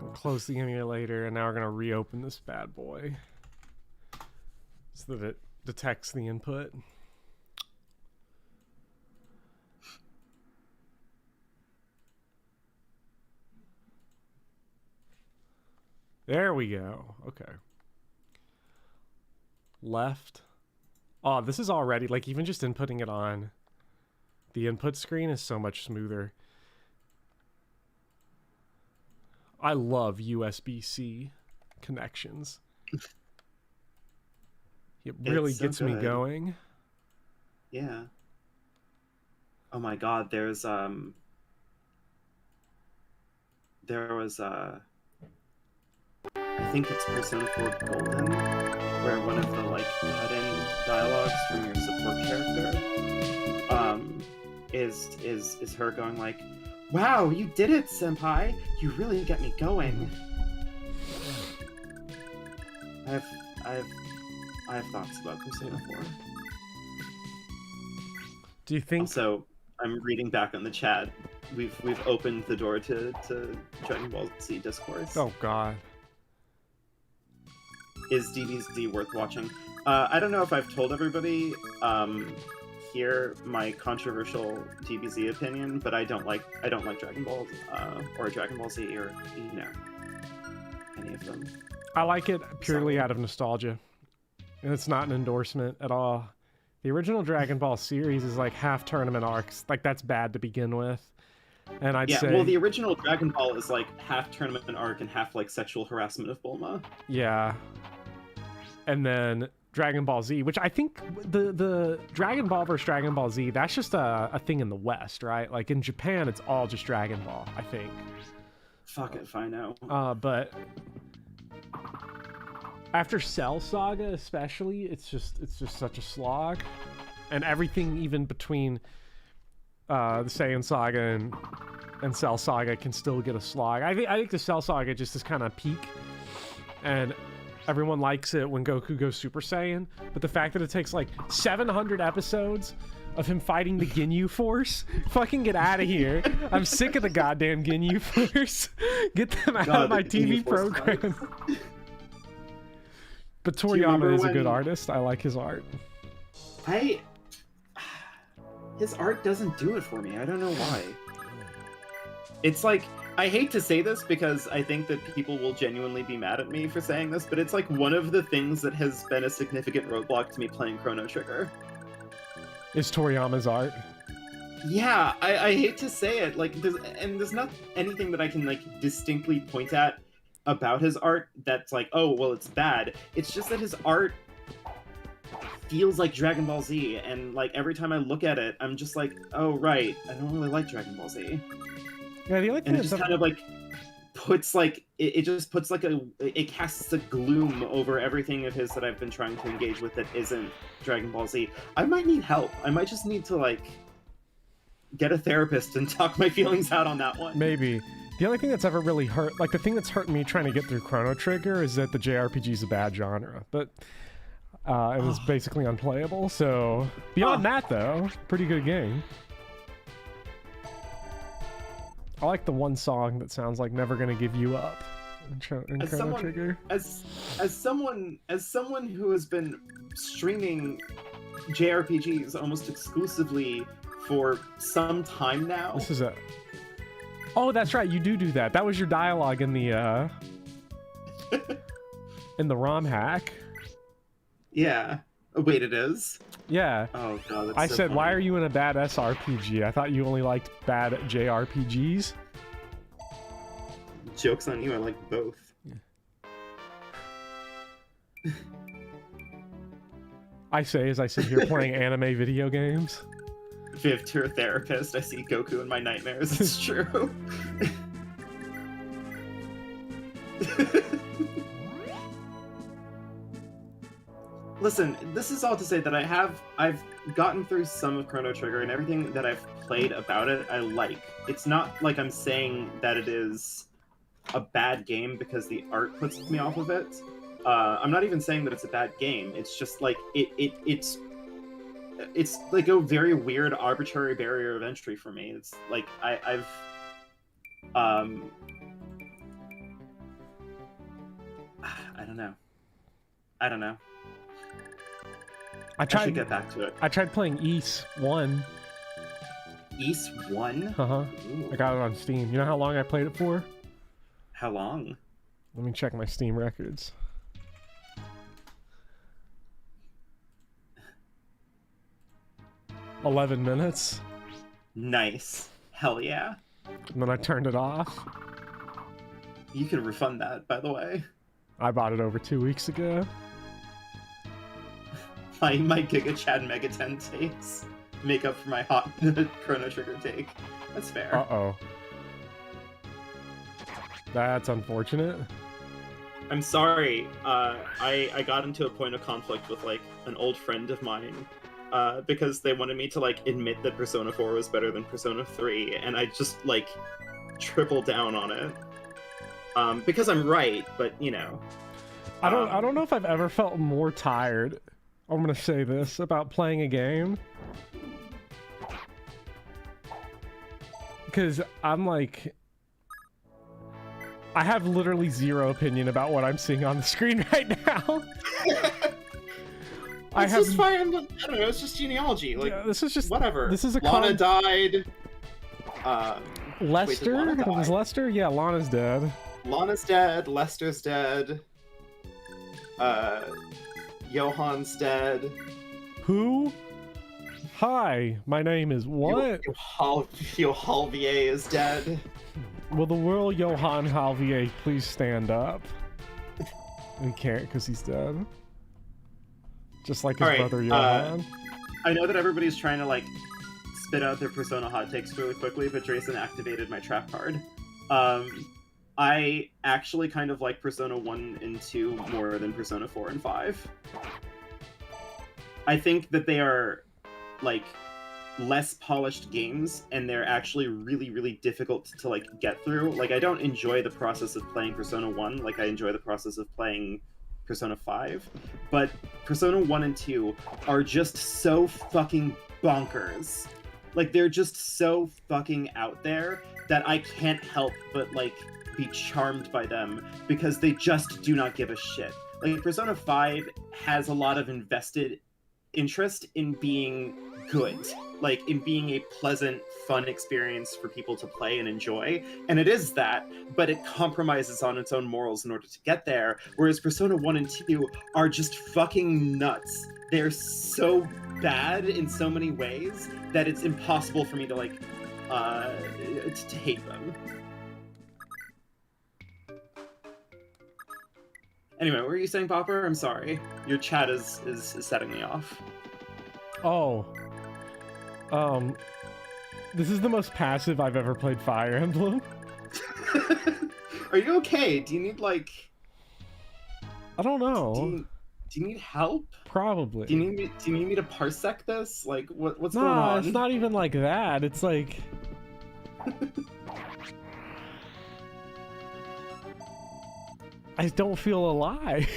We'll close the emulator, and now we're gonna reopen this bad boy so that it detects the input. There we go. Okay. Left. Oh, this is already, like, even just inputting it on the input screen is so much smoother. I love USB-C connections. It really gets me going. Yeah. Oh my god, there was I think it's Persona 4 Golden, where one of the like cut-in dialogues from your support character is her going like, "Wow, you did it, senpai! You really get me going." I have thoughts about Persona 4. Do you think? Also, I'm reading back on the chat. We've opened the door to Dragon Ball Z discourse. Oh god. Is DBZ worth watching? I don't know if I've told everybody here my controversial DBZ opinion, but I don't like Dragon Ball or Dragon Ball Z or any of them. I like it purely out of nostalgia, and it's not an endorsement at all. The original Dragon Ball series is like half tournament arcs. Like, that's bad to begin with. And I'd say... well, the original Dragon Ball is like half tournament arc and half like sexual harassment of Bulma. Yeah. And then Dragon Ball Z, which I think the Dragon Ball versus Dragon Ball Z, that's just a thing in the West, right? Like in Japan, it's all just Dragon Ball, I think. Fuck it if I know. But after Cell Saga, especially, it's just such a slog, and everything even between the Saiyan Saga and Cell Saga can still get a slog. I think the Cell Saga just is kind of peak, and everyone likes it when Goku goes Super Saiyan. But the fact that it takes like 700 episodes of him fighting the Ginyu Force, fucking get out of here! I'm sick of the goddamn Ginyu Force. Get them out of my TV program. But Toriyama is a good artist. I like his art. His art doesn't do it for me. I don't know why. It's like, I hate to say this because I think that people will genuinely be mad at me for saying this, but it's like one of the things that has been a significant roadblock to me playing Chrono Trigger. Is Toriyama's art? Yeah, I hate to say it. Like, there's not anything that I can like distinctly point at about his art that's like, oh, well, it's bad. It's just that his art feels like Dragon Ball Z, and like every time I look at it, I'm just like, oh right, I don't really like Dragon Ball Z. Yeah, the only thing and it just kind of like puts like it just puts like it casts a gloom over everything of his that I've been trying to engage with that isn't Dragon Ball Z. I might need help. I might just need to like get a therapist and talk my feelings out on that one. Maybe. The only thing that's ever really hurt, like the thing that's hurt me trying to get through Chrono Trigger is that the JRPG is a bad genre, but it was basically unplayable. So beyond that, though, pretty good game. I like the one song that sounds like "Never Gonna Give You Up" in Chrono Trigger. As someone who has been streaming JRPGs almost exclusively for some time now. This is it. Oh, that's right. You do that. That was your dialogue in the in the ROM hack. Yeah. Oh, wait, it is? Yeah. Oh god, that's I so said, funny. why are you in a bad SRPG? I thought you only liked bad JRPGs. Joke's on you, I like both. Yeah. I say as I sit here playing anime video games. Viv to a therapist, I see Goku in my nightmares, it's true. Listen, this is all to say that I've gotten through some of Chrono Trigger, and everything that I've played about it, I like. It's not like I'm saying that it is a bad game because the art puts me off of it. I'm not even saying that it's a bad game. It's just like it's like a very weird, arbitrary barrier of entry for me. It's like I don't know. I should get back to it. I tried playing Ys 1. Ys 1? Uh-huh. I got it on Steam. You know how long I played it for? How long? Let me check my Steam records. "11 minutes. Nice. Hell yeah. And then I turned it off. You can refund that, by the way. I bought it over 2 weeks ago. My Giga Chad Mega 10 takes make up for my hot Chrono Trigger take. That's fair. Uh-oh. That's unfortunate. I'm sorry. I got into a point of conflict with like an old friend of mine because they wanted me to like admit that Persona 4 was better than Persona 3, and I just like tripled down on it because I'm right, but you know. I don't know if I've ever felt more tired. I'm gonna say this about playing a game, because I'm like, I have literally zero opinion about what I'm seeing on the screen right now. It's just fine. I don't know. It's just genealogy. Like, yeah, this is just whatever. This is a Lana died. Lester? Wait, Was Lester? Yeah, Lana's dead. Lana's dead. Lester's dead. Johan's dead. Who? Hi, my name is what? Halvier is dead. Will the royal Johann Halvier please stand up? He can't because he's dead. Just like his brother Johann. I know that everybody's trying to like spit out their Persona hot takes really quickly, but Drayson activated my trap card. I actually kind of like Persona 1 and 2 more than Persona 4 and 5. I think that they are, like, less polished games, and they're actually really, really difficult to like get through. Like, I don't enjoy the process of playing Persona 1 like I enjoy the process of playing Persona 5, but Persona 1 and 2 are just so fucking bonkers. Like, they're just so fucking out there that I can't help but like be charmed by them because they just do not give a shit. Like, Persona 5 has a lot of invested interest in being good, like in being a pleasant, fun experience for people to play and enjoy, and it is that, but it compromises on its own morals in order to get there, whereas Persona 1 and 2 are just fucking nuts. They're so bad in so many ways that it's impossible for me to like to hate them. Anyway, what were you saying, Popper? I'm sorry. Your chat is setting me off. Oh. This is the most passive I've ever played Fire Emblem. Are you okay? Do you need, like... I don't know. Do you need help? Probably. Do you need me to parsec this? Like, what's going on? It's not even like that. It's like... I don't feel alive.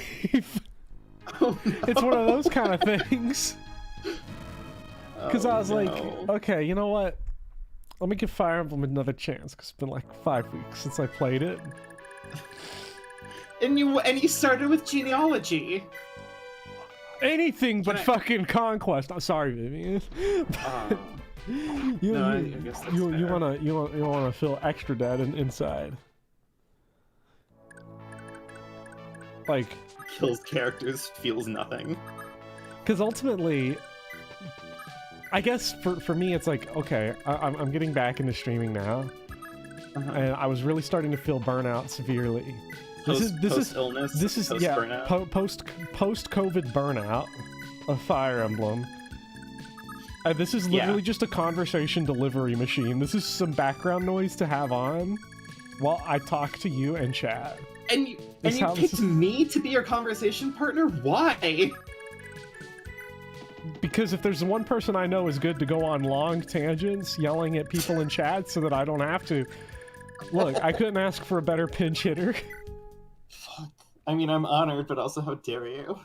Oh, no. It's one of those kind of things. Because I was like, okay, you know what? Let me give Fire Emblem another chance, because it's been like 5 weeks since I played it. And you started with Genealogy. Anything but fucking Conquest. I'm sorry, Vivian. I guess that's you fair. wanna feel extra dead inside. Like, kills characters, feels nothing. Because ultimately, I guess for me, it's like, okay, I'm getting back into streaming now, and I was really starting to feel burnout severely. This is burnout. Post COVID burnout of Fire Emblem. This is literally just a conversation delivery machine. This is some background noise to have on while I talk to you and chat. And you picked me to be your conversation partner? Why? Because if there's one person I know is good to go on long tangents yelling at people in chat so that I don't have to. Look, I couldn't ask for a better pinch hitter. Fuck. I mean, I'm honored, but also how dare you?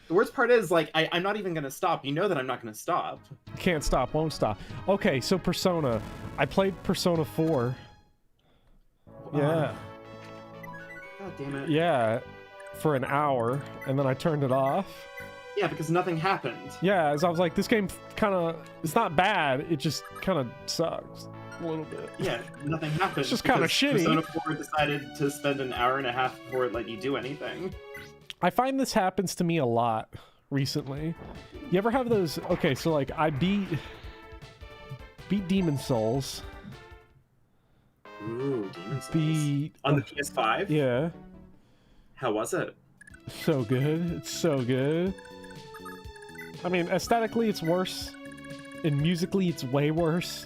The worst part is, like, I'm not even gonna stop. You know that I'm not gonna stop. Can't stop, won't stop. Okay, so Persona. I played Persona 4. Yeah. God damn it. Yeah, for an hour, and then I turned it off. Yeah, because nothing happened. Yeah, as I was like, this game kind of... It's not bad, it just kind of sucks a little bit. Yeah, nothing happened. It's just kind of shitty. Persona 4 decided to spend an hour and a half before it let you do anything. I find this happens to me a lot recently. You ever have those... Okay, so like, I beat Demon Souls. Ooh, Demon Souls. On the PS5? Yeah. How was it? So good. It's so good. I mean, aesthetically, it's worse. And musically, it's way worse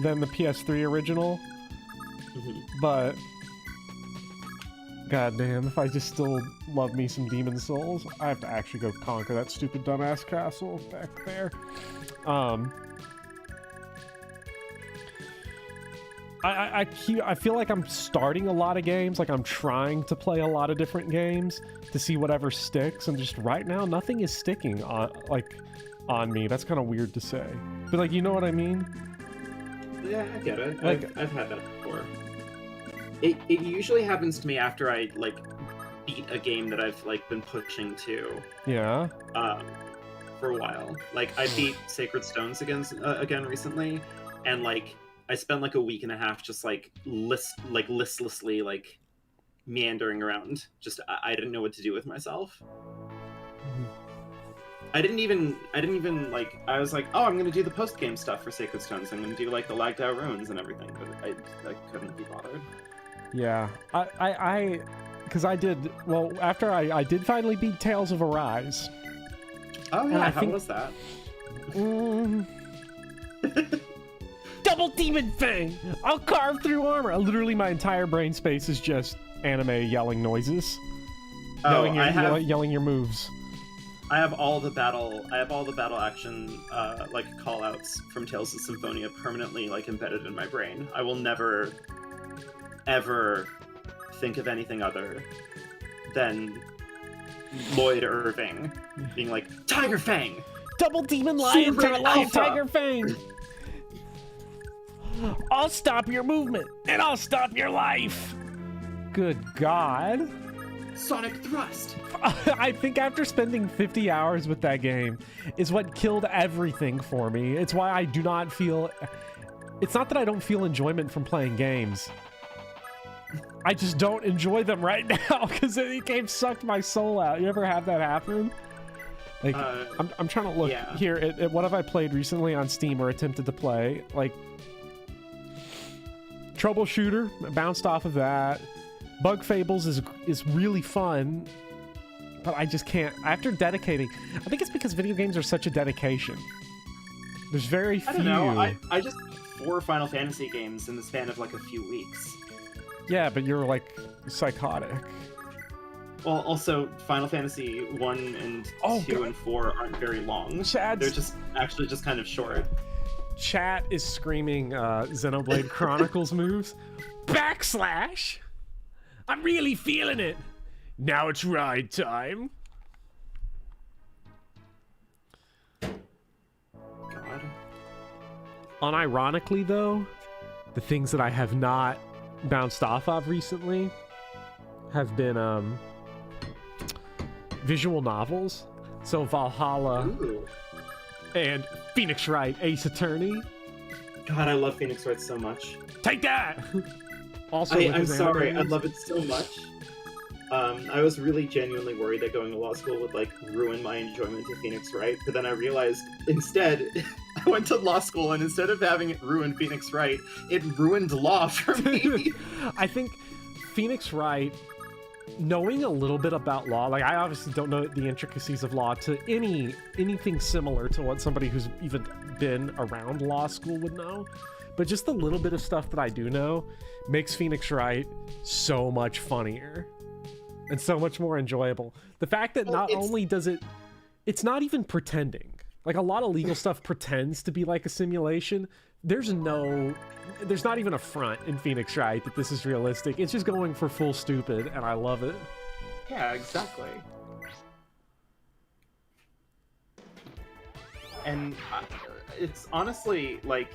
than the PS3 original. But... goddamn, if I just still love me some Demon Souls, I have to actually go conquer that stupid dumbass castle back there. I feel like I'm starting a lot of games, like I'm trying to play a lot of different games to see whatever sticks, and just right now nothing is sticking on me. That's kind of weird to say, but like, you know what I mean? Yeah, I get it. Like, I've had that before. It usually happens to me after I like beat a game that I've like been pushing to. Yeah. For a while. Like, I beat Sacred Stones again recently, and like I spent like a week and a half just like listlessly like meandering around. Just I didn't know what to do with myself. I didn't even like, I was like, oh, I'm gonna do the post game stuff for Sacred Stones. I'm gonna do like the lagged out ruins and everything, but I couldn't be bothered. Yeah, because I did, well, after I did finally beat Tales of Arise. Oh yeah, how was that? Double Demon Fang! I'll carve through armor! Literally my entire brain space is just anime yelling noises. Yelling your moves. I have all the battle action like call outs from Tales of Symphonia permanently like embedded in my brain. I will never ever think of anything other than Lloyd Irving being like, Tiger Fang! Double Demon Lion, Super Lion Alpha! Tiger Fang! I'll stop your movement, and I'll stop your life! Good God. Sonic Thrust! I think after spending 50 hours with that game is what killed everything for me. It's why I do not feel... It's not that I don't feel enjoyment from playing games. I just don't enjoy them right now because the game sucked my soul out. You ever have that happen? Like, I'm trying to look here at what have I played recently on Steam or attempted to play. Like, Troubleshooter, bounced off of that. Bug Fables is really fun, but I just can't. After dedicating, I think it's because video games are such a dedication. There's very few. I don't know. I just beat 4 Final Fantasy games in the span of like a few weeks. Yeah, but you're like psychotic. Well, also Final Fantasy 1 and 2 and 4 aren't very long. They're just actually just kind of short. Chat is screaming Xenoblade Chronicles moves. Backslash! I'm really feeling it. Now it's ride time. God. Unironically, though, the things that I have not bounced off of recently have been visual novels. So Valhalla and Phoenix Wright Ace Attorney. God, I love Phoenix Wright so much. Take that! Also, I'm sorry, I love it so much. I was really genuinely worried that going to law school would like ruin my enjoyment of Phoenix Wright, but then I realized instead I went to law school and instead of having it ruin Phoenix Wright, it ruined law for me. I think Phoenix Wright, knowing a little bit about law, like I obviously don't know the intricacies of law to anything similar to what somebody who's even been around law school would know, but just the little bit of stuff that I do know makes Phoenix Wright so much funnier and so much more enjoyable. The fact that not only does it's not even pretending. Like a lot of legal stuff pretends to be like a simulation. There's not even a front in Phoenix Wright that this is realistic. It's just going for full stupid, and I love it. Yeah, exactly. And it's honestly, like,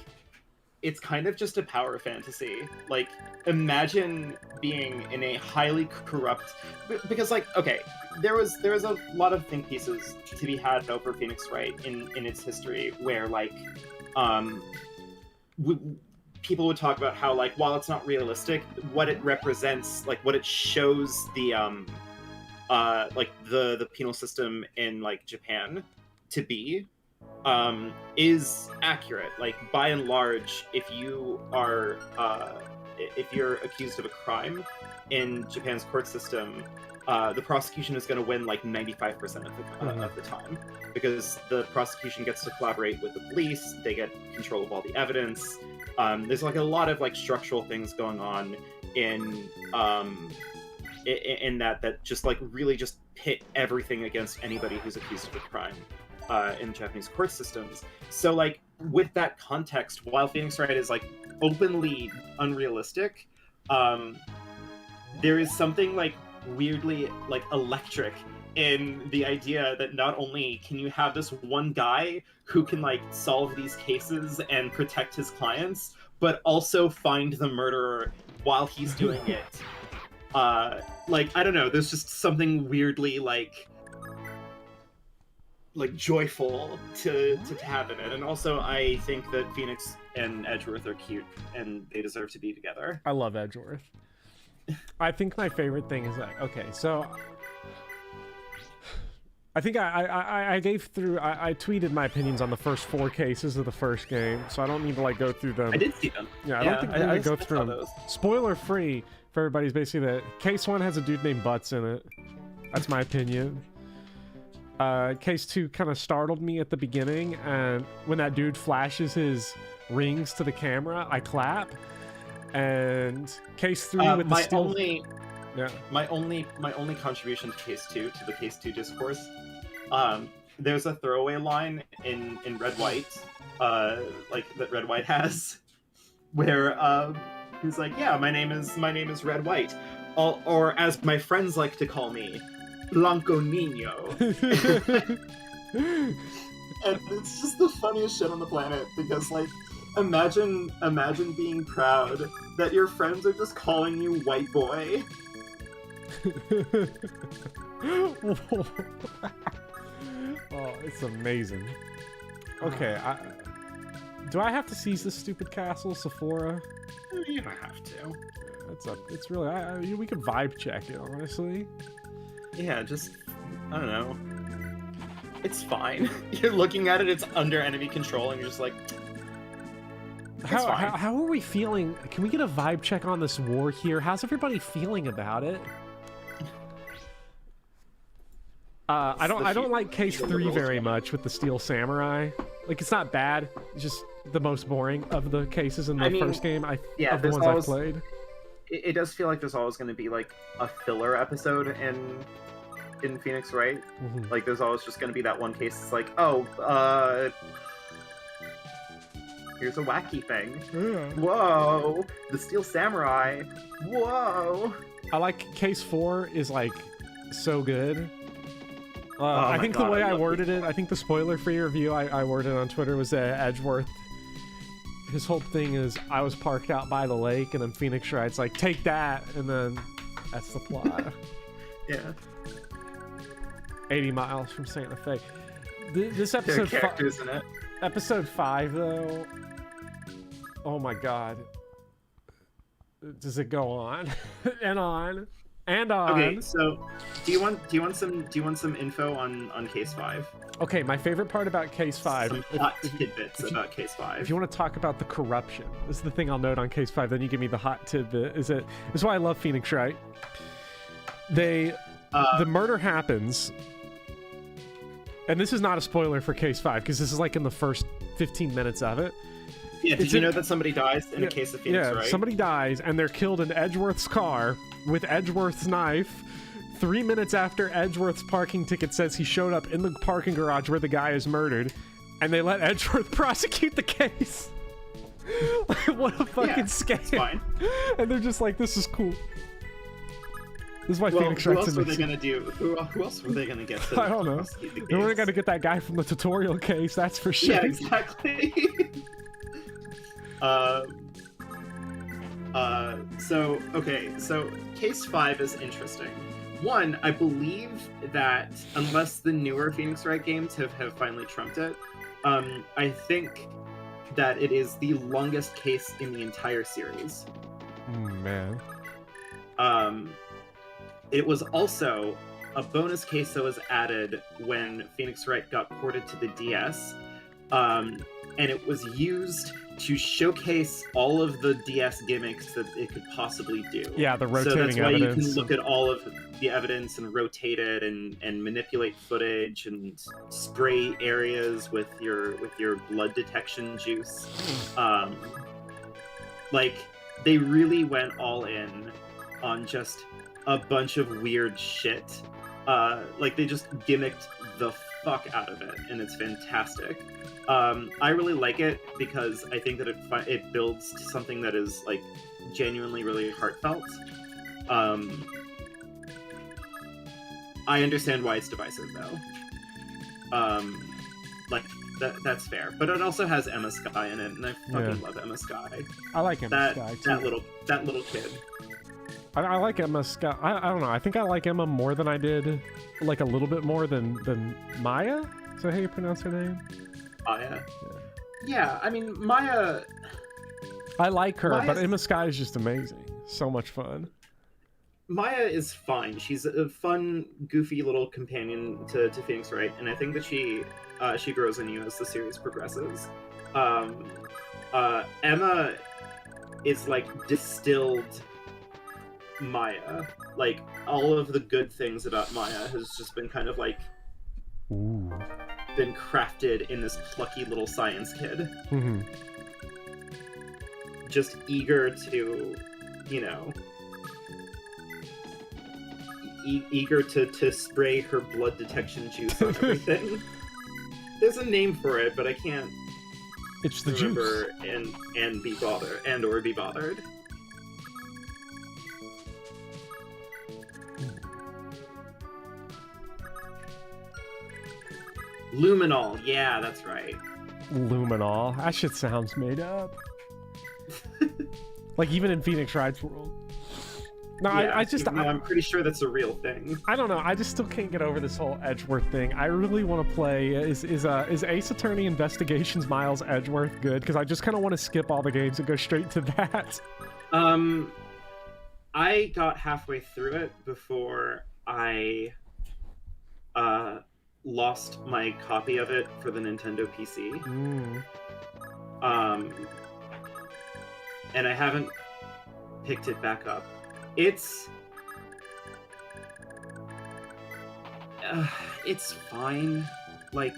it's kind of just a power fantasy. Like, imagine being in a highly corrupt... Because, like, okay, there was a lot of think pieces to be had over Phoenix Wright in its history, where, like, people would talk about how, like, while it's not realistic, what it represents, like, what it shows the, like, the penal system in, like, Japan to be, is accurate. Like, by and large, if you are, if you're accused of a crime in Japan's court system, the prosecution is going to win like 95% of the time, because the prosecution gets to collaborate with the police, they get control of all the evidence. There's like a lot of like structural things going on in that just like really just pit everything against anybody who's accused of a crime in Japanese court systems. So like with that context, while Phoenix Wright is like openly unrealistic, there is something like weirdly like electric in the idea that not only can you have this one guy who can like solve these cases and protect his clients, but also find the murderer while he's doing it. Like, I don't know, there's just something weirdly like joyful to have in it. And also I think that Phoenix and Edgeworth are cute and they deserve to be together. I love Edgeworth. I think my favorite thing is like, okay, so I think I tweeted my opinions on the first 4 cases of the first game, so I don't need to like go through them. I did see them. Yeah, I don't think we're gonna go through them. Those. Spoiler free for everybody's basically that case 1 has a dude named Butts in it. That's my opinion. Case 2 kind of startled me at the beginning, and when that dude flashes his rings to the camera, I clap. And case 3 with the my only contribution to case 2, to the case 2 discourse, There's a throwaway line in Red White, like that Red White has, where he's like, "Yeah, my name is Red White, or as my friends like to call me, Blanco Nino." And it's just the funniest shit on the planet because, like, imagine being proud that your friends are just calling you white boy. Oh, it's amazing. Okay, do I have to seize this stupid castle, Sephora? You don't have to. It's really, we could vibe check it, honestly. Yeah, just, I don't know. It's fine. You're looking at it, it's under enemy control, and you're just like, how are we feeling? Can we get a vibe check on this war here? How's everybody feeling about it? I don't like Case 3 very much with the Steel Samurai. Like, it's not bad. It's just the most boring of the cases in the first game. Of the ones I've played. It does feel like there's always going to be like a filler episode in Phoenix Wright. Mm-hmm. Like, there's always just going to be that one case. It's like, oh, here's a wacky thing. Yeah. Whoa, the Steel Samurai. Whoa. I like Case 4 is like so good. Oh I think God, the way I worded Case it, 4. I think the spoiler-free review I worded on Twitter was that Edgeworth, his whole thing is, I was parked out by the lake, and then Phoenix Wright's like, take that, and then that's the plot. Yeah. 80 miles from Santa Fe. This There are episode characters in it. Episode 5, though, oh my God. Does it go on and on and on? Okay, so do you want some info on Case 5? Okay, my favorite part about Case 5. Some hot tidbits about Case 5. If you want to talk about the corruption, this is the thing I'll note on Case 5. Then you give me the hot tidbit. This is why I love Phoenix Wright. The murder happens. And this is not a spoiler for Case 5, because this is like in the first 15 minutes of it. Yeah, did you know that somebody dies in a case of Phoenix, yeah, right? Somebody dies, and they're killed in Edgeworth's car with Edgeworth's knife 3 minutes after Edgeworth's parking ticket says he showed up in the parking garage where the guy is murdered, and they let Edgeworth prosecute the case. What a fucking scam. It's fine. And they're just like, this is cool. This is why Well, Phoenix who Wright's else were they amazing. gonna do? Who else were they gonna get to I don't know. prosecute the They weren't case? gonna get that guy from the tutorial case, that's for sure. Yeah, exactly. So Case 5 is interesting. One, I believe that unless the newer Phoenix Wright games have finally trumped it, I think that it is the longest case in the entire series. Man. It was also a bonus case that was added when Phoenix Wright got ported to the DS, and it was used to showcase all of the DS gimmicks that it could possibly do. Yeah, the rotating so that's why evidence. you can look at all of the evidence and rotate it and manipulate footage and spray areas with your blood detection juice. Like, they really went all in on just a bunch of weird shit. Like, they just gimmicked the fuck out of it, and it's fantastic. I really like it because I think that it builds to something that is, like, genuinely really heartfelt. I understand why it's divisive, though. Like, that's fair. But it also has Emma Skye in it, and I fucking love Emma Skye. I like Emma Skye, too. That little kid. I like Emma Skye. I don't know. I think I like Emma more than I did, like, a little bit more than Maya? Is that how you pronounce her name? Maya. Yeah, I mean, Maya... I like her, Maya's... but Emma Skye is just amazing. So much fun. Maya is fine. She's a fun, goofy little companion to Phoenix Wright, and I think that she grows on you as the series progresses. Emma is, like, distilled Maya. Like, all of the good things about Maya has just been kind of, like... Ooh. Been crafted in this plucky little science kid. Mm-hmm. Just eager to, you know... eager to spray her blood detection juice on everything. There's a name for it, but I can't. It's the remember juice. and be bothered or be bothered. Luminol, yeah, that's right. Luminol. That shit sounds made up. Like even in Phoenix Wright's world. No, yeah, I'm pretty sure that's a real thing. I don't know. I just still can't get over this whole Edgeworth thing. I really want to play. Is Ace Attorney Investigations Miles Edgeworth good? Because I just kind of want to skip all the games and go straight to that. I got halfway through it before I lost my copy of it for the Nintendo PC. And I haven't picked it back up. It's fine. Like,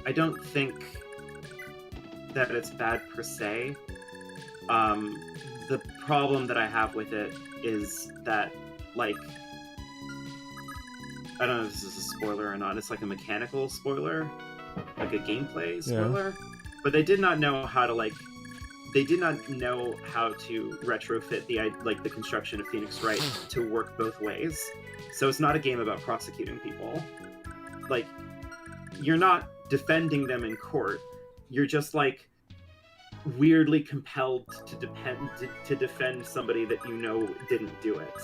I don't think that it's bad per se. The problem that I have with it is that, like, I don't know if this is a spoiler or not. It's like a mechanical spoiler, like a gameplay spoiler. Yeah. But they did not know how to, like, they did not know how to retrofit the construction of Phoenix Wright to work both ways. So it's not a game about prosecuting people. Like, you're not defending them in court. You're just, like, weirdly compelled to defend somebody that you know didn't do it.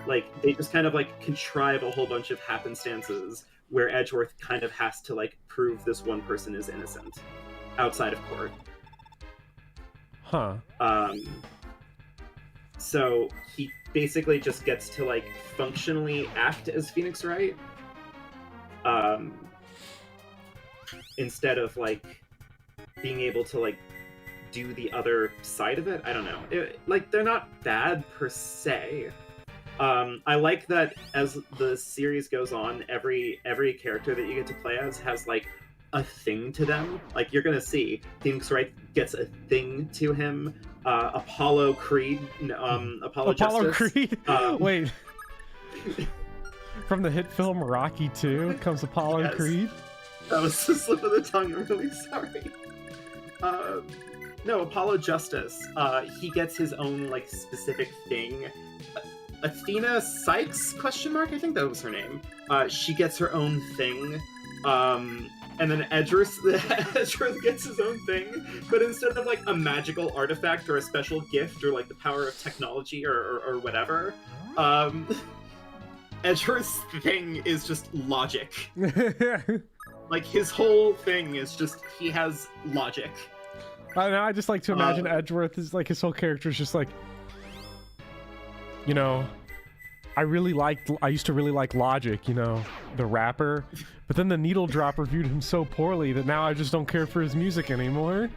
Like, they just kind of, like, contrive a whole bunch of happenstances where Edgeworth kind of has to, like, prove this one person is innocent outside of court. So he basically just gets to, like, functionally act as Phoenix Wright, instead of, like, being able to, like, do the other side of it. I don't know. Like, they're not bad per se. I like that as the series goes on, every character that you get to play as has, like, a thing to them. Like, you're gonna see Phoenix Wright gets a thing to him. Apollo Creed, Apollo Justice. Creed? Wait. From the hit film Rocky 2 comes Apollo Creed? That was a slip of the tongue, I'm really sorry. No, Apollo Justice. He gets his own, like, specific thing. Athena Sykes, ? I think that was her name. She gets her own thing. And then Edgeworth gets his own thing, but instead of, like, a magical artifact or a special gift or, like, the power of technology or whatever, Edgeworth's thing is just logic. Like, his whole thing is just, he has logic. I just like to imagine Edgeworth is, like, his whole character is just like, you know, I used to really like Logic, you know, the rapper, but then the Needle Drop reviewed him so poorly that now I just don't care for his music anymore.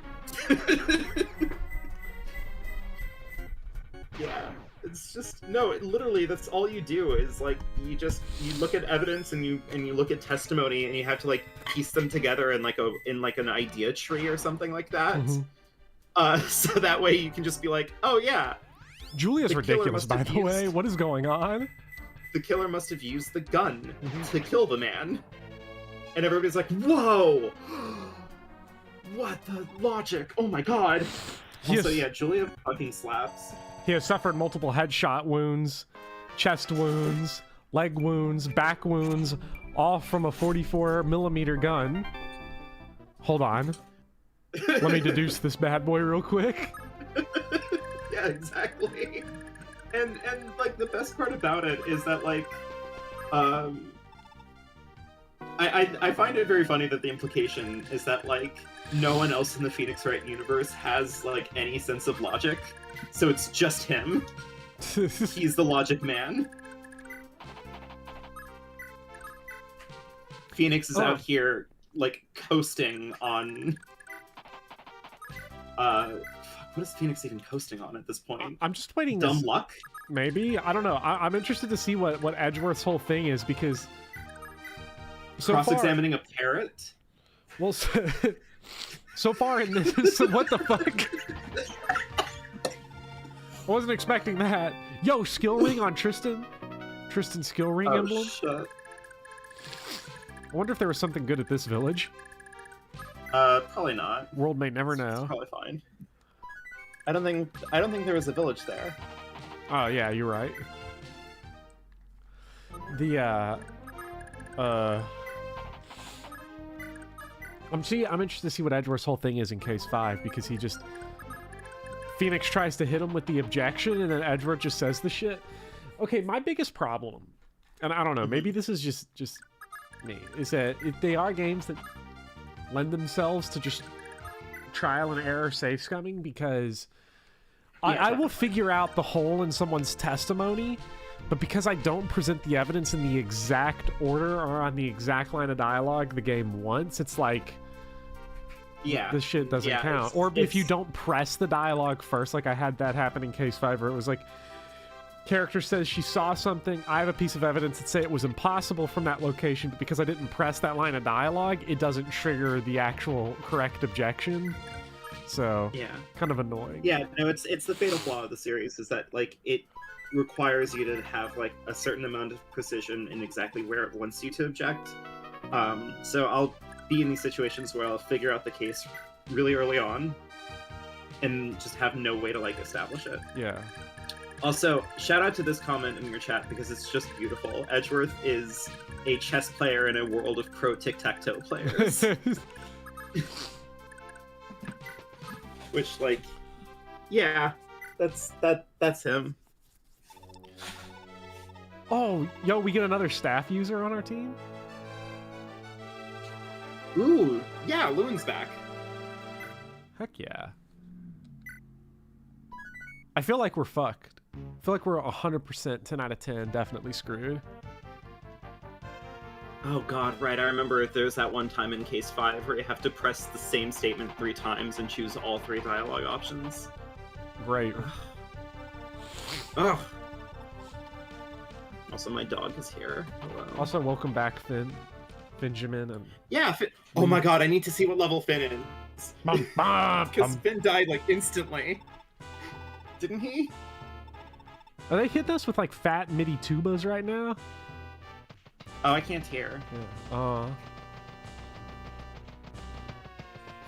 Yeah, it's just, no, literally that's all you do is, like, you look at evidence and you look at testimony and you have to, like, piece them together in an idea tree or something like that. So that way you can just be like, oh yeah, Julia's ridiculous, by the way. What is going on? The killer must have used the gun to kill the man. And everybody's like, whoa! What the logic? Oh my god! Also, yeah, Julia fucking slaps. He has suffered multiple headshot wounds, chest wounds, leg wounds, back wounds, all from a 44mm gun. Hold on. Let me deduce this bad boy real quick. Yeah, exactly. And like, the best part about it is that, like, I find it very funny that the implication is that, like, no one else in the Phoenix Wright universe has, like, any sense of logic, so it's just him. He's the logic man. Phoenix is out here, like, coasting on what is Phoenix even coasting on at this point? I'm just waiting. Dumb luck? Maybe? I don't know. I'm interested to see what Edgeworth's whole thing is, because cross-examining a parrot? Well, so far in this, what the fuck? I wasn't expecting that. Yo, skill ring on Tristan? Tristan skill ring emblem. Shit. I wonder if there was something good at this village. Probably not. World may never It's know. probably fine. I don't think there was a village there. Oh yeah, you're right. The I'm interested to see what Edgeworth's whole thing is in case 5, because he just Phoenix tries to hit him with the objection and then Edgeworth just says the shit. Okay, my biggest problem, and I don't know, maybe this is just me, is that they are games that lend themselves to just trial and error safe scumming, because I will figure out the hole in someone's testimony, but because I don't present the evidence in the exact order or on the exact line of dialogue the game wants, it's like, yeah, this shit doesn't count. Or if you don't press the dialogue first, like I had that happen in case 5, where it was like, character says she saw something, I have a piece of evidence that say it was impossible from that location, but because I didn't press that line of dialogue, it doesn't trigger the actual correct objection. So, yeah, kind of annoying. Yeah, no, it's the fatal flaw of the series, is that, like, it requires you to have, like, a certain amount of precision in exactly where it wants you to object. So I'll be in these situations where I'll figure out the case really early on and just have no way to, like, establish it. Yeah. Also, shout out to this comment in your chat, because it's just beautiful. Edgeworth is a chess player in a world of pro tic-tac-toe players. Which, like, yeah, that's him. Oh, yo, we get another staff user on our team? Ooh, yeah, Lewin's back. Heck yeah. I feel like we're fucked. I feel like we're 100% 10 out of 10 definitely screwed. Oh god, right, I remember there's that one time in case 5 where you have to press the same statement 3 times and choose all 3 dialogue options. Right. Ugh. Also, my dog is here. Hello. Also, welcome back, Benjamin. And... yeah, oh my god, I need to see what level Finn is. Because Finn died, like, instantly. Didn't he? Are they hitting us with, like, fat MIDI tubas right now? Oh, I can't hear. Yeah.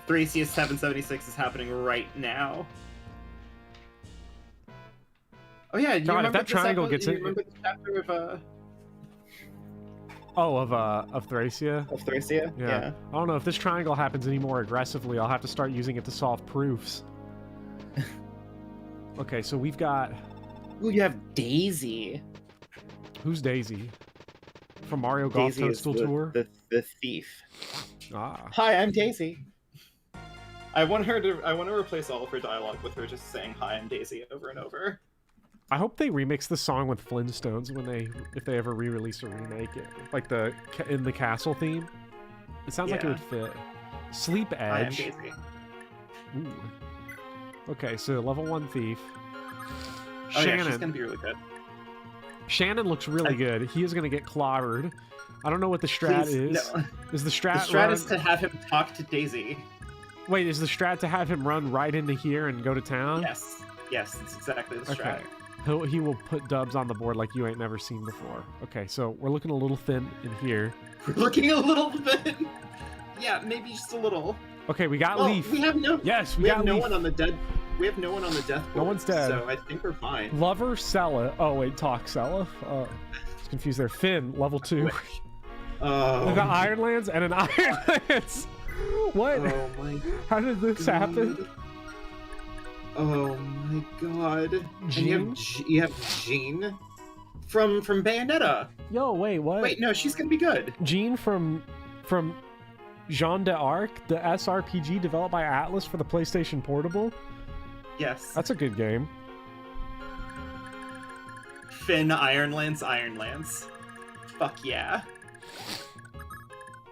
Thracia 776 is happening right now. Oh yeah, you God, remember if that triangle gets in. You remember the chapter of of Thracia? Of Thracia? Yeah. I don't know if this triangle happens any more aggressively. I'll have to start using it to solve proofs. Okay, so we've got. Ooh, you have Daisy. Who's Daisy? From Mario Golf Daisy Toadstool Tour? The thief. Ah. Hi, I'm Daisy. I want to replace all of her dialogue with her just saying "Hi, I'm Daisy" over and over. I hope they remix the song with Flintstones if they ever re-release or remake it, like in the castle theme. It sounds like it would fit. Sleep Edge. Hi, I'm Daisy. Ooh. Okay, so level 1 thief. Oh, Shannon. yeah, she's gonna be really good. Shannon looks really good. He is gonna get clobbered. I don't know what the strat is. No. Is the strat? The strat is to have him talk to Daisy. Wait, is the strat to have him run right into here and go to town? Yes, that's exactly the strat. Okay. He will put dubs on the board like you ain't never seen before. Okay, so we're looking a little thin in here. We're looking a little thin. Yeah, maybe just a little. Okay, we got Leaf. We have no. Yes, we got have no Leaf. one on the dead. We have no one on the death board. No one's dead. So I think we're fine. Lover, Sella. Oh wait, talk Sella. Just confused there. Finn, level 2. We got Ironlands and an Ironlands. What? Oh my. How did this happen? Oh my god. Jean? You have Jean from Bayonetta. Yo, wait, what? Wait, no, she's gonna be good. Jean from Jean d'Arc, the SRPG developed by Atlas for the PlayStation Portable. Yes. That's a good game. Finn Ironlands. Fuck yeah.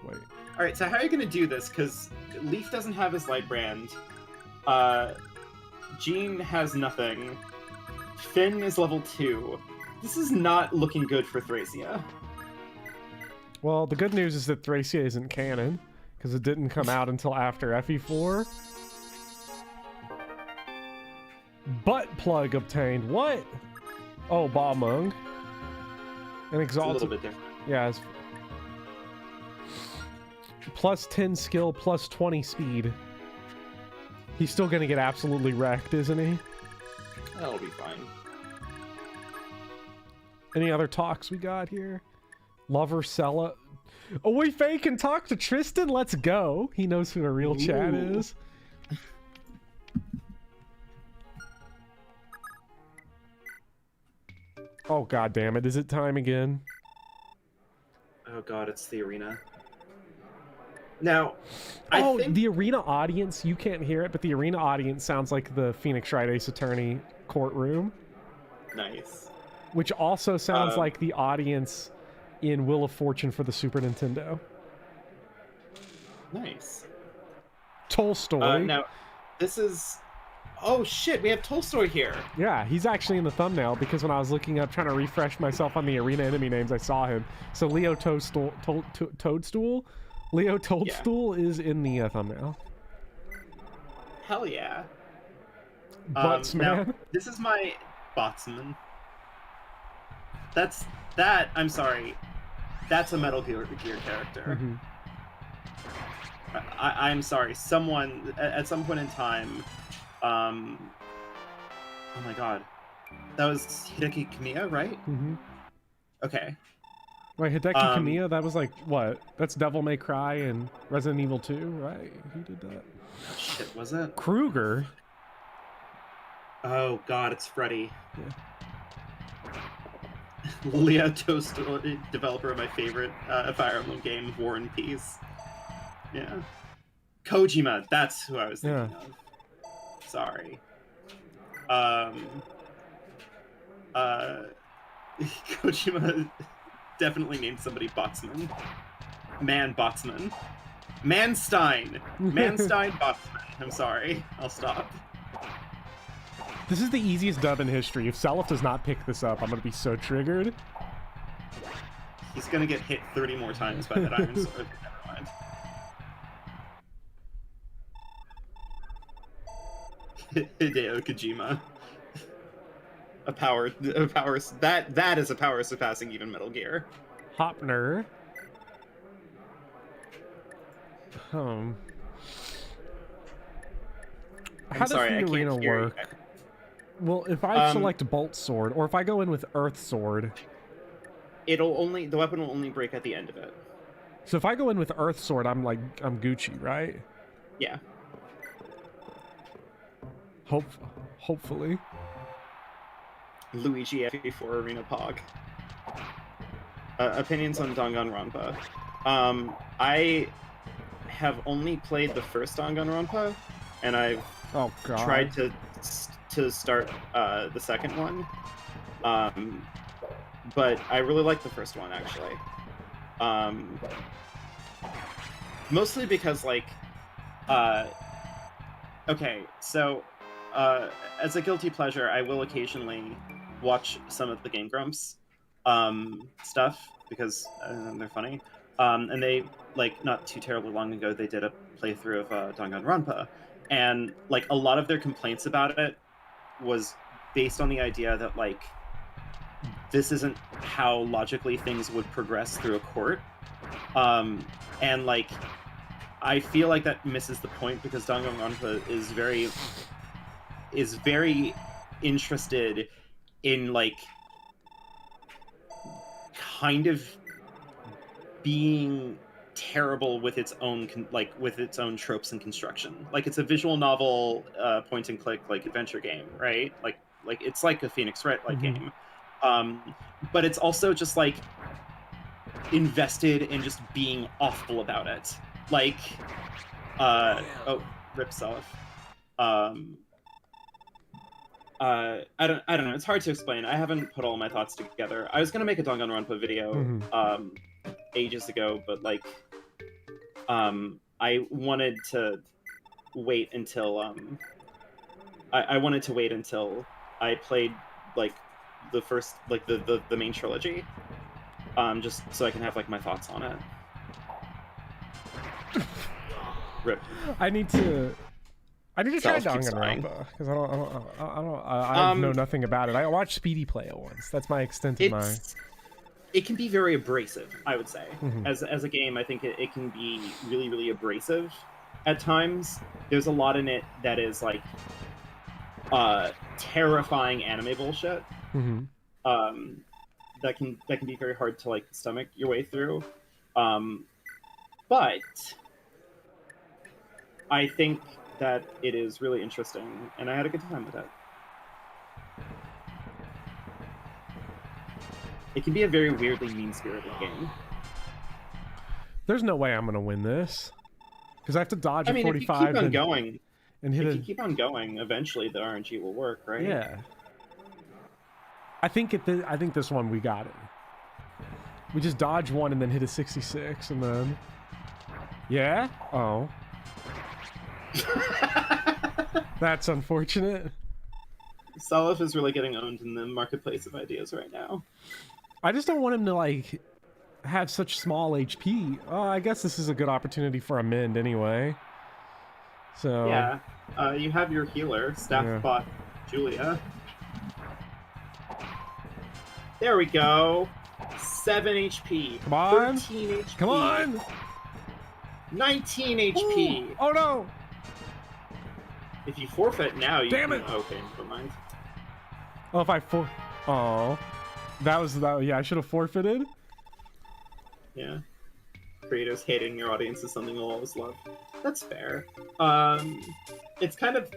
Wait. Alright, so how are you gonna do this? Because Leaf doesn't have his light brand. Jean has nothing. Finn is level 2. This is not looking good for Thracia. Well, the good news is that Thracia isn't canon, because it didn't come out until after FE4. Butt plug obtained. What? Oh, Ba Mung. And It's a exalted. little bit different. Yeah. It's plus 10 skill, plus 20 speed. He's still gonna get absolutely wrecked, isn't he? That'll be fine. Any other talks we got here? Lover Sella. Oh, we Faye can talk to Tristan? Let's go. He knows who a real chat is. Oh, god damn it. Is it time again? Oh god, it's the arena. Now, Oh, I think... the arena audience, you can't hear it, but the arena audience sounds like the Phoenix Wright Ace Attorney courtroom. Nice. Which also sounds like the audience in Wheel of Fortune for the Super Nintendo. Nice. Tolstoy. Now, this is... Oh shit, we have Tolstoy here. Yeah, he's actually in the thumbnail because when I was looking up, trying to refresh myself on the arena enemy names, I saw him. So Leo Toadstool is in the thumbnail. Hell yeah. Buttsman. Now, this is my Botsman. I'm sorry. That's a Metal Gear character. Mm-hmm. I'm sorry. Someone, at some point in time, oh my god. That was Hideki Kamiya, right? Mm-hmm. Okay. Wait, Hideki Kamiya? That was like, what? That's Devil May Cry and Resident Evil 2, right? Who did that? Oh, shit, was it? Kruger. Oh god, it's Freddy. Yeah. Leo Tolstoy, developer of my favorite Fire Emblem game, War and Peace. Yeah. Kojima, that's who I was thinking of. Sorry. Kojima definitely named somebody Botsman. Botsman. Manstein. Manstein Botsman. I'm sorry. I'll stop. This is the easiest dub in history. If Seliph does not pick this up, I'm going to be so triggered. He's going to get hit 30 more times by that Iron Sword. Never mind. Hideo Kojima. That is a power surpassing even Metal Gear. Hopner. How does the arena work? Well, if I select Bolt Sword, or if I go in with Earth Sword, the weapon will only break at the end of it. So if I go in with Earth Sword, I'm Gucci, right? Yeah. Hopefully. Luigi FE4 Arena Pog. Opinions on Danganronpa. I have only played the first Danganronpa, and I've tried to start the second one. But I really like the first one, actually. Mostly because, like, okay, so as a guilty pleasure, I will occasionally watch some of the Game Grumps stuff because they're funny. And they, like, not too terribly long ago, they did a playthrough of Danganronpa, and like a lot of their complaints about it was based on the idea that, like, this isn't how logically things would progress through a court, and like I feel like that misses the point because Danganronpa is very interested in, like, kind of being terrible with its own tropes and construction. Like, it's a visual novel, point and click, like, adventure game, right? Like it's like a Phoenix Wright game, but it's also just like invested in just being awful about it. Like, oh, rip Seliph. I don't know. It's hard to explain. I haven't put all my thoughts together. I was gonna make a Danganronpa video ages ago, but like, I wanted to wait until I wanted to wait until I played, like, the first, like, the main trilogy, just so I can have, like, my thoughts on it. Rip. I need to try Danganronpa because I know nothing about it. I watched Speedy play it once. That's my extent of my. it can be very abrasive, I would say. As a game, I think it can be really, really abrasive at times. There's a lot in it that is like terrifying anime bullshit. That can be very hard to like stomach your way through. But I think that it is really interesting, and I had a good time with it. It can be a very weirdly mean-spirited game. There's no way I'm gonna win this, because I have to dodge a 45. If you keep on going, and hit if you keep on going, eventually the RNG will work, right? Yeah. I think this one we got it. We just dodge one and then hit a 66, and then yeah. Oh. That's unfortunate. Salif is really getting owned in the marketplace of ideas right now. I just don't want him to like have such small HP. Oh, I guess this is a good opportunity for a mend anyway. So yeah, you have your healer, staff bot Julia. There we go. 7 HP. Come on. 13 HP. Come on. 19 HP. Ooh. Oh no. If you forfeit now, you Damn can... it. Okay, never mind. Oh, if I oh, that was that. Yeah, I should have forfeited. Yeah. Creators hating your audience is something we'll always love. That's fair. It's kind of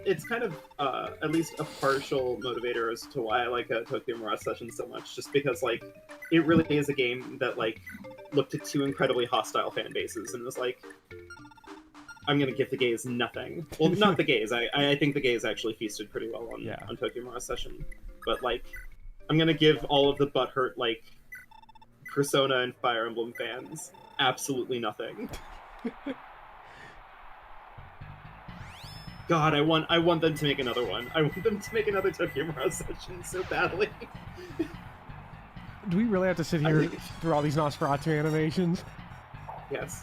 at least a partial motivator as to why I like Tokyo Mirage Sessions so much. Just because like it really is a game that like looked at two incredibly hostile fan bases and was like, I'm gonna give the gays nothing. Well, not the gays. I think the gays actually feasted pretty well on Tokyo Mirage Session, but like I'm gonna give all of the butthurt like Persona and Fire Emblem fans absolutely nothing. God, I want them to make another one. I want them to make another Tokyo Mirage Session so badly. Do we really have to sit here through all these Nosferatu animations? Yes.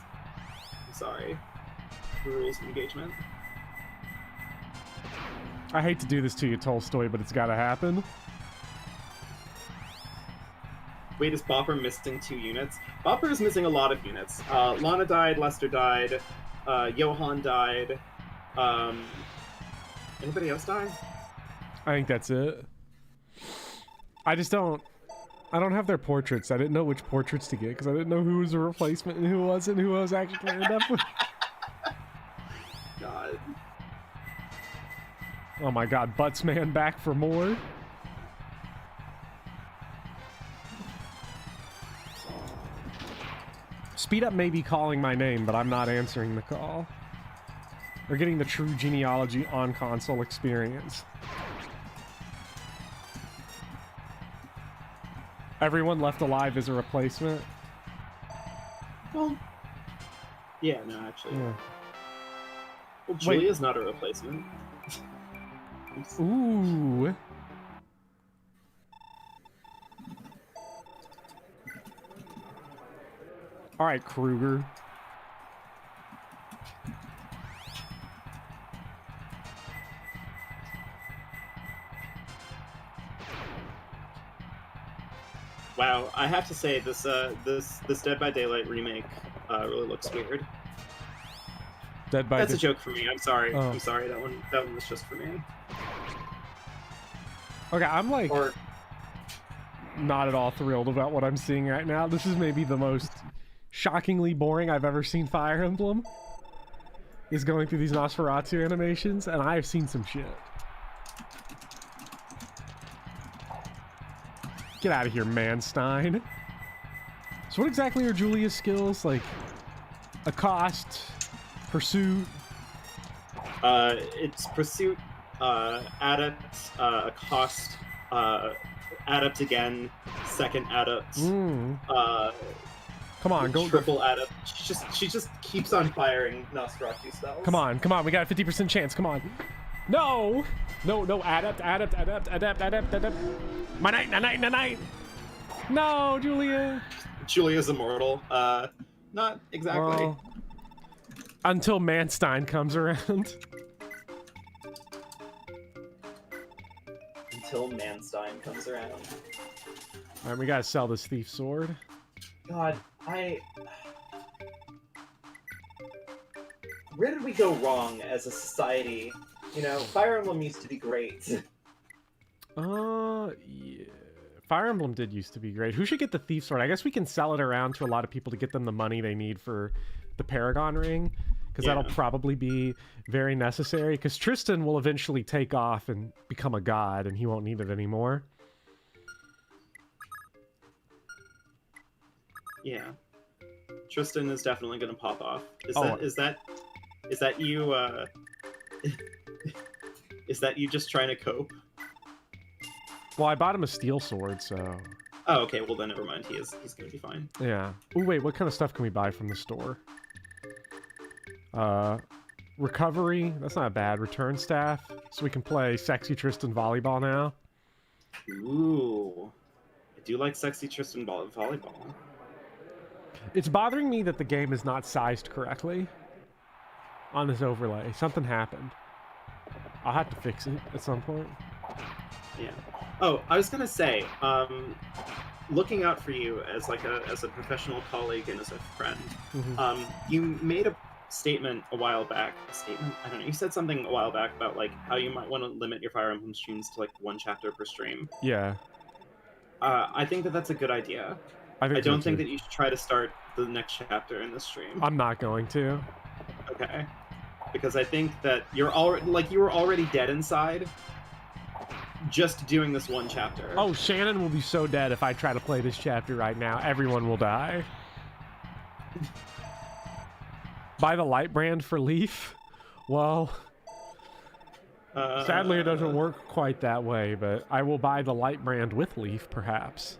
I'm sorry. The rules of engagement. I hate to do this to you, Tolstoy, but it's gotta happen. Wait, is Bopper missing 2 units? Bopper is missing a lot of units. Lana died, Lester died, Johan died. Anybody else die? I think that's it. I don't have their portraits. I didn't know which portraits to get because I didn't know who was a replacement and who wasn't, who I was actually going to end up with. God. Oh my god, Buttsman back for more. Speed Up may be calling my name, but I'm not answering the call. We're getting the true Genealogy on console experience. Everyone left alive is a replacement. Well, yeah, no, actually. Yeah. Well, Julia's not a replacement. Ooh. All right, Kruger. Wow, I have to say this Dead by Daylight remake really looks weird. That's a joke for me. I'm sorry. Oh. I'm sorry. That one was just for me. Okay, I'm like not at all thrilled about what I'm seeing right now. This is maybe the most shockingly boring I've ever seen Fire Emblem. Is going through these Nosferatu animations, and I've seen some shit. Get out of here, Manstein. So what exactly are Julia's skills? Like, accost, pursuit? It's pursuit, adept, accost, adept again, second adept, come on, go triple adept. She just keeps on firing Nosferatu spells. Come on, we got a 50% chance, come on. No, adept. My night. No, Julia. Julia's immortal. Not exactly. Well, until Manstein comes around. Until Manstein comes around. All right, we gotta sell this thief sword. God, where did we go wrong as a society? You know, Fire Emblem used to be great. Yeah. Fire Emblem did used to be great. Who should get the thief sword? I guess we can sell it around to a lot of people to get them the money they need for the Paragon ring, because that'll probably be very necessary, because Tristan will eventually take off and become a god, and he won't need it anymore. Yeah. Tristan is definitely going to pop off. Is that you, is that you just trying to cope? Well, I bought him a steel sword, so... Oh, okay, well then never mind. He's gonna be fine. Yeah. Oh, wait, what kind of stuff can we buy from the store? Recovery, that's not bad. Return staff, so we can play Sexy Tristan volleyball now. Ooh. I do like Sexy Tristan volleyball. It's bothering me that the game is not sized correctly on this overlay. Something happened. I'll have to fix it at some point. Yeah. Oh, I was gonna say, looking out for you as like as a professional colleague and as a friend, you made a statement a while back. I don't know. You said something a while back about like how you might want to limit your Fire Emblem streams to like 1 chapter per stream. Yeah. I think that that's a good idea. I don't think that you should try to start the next chapter in this stream. I'm not going to. Okay. Because I think that you were already dead inside. Just doing this 1 chapter. Oh, Shannon will be so dead if I try to play this chapter right now. Everyone will die. Buy the light brand for Leaf? Well, sadly it doesn't work quite that way, but I will buy the light brand with Leaf, perhaps.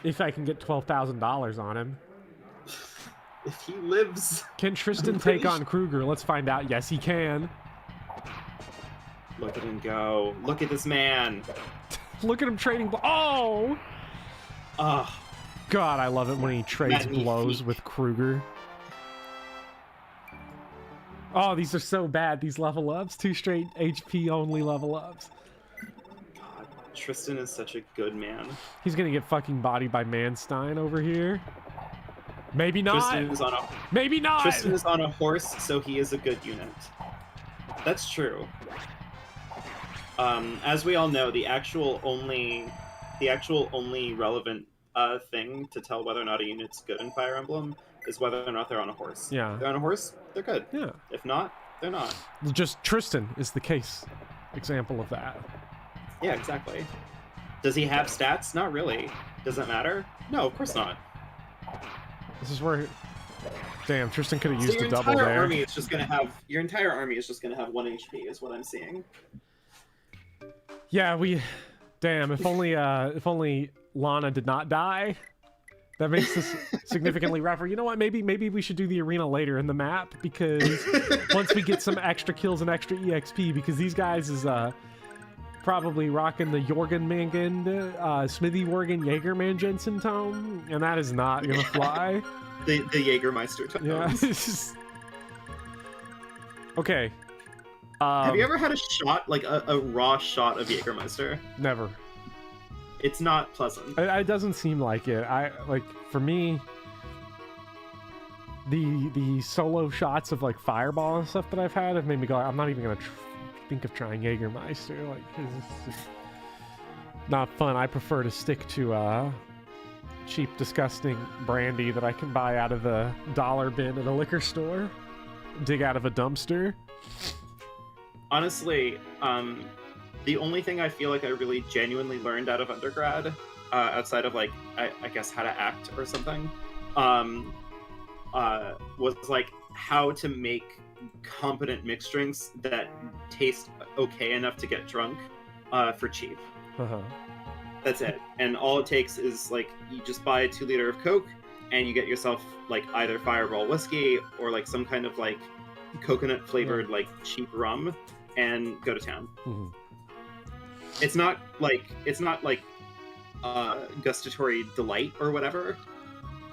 If I can get $12,000 on him. If he lives... Can Tristan take on Kruger? Let's find out. Yes, he can. Look at him go. Look at this man. Look at him trading... Oh! God, I love it when he trades blows with Kruger. Oh, these are so bad, these level ups. 2 straight HP only level ups. God, Tristan is such a good man. He's gonna get fucking bodied by Manstein over here. Maybe not. Maybe not. Tristan is on a horse, so he is a good unit. That's true. As we all know, the actual only relevant thing to tell whether or not a unit's good in Fire Emblem is whether or not they're on a horse. Yeah. If they're on a horse, they're good. Yeah. If not, they're not. Just Tristan is the case example of that. Yeah, exactly. Does he have stats? Not really. Does it matter? No, of course not. This is where... Damn, Tristan could have used a double there. Your entire army is just gonna have 1 HP, is what I'm seeing. Yeah, damn, if only Lana did not die. That makes this significantly rougher. You know what? Maybe we should do the arena later in the map, because once we get some extra kills and extra EXP, because these guys is probably rocking the Jorgen Smithy Worgen Jaegerman Jensen tone, and that is not gonna fly. the Jägermeister tone. Yeah. Okay. Have you ever had a shot, like a raw shot of Jägermeister? Never. It's not pleasant. It doesn't seem like it. For me, the solo shots of like Fireball and stuff that I've had have made me go, I'm not even gonna think of trying Jägermeister. Like, it's just not fun. I prefer to stick to cheap, disgusting brandy that I can buy out of the dollar bin at a liquor store, dig out of a dumpster. Honestly, the only thing I feel like I really genuinely learned out of undergrad, outside of like, I guess how to act or something, was like how to make competent mixed drinks that taste okay enough to get drunk, for cheap. That's it. And all it takes is like, you just buy a 2-liter of Coke and you get yourself like either Fireball whiskey or like some kind of like coconut flavored like cheap rum, and go to town. It's not like gustatory delight or whatever,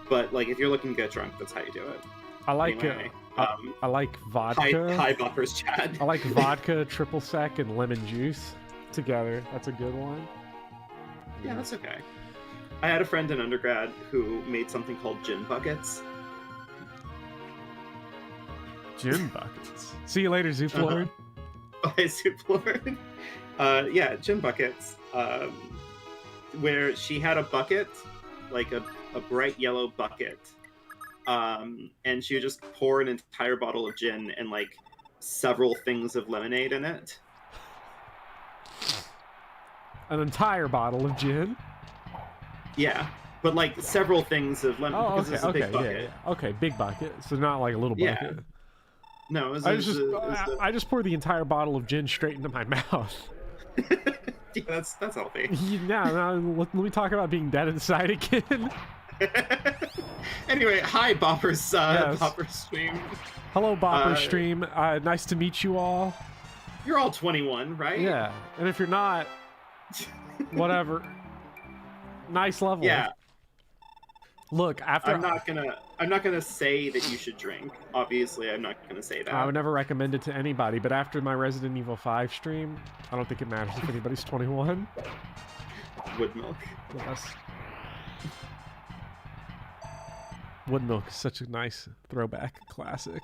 but like if you're looking to get drunk, that's how you do it. I like anyway, I like vodka. Hi buffers, Chad. I like vodka, triple sec, and lemon juice together. That's a good one. Yeah, that's okay. I had a friend in undergrad who made something called gin buckets. Gin buckets. See you later, Zoop Lord. Bye, Soup Lord. Yeah, gin buckets. Where she had a bucket, like a bright yellow bucket, and she would just pour an entire bottle of gin and like several things of lemonade in it. An entire bottle of gin? Yeah, but like several things of lemonade because it's a big bucket. Yeah. Okay, big bucket. So not like a little bucket. Yeah. No, I just pour the entire bottle of gin straight into my mouth. Yeah, that's healthy. Now let me talk about being dead inside again. Anyway, hi Bopper's Bopper stream. Hello Bopper stream. Nice to meet you all. You're all 21, right? Yeah, and if you're not, whatever. Nice level. Yeah. Look, after I'm not gonna say that you should drink. Obviously, I'm not gonna say that. I would never recommend it to anybody, but after my Resident Evil 5 stream, I don't think it matters if anybody's 21. Wood milk. Yes. Wood milk is such a nice throwback classic.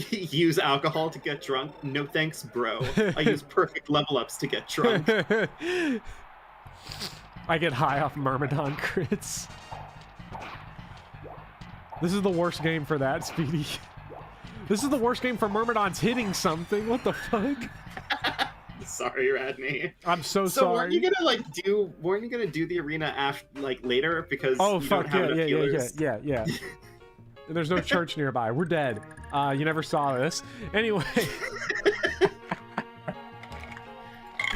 Use alcohol to get drunk? No thanks, bro. I use perfect level ups to get drunk. I get high off Myrmidon crits. This is the worst game for that, Speedy. This is the worst game for Myrmidons hitting something. What the fuck? Sorry, Radney. I'm so sorry. So weren't you gonna do the arena after, like, later because oh you fuck don't have enough healers? yeah. And there's no church nearby. We're dead. You never saw this. Anyway.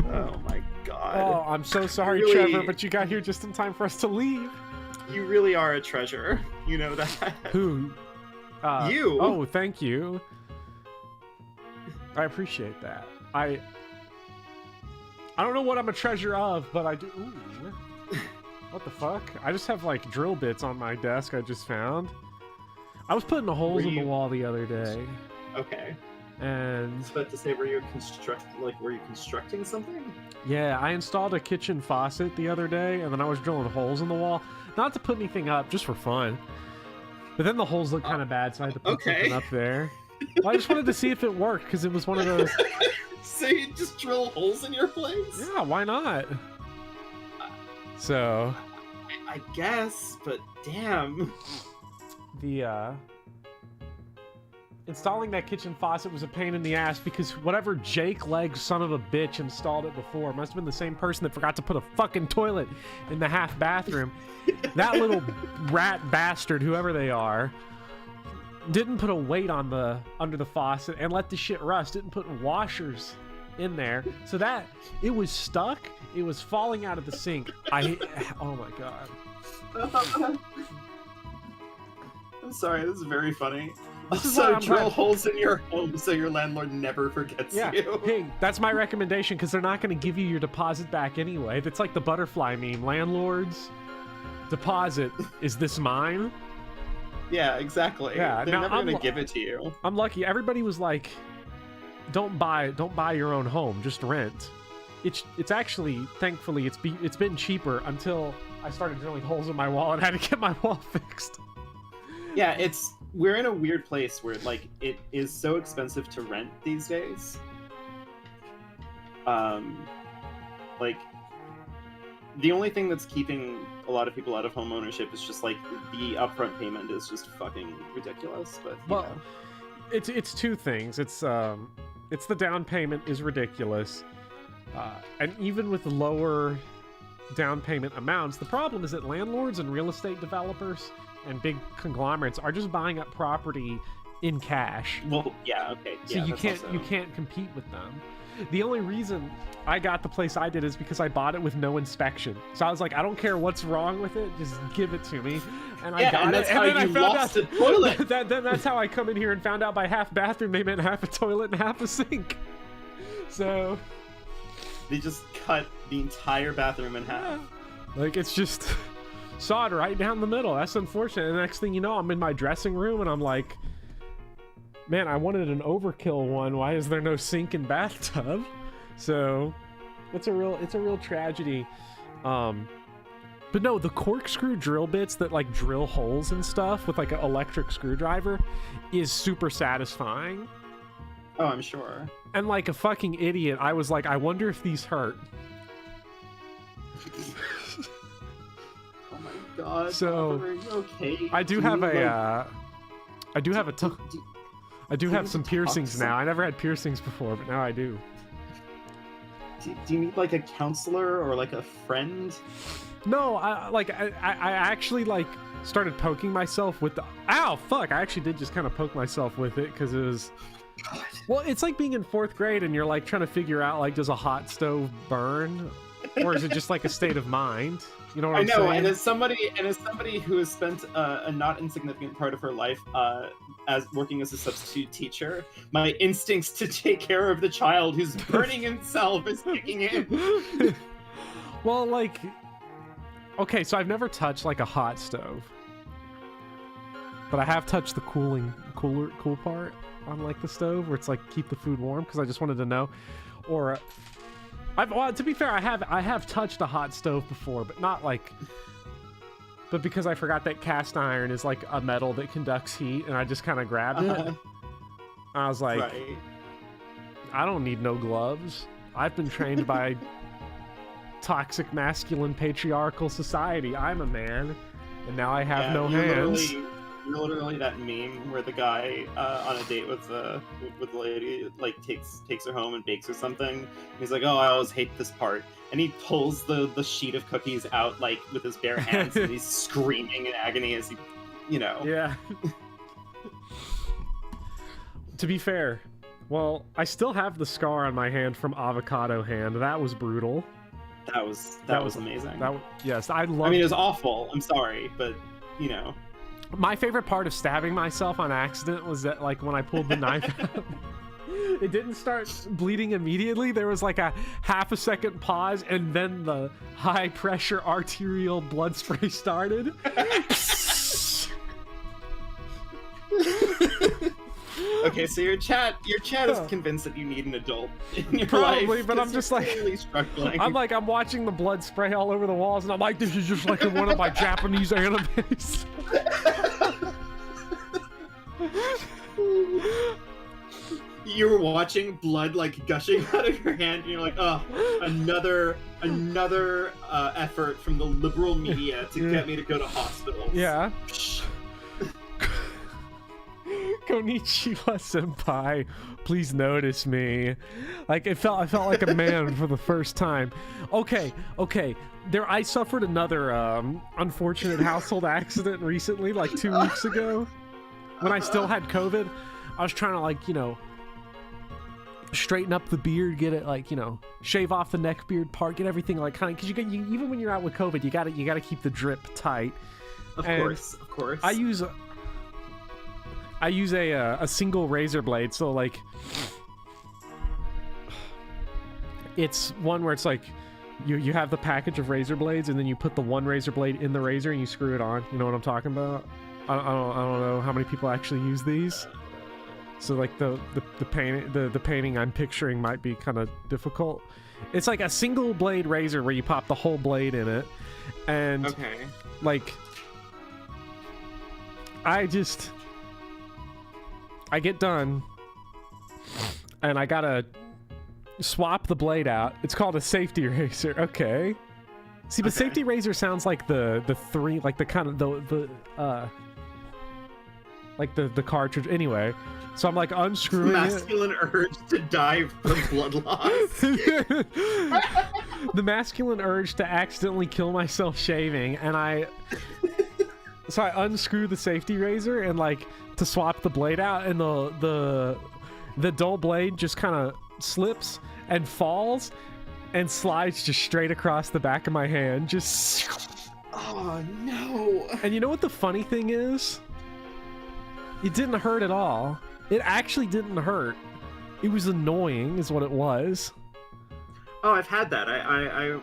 Oh my god. Oh, I'm so sorry, really, Trevor, but you got here just in time for us to leave. You really are a treasure. You know that. Who? You. Oh, thank you. I appreciate that. I don't know what I'm a treasure of, but I do. Ooh. What the fuck? I just have like drill bits on my desk I just found. I was putting the holes in the wall the other day. Okay. And I was about to say, were you constructing something? Yeah, I installed a kitchen faucet the other day, and then I was drilling holes in the wall. Not to put anything up, just for fun. But then the holes looked kind of bad, so I had to put something up there. Well, I just wanted to see if it worked, because it was one of those... So you just drill holes in your place? Yeah, why not? So... I guess, but damn. The, installing that kitchen faucet was a pain in the ass because whatever Jake Leg's son of a bitch installed it before must have been the same person that forgot to put a fucking toilet in the half bathroom. That little rat bastard, whoever they are, didn't put a weight on the under the faucet and let the shit rust. Didn't put washers in there, so that it was stuck. It was falling out of the sink. Oh my god. I'm sorry, this is very funny. Also, drill holes in your home so your landlord never forgets you. Hey, that's my recommendation because they're not going to give you your deposit back anyway. It's like the butterfly meme. Landlord's deposit, is this mine? Yeah, exactly. Yeah, they're never going to give it to you. I'm lucky. Everybody was like, don't buy your own home, just rent. It's actually, thankfully, it's been cheaper until I started drilling holes in my wall and had to get my wall fixed. Yeah, we're in a weird place where like it is so expensive to rent these days. Like the only thing that's keeping a lot of people out of home ownership is just like the upfront payment is just fucking ridiculous. But well, it's two things. It's the down payment is ridiculous, and even with lower down payment amounts, the problem is that landlords and real estate developers and big conglomerates are just buying up property in cash. Well, yeah, okay. So you can't compete with them. The only reason I got the place I did is because I bought it with no inspection. So I was like, I don't care what's wrong with it, just give it to me. And I got it. And then I found out the toilet. Then that's how I come in here and found out by half bathroom they meant half a toilet and half a sink. So they just cut the entire bathroom in half. Yeah. Like it's just sawed right down the middle. That's unfortunate. And the next thing you know, I'm in my dressing room and I'm like, man, I wanted an overkill one. Why is there no sink and bathtub? So it's a real tragedy. But no, the corkscrew drill bits that like drill holes and stuff with like an electric screwdriver is super satisfying. Oh, I'm sure. And like a fucking idiot, I was like, I wonder if these hurt. Oh my god. So, Oliver, are you okay? I do have some to piercings talk now. I never had piercings before, but now I do. Do you need like a counselor or like a friend? No, I actually like started poking myself with the. Ow, fuck! I actually did just kind of poke myself with it because it was. God. Well, it's like being in 4th grade and you're like trying to figure out like, does a hot stove burn, or is it just like a state of mind? You know what I'm saying? And as somebody who has spent a not insignificant part of her life as working as a substitute teacher, my instincts to take care of the child who's burning himself is kicking in. Well, like, okay, so I've never touched like a hot stove, but I have touched the cool part on like the stove where it's like keep the food warm because I just wanted to know, or. Well, to be fair, I have touched a hot stove before, but not like. But because I forgot that cast iron is like a metal that conducts heat, and I just kind of grabbed it. I was like, right. I don't need no gloves. I've been trained by toxic masculine patriarchal society. I'm a man, and now I have no hands. You're literally that meme where the guy on a date with the lady like takes her home and bakes her something. And he's like, "Oh, I always hate this part," and he pulls the sheet of cookies out like with his bare hands, and he's screaming in agony as he, you know. Yeah. To be fair, well, I still have the scar on my hand from Avocado Hand. That was brutal. That was amazing. Yes, I love. I mean, it was awful. I'm sorry, but you know. My favorite part of stabbing myself on accident was that, like, when I pulled the knife out, it didn't start bleeding immediately. There was like a half a second pause, and then the high pressure arterial blood spray started. Okay, so your chat is convinced that you need an adult in your Probably, life. but I'm just like, really struggling. I'm watching the blood spray all over the walls, and I'm like, this is just like in one of my Japanese animes. You were watching blood like gushing out of your hand, and you're like, oh, another effort from the liberal media to get me to go to hospitals. Yeah. Konnichiwa, senpai. Please notice me. Like I felt like a man for the first time. Okay. There, I suffered another unfortunate household accident recently, like 2 weeks ago, when I still had COVID. I was trying to, like, you know, straighten up the beard, get it, like, you know, shave off the neck beard part, get everything like kind of, because you even when you're out with COVID, you gotta keep the drip tight. Of course. I use a single razor blade, so like it's one where it's like you have the package of razor blades, and then you put the one razor blade in the razor and you screw it on. You know what I'm talking about? I don't know how many people actually use these. So like the painting I'm picturing might be kind of difficult. It's like a single blade razor where you pop the whole blade in it, and like I get done, and I gotta swap the blade out. It's called a safety razor. Okay. See, but safety razor sounds like the three, like the kind of the cartridge. Anyway, so I'm like unscrewing masculine urge to die from blood loss. The masculine urge to accidentally kill myself shaving, and so I unscrew the safety razor and like to swap the blade out, and the dull blade just kind of slips and falls and slides just straight across the back of my hand. Just oh no. And you know what the funny thing is? It didn't hurt at all. It actually didn't hurt. It was annoying is what it was. Oh, I've had that. I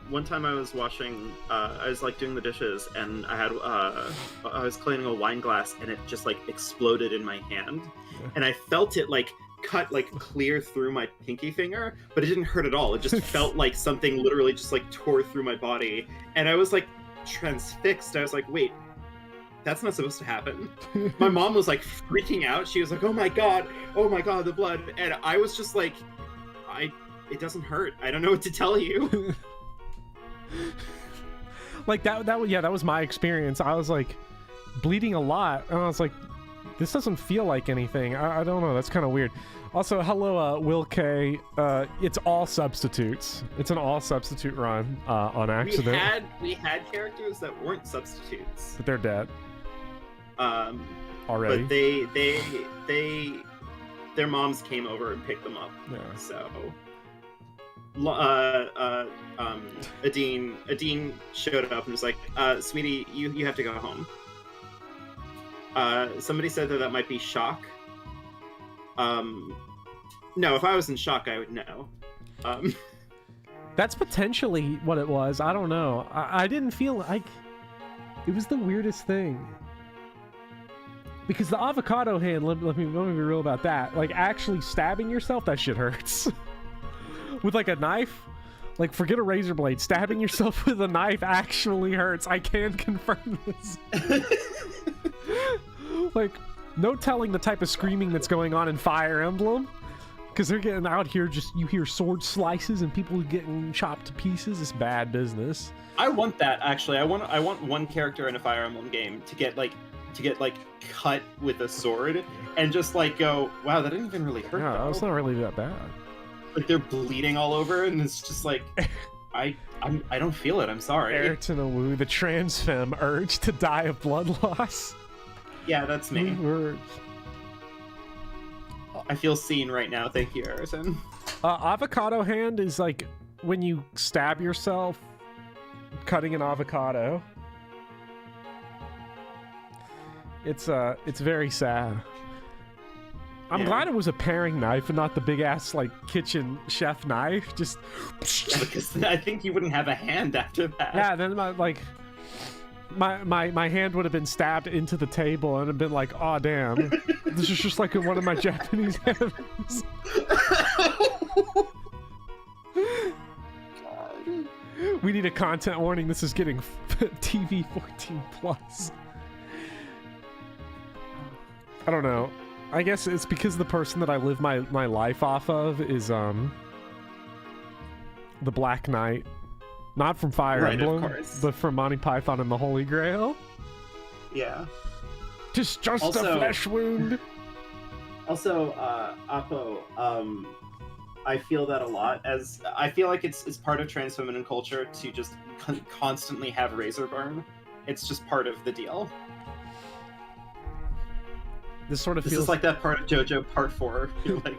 one time I was washing, I was like doing the dishes, and I was cleaning a wine glass, and it just like exploded in my hand, and I felt it like cut like clear through my pinky finger, but it didn't hurt at all. It just felt like something literally just like tore through my body, and I was like transfixed. I was like, wait, that's not supposed to happen. My mom was like freaking out. She was like, oh my god, the blood. And I was just like, it doesn't hurt. I don't know what to tell you. Like that was my experience. I was like bleeding a lot, and I was like, this doesn't feel like anything. I don't know, that's kind of weird. Also, hello, Will K. It's all substitutes. It's an all substitute run on accident. We had characters that weren't substitutes, but they're dead. Already. But their moms came over and picked them up. Yeah. So, Adine showed up and was like, "Sweetie, you have to go home." Somebody said that might be shock. No, if I was in shock, I would know. That's potentially what it was. I don't know. I didn't feel like it was the weirdest thing. Because the avocado hand, let me be real about that. Like, actually stabbing yourself, that shit hurts. With like a knife, like, forget a razor blade. Stabbing yourself with a knife actually hurts. I can confirm this. Like, no telling the type of screaming that's going on in Fire Emblem. Because they're getting out here, just, you hear sword slices and people getting chopped to pieces. It's bad business. I want that, actually. I want one character in a Fire Emblem game to get cut with a sword and just like go, wow, that didn't even really hurt. Yeah, though. It's not really that bad. Like, they're bleeding all over, and it's just like, I don't feel it. I'm sorry. Ertinawu, the trans femme urge to die of blood loss. Yeah, that's me. I feel seen right now. Thank you, Ayrton. Avocado hand is like when you stab yourself cutting an avocado. It's very sad. I'm glad it was a paring knife and not the big ass like kitchen chef knife. Just because I think you wouldn't have a hand after that. Yeah, then my hand would have been stabbed into the table and have been like, oh damn, this is just like in one of my Japanese hands. God. We need a content warning. This is getting TV 14 plus. I don't know. I guess it's because the person that I live my life off of is the Black Knight. Not from Fire Emblem, but from Monty Python and the Holy Grail. Yeah. Just also, a flesh wound. Also, Apo, I feel that a lot. As I feel like it's part of trans feminine culture to just constantly have razor burn. It's just part of the deal. This sort of feels feels like that part of JoJo Part 4. Like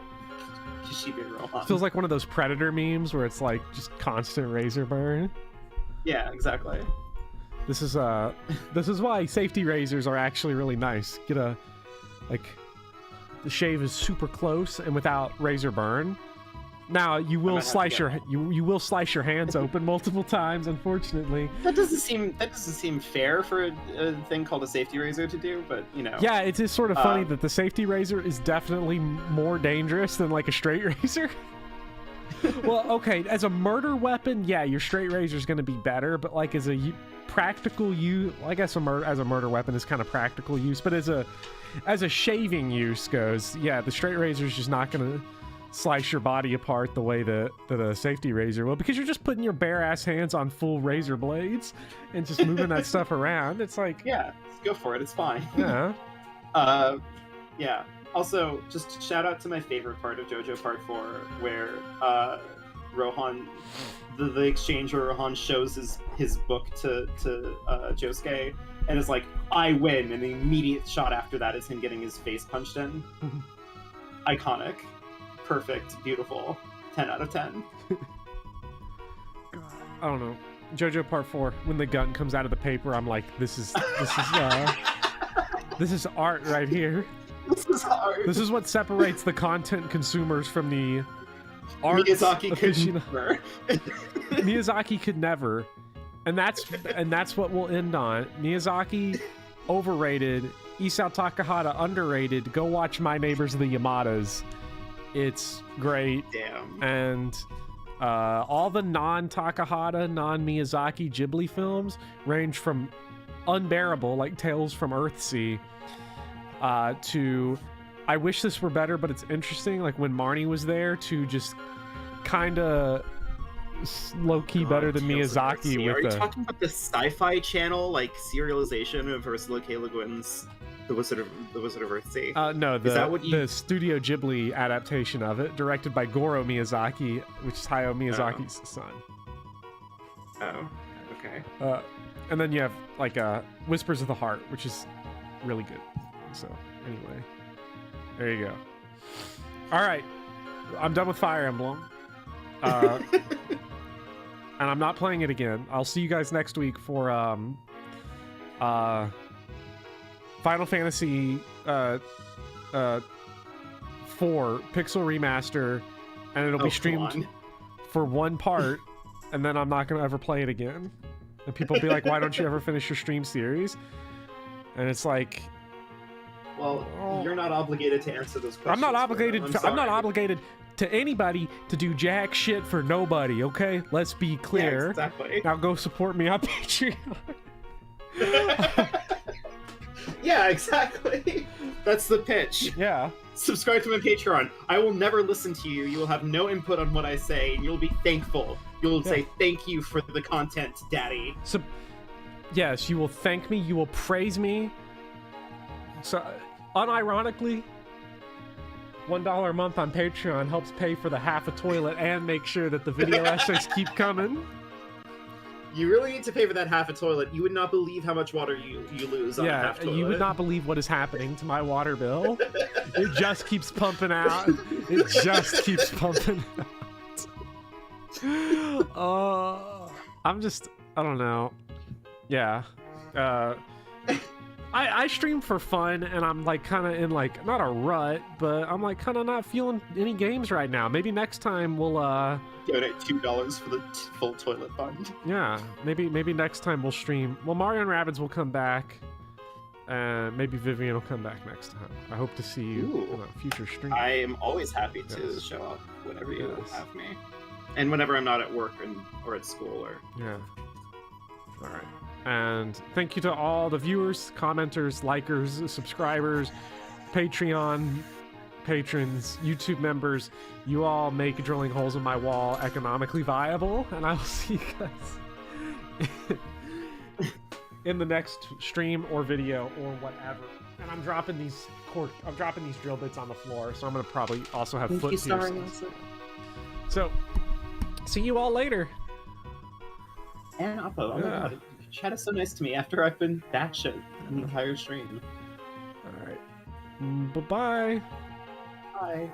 Kishibe Rohan. Feels like one of those Predator memes where it's like just constant razor burn. Yeah, exactly. This is why safety razors are actually really nice. Get a the shave is super close and without razor burn. Now you will slice you will slice your hands open multiple times, unfortunately. That doesn't seem fair for a thing called a safety razor to do, but you know. Yeah, it is sort of funny that the safety razor is definitely more dangerous than like a straight razor. Well, okay, as a murder weapon, yeah, your straight razor is going to be better, but like as a practical use, I guess as a murder weapon is kind of practical use, but as a shaving use goes, yeah, the straight razor is just not going to slice your body apart the way that a safety razor will, because you're just putting your bare ass hands on full razor blades and just moving that stuff around. It's like, yeah, go for it. It's fine. Yeah. Yeah. Also, just shout out to my favorite part of JoJo Part 4, where Rohan, the exchange where Rohan shows his book to Josuke and is like, I win, and the immediate shot after that is him getting his face punched in. Iconic. Perfect, beautiful, 10 out of 10. I don't know. JoJo Part 4, when the gun comes out of the paper, I'm like, this is art right here. This is art. This is what separates the content consumers from the art. Miyazaki could never. Miyazaki could never, and that's what we'll end on. Miyazaki overrated. Isao Takahata underrated. Go watch My Neighbors the Yamadas. It's great. Damn. And all the non-Takahata, non-Miyazaki Ghibli films range from unbearable, like Tales from Earthsea, to I wish this were better, but it's interesting, like when Marnie was there, to just kind of low-key better than Miyazaki. With Are you talking about the Sci-Fi Channel, like, serialization of Ursula K. Le Guin's The Wizard of Earthsea? No, Is that what the Studio Ghibli adaptation of it, directed by Goro Miyazaki, which is Hayao Miyazaki's son. Oh, okay. And then you have like Whispers of the Heart, which is really good. So anyway, there you go. All right, I'm done with Fire Emblem, and I'm not playing it again. I'll see you guys next week for Final Fantasy 4 Pixel Remaster, and it'll be streamed for one part, and then I'm not gonna ever play it again. And people will be like, "Why don't you ever finish your stream series?" And it's like, well, you're not obligated to answer those questions. I'm not obligated. I'm not obligated to anybody to do jack shit for nobody. Okay, let's be clear. Yeah, exactly. Now go support me on Patreon. Yeah, exactly. That's the pitch. Yeah. Subscribe to my Patreon. I will never listen to you. You will have no input on what I say, and you'll be thankful. You'll say thank you for the content, Daddy. So, yes, you will thank me. You will praise me. So, unironically, $1 a month on Patreon helps pay for the half a toilet and make sure that the video essays keep coming. You really need to pay for that half a toilet. You would not believe how much water you lose on a half toilet. You would not believe what is happening to my water bill. It just keeps pumping out. It just keeps pumping out. I don't know. Yeah. I stream for fun, and I'm like kind of in like not a rut, but I'm like kind of not feeling any games right now. Maybe next time we'll donate $2 for the full toilet fund. Yeah, maybe next time we'll stream. Well, Mario and Rabbids will come back, and maybe Vivian will come back next time. I hope to see you in a future stream. I am always happy to show up whenever you have me, and whenever I'm not at work or at school or. Yeah. All right. And thank you to all the viewers, commenters, likers, subscribers, Patreon patrons, YouTube members. You all make drilling holes in my wall economically viable, and I will see you guys in the next stream or video or whatever. And I'm dropping these drill bits on the floor, so I'm gonna probably also have foot piercings. So, see you all later. And Oppo, oh my god. Chat is so nice to me after I've been batshit the entire stream. All right. Bye-bye. Bye.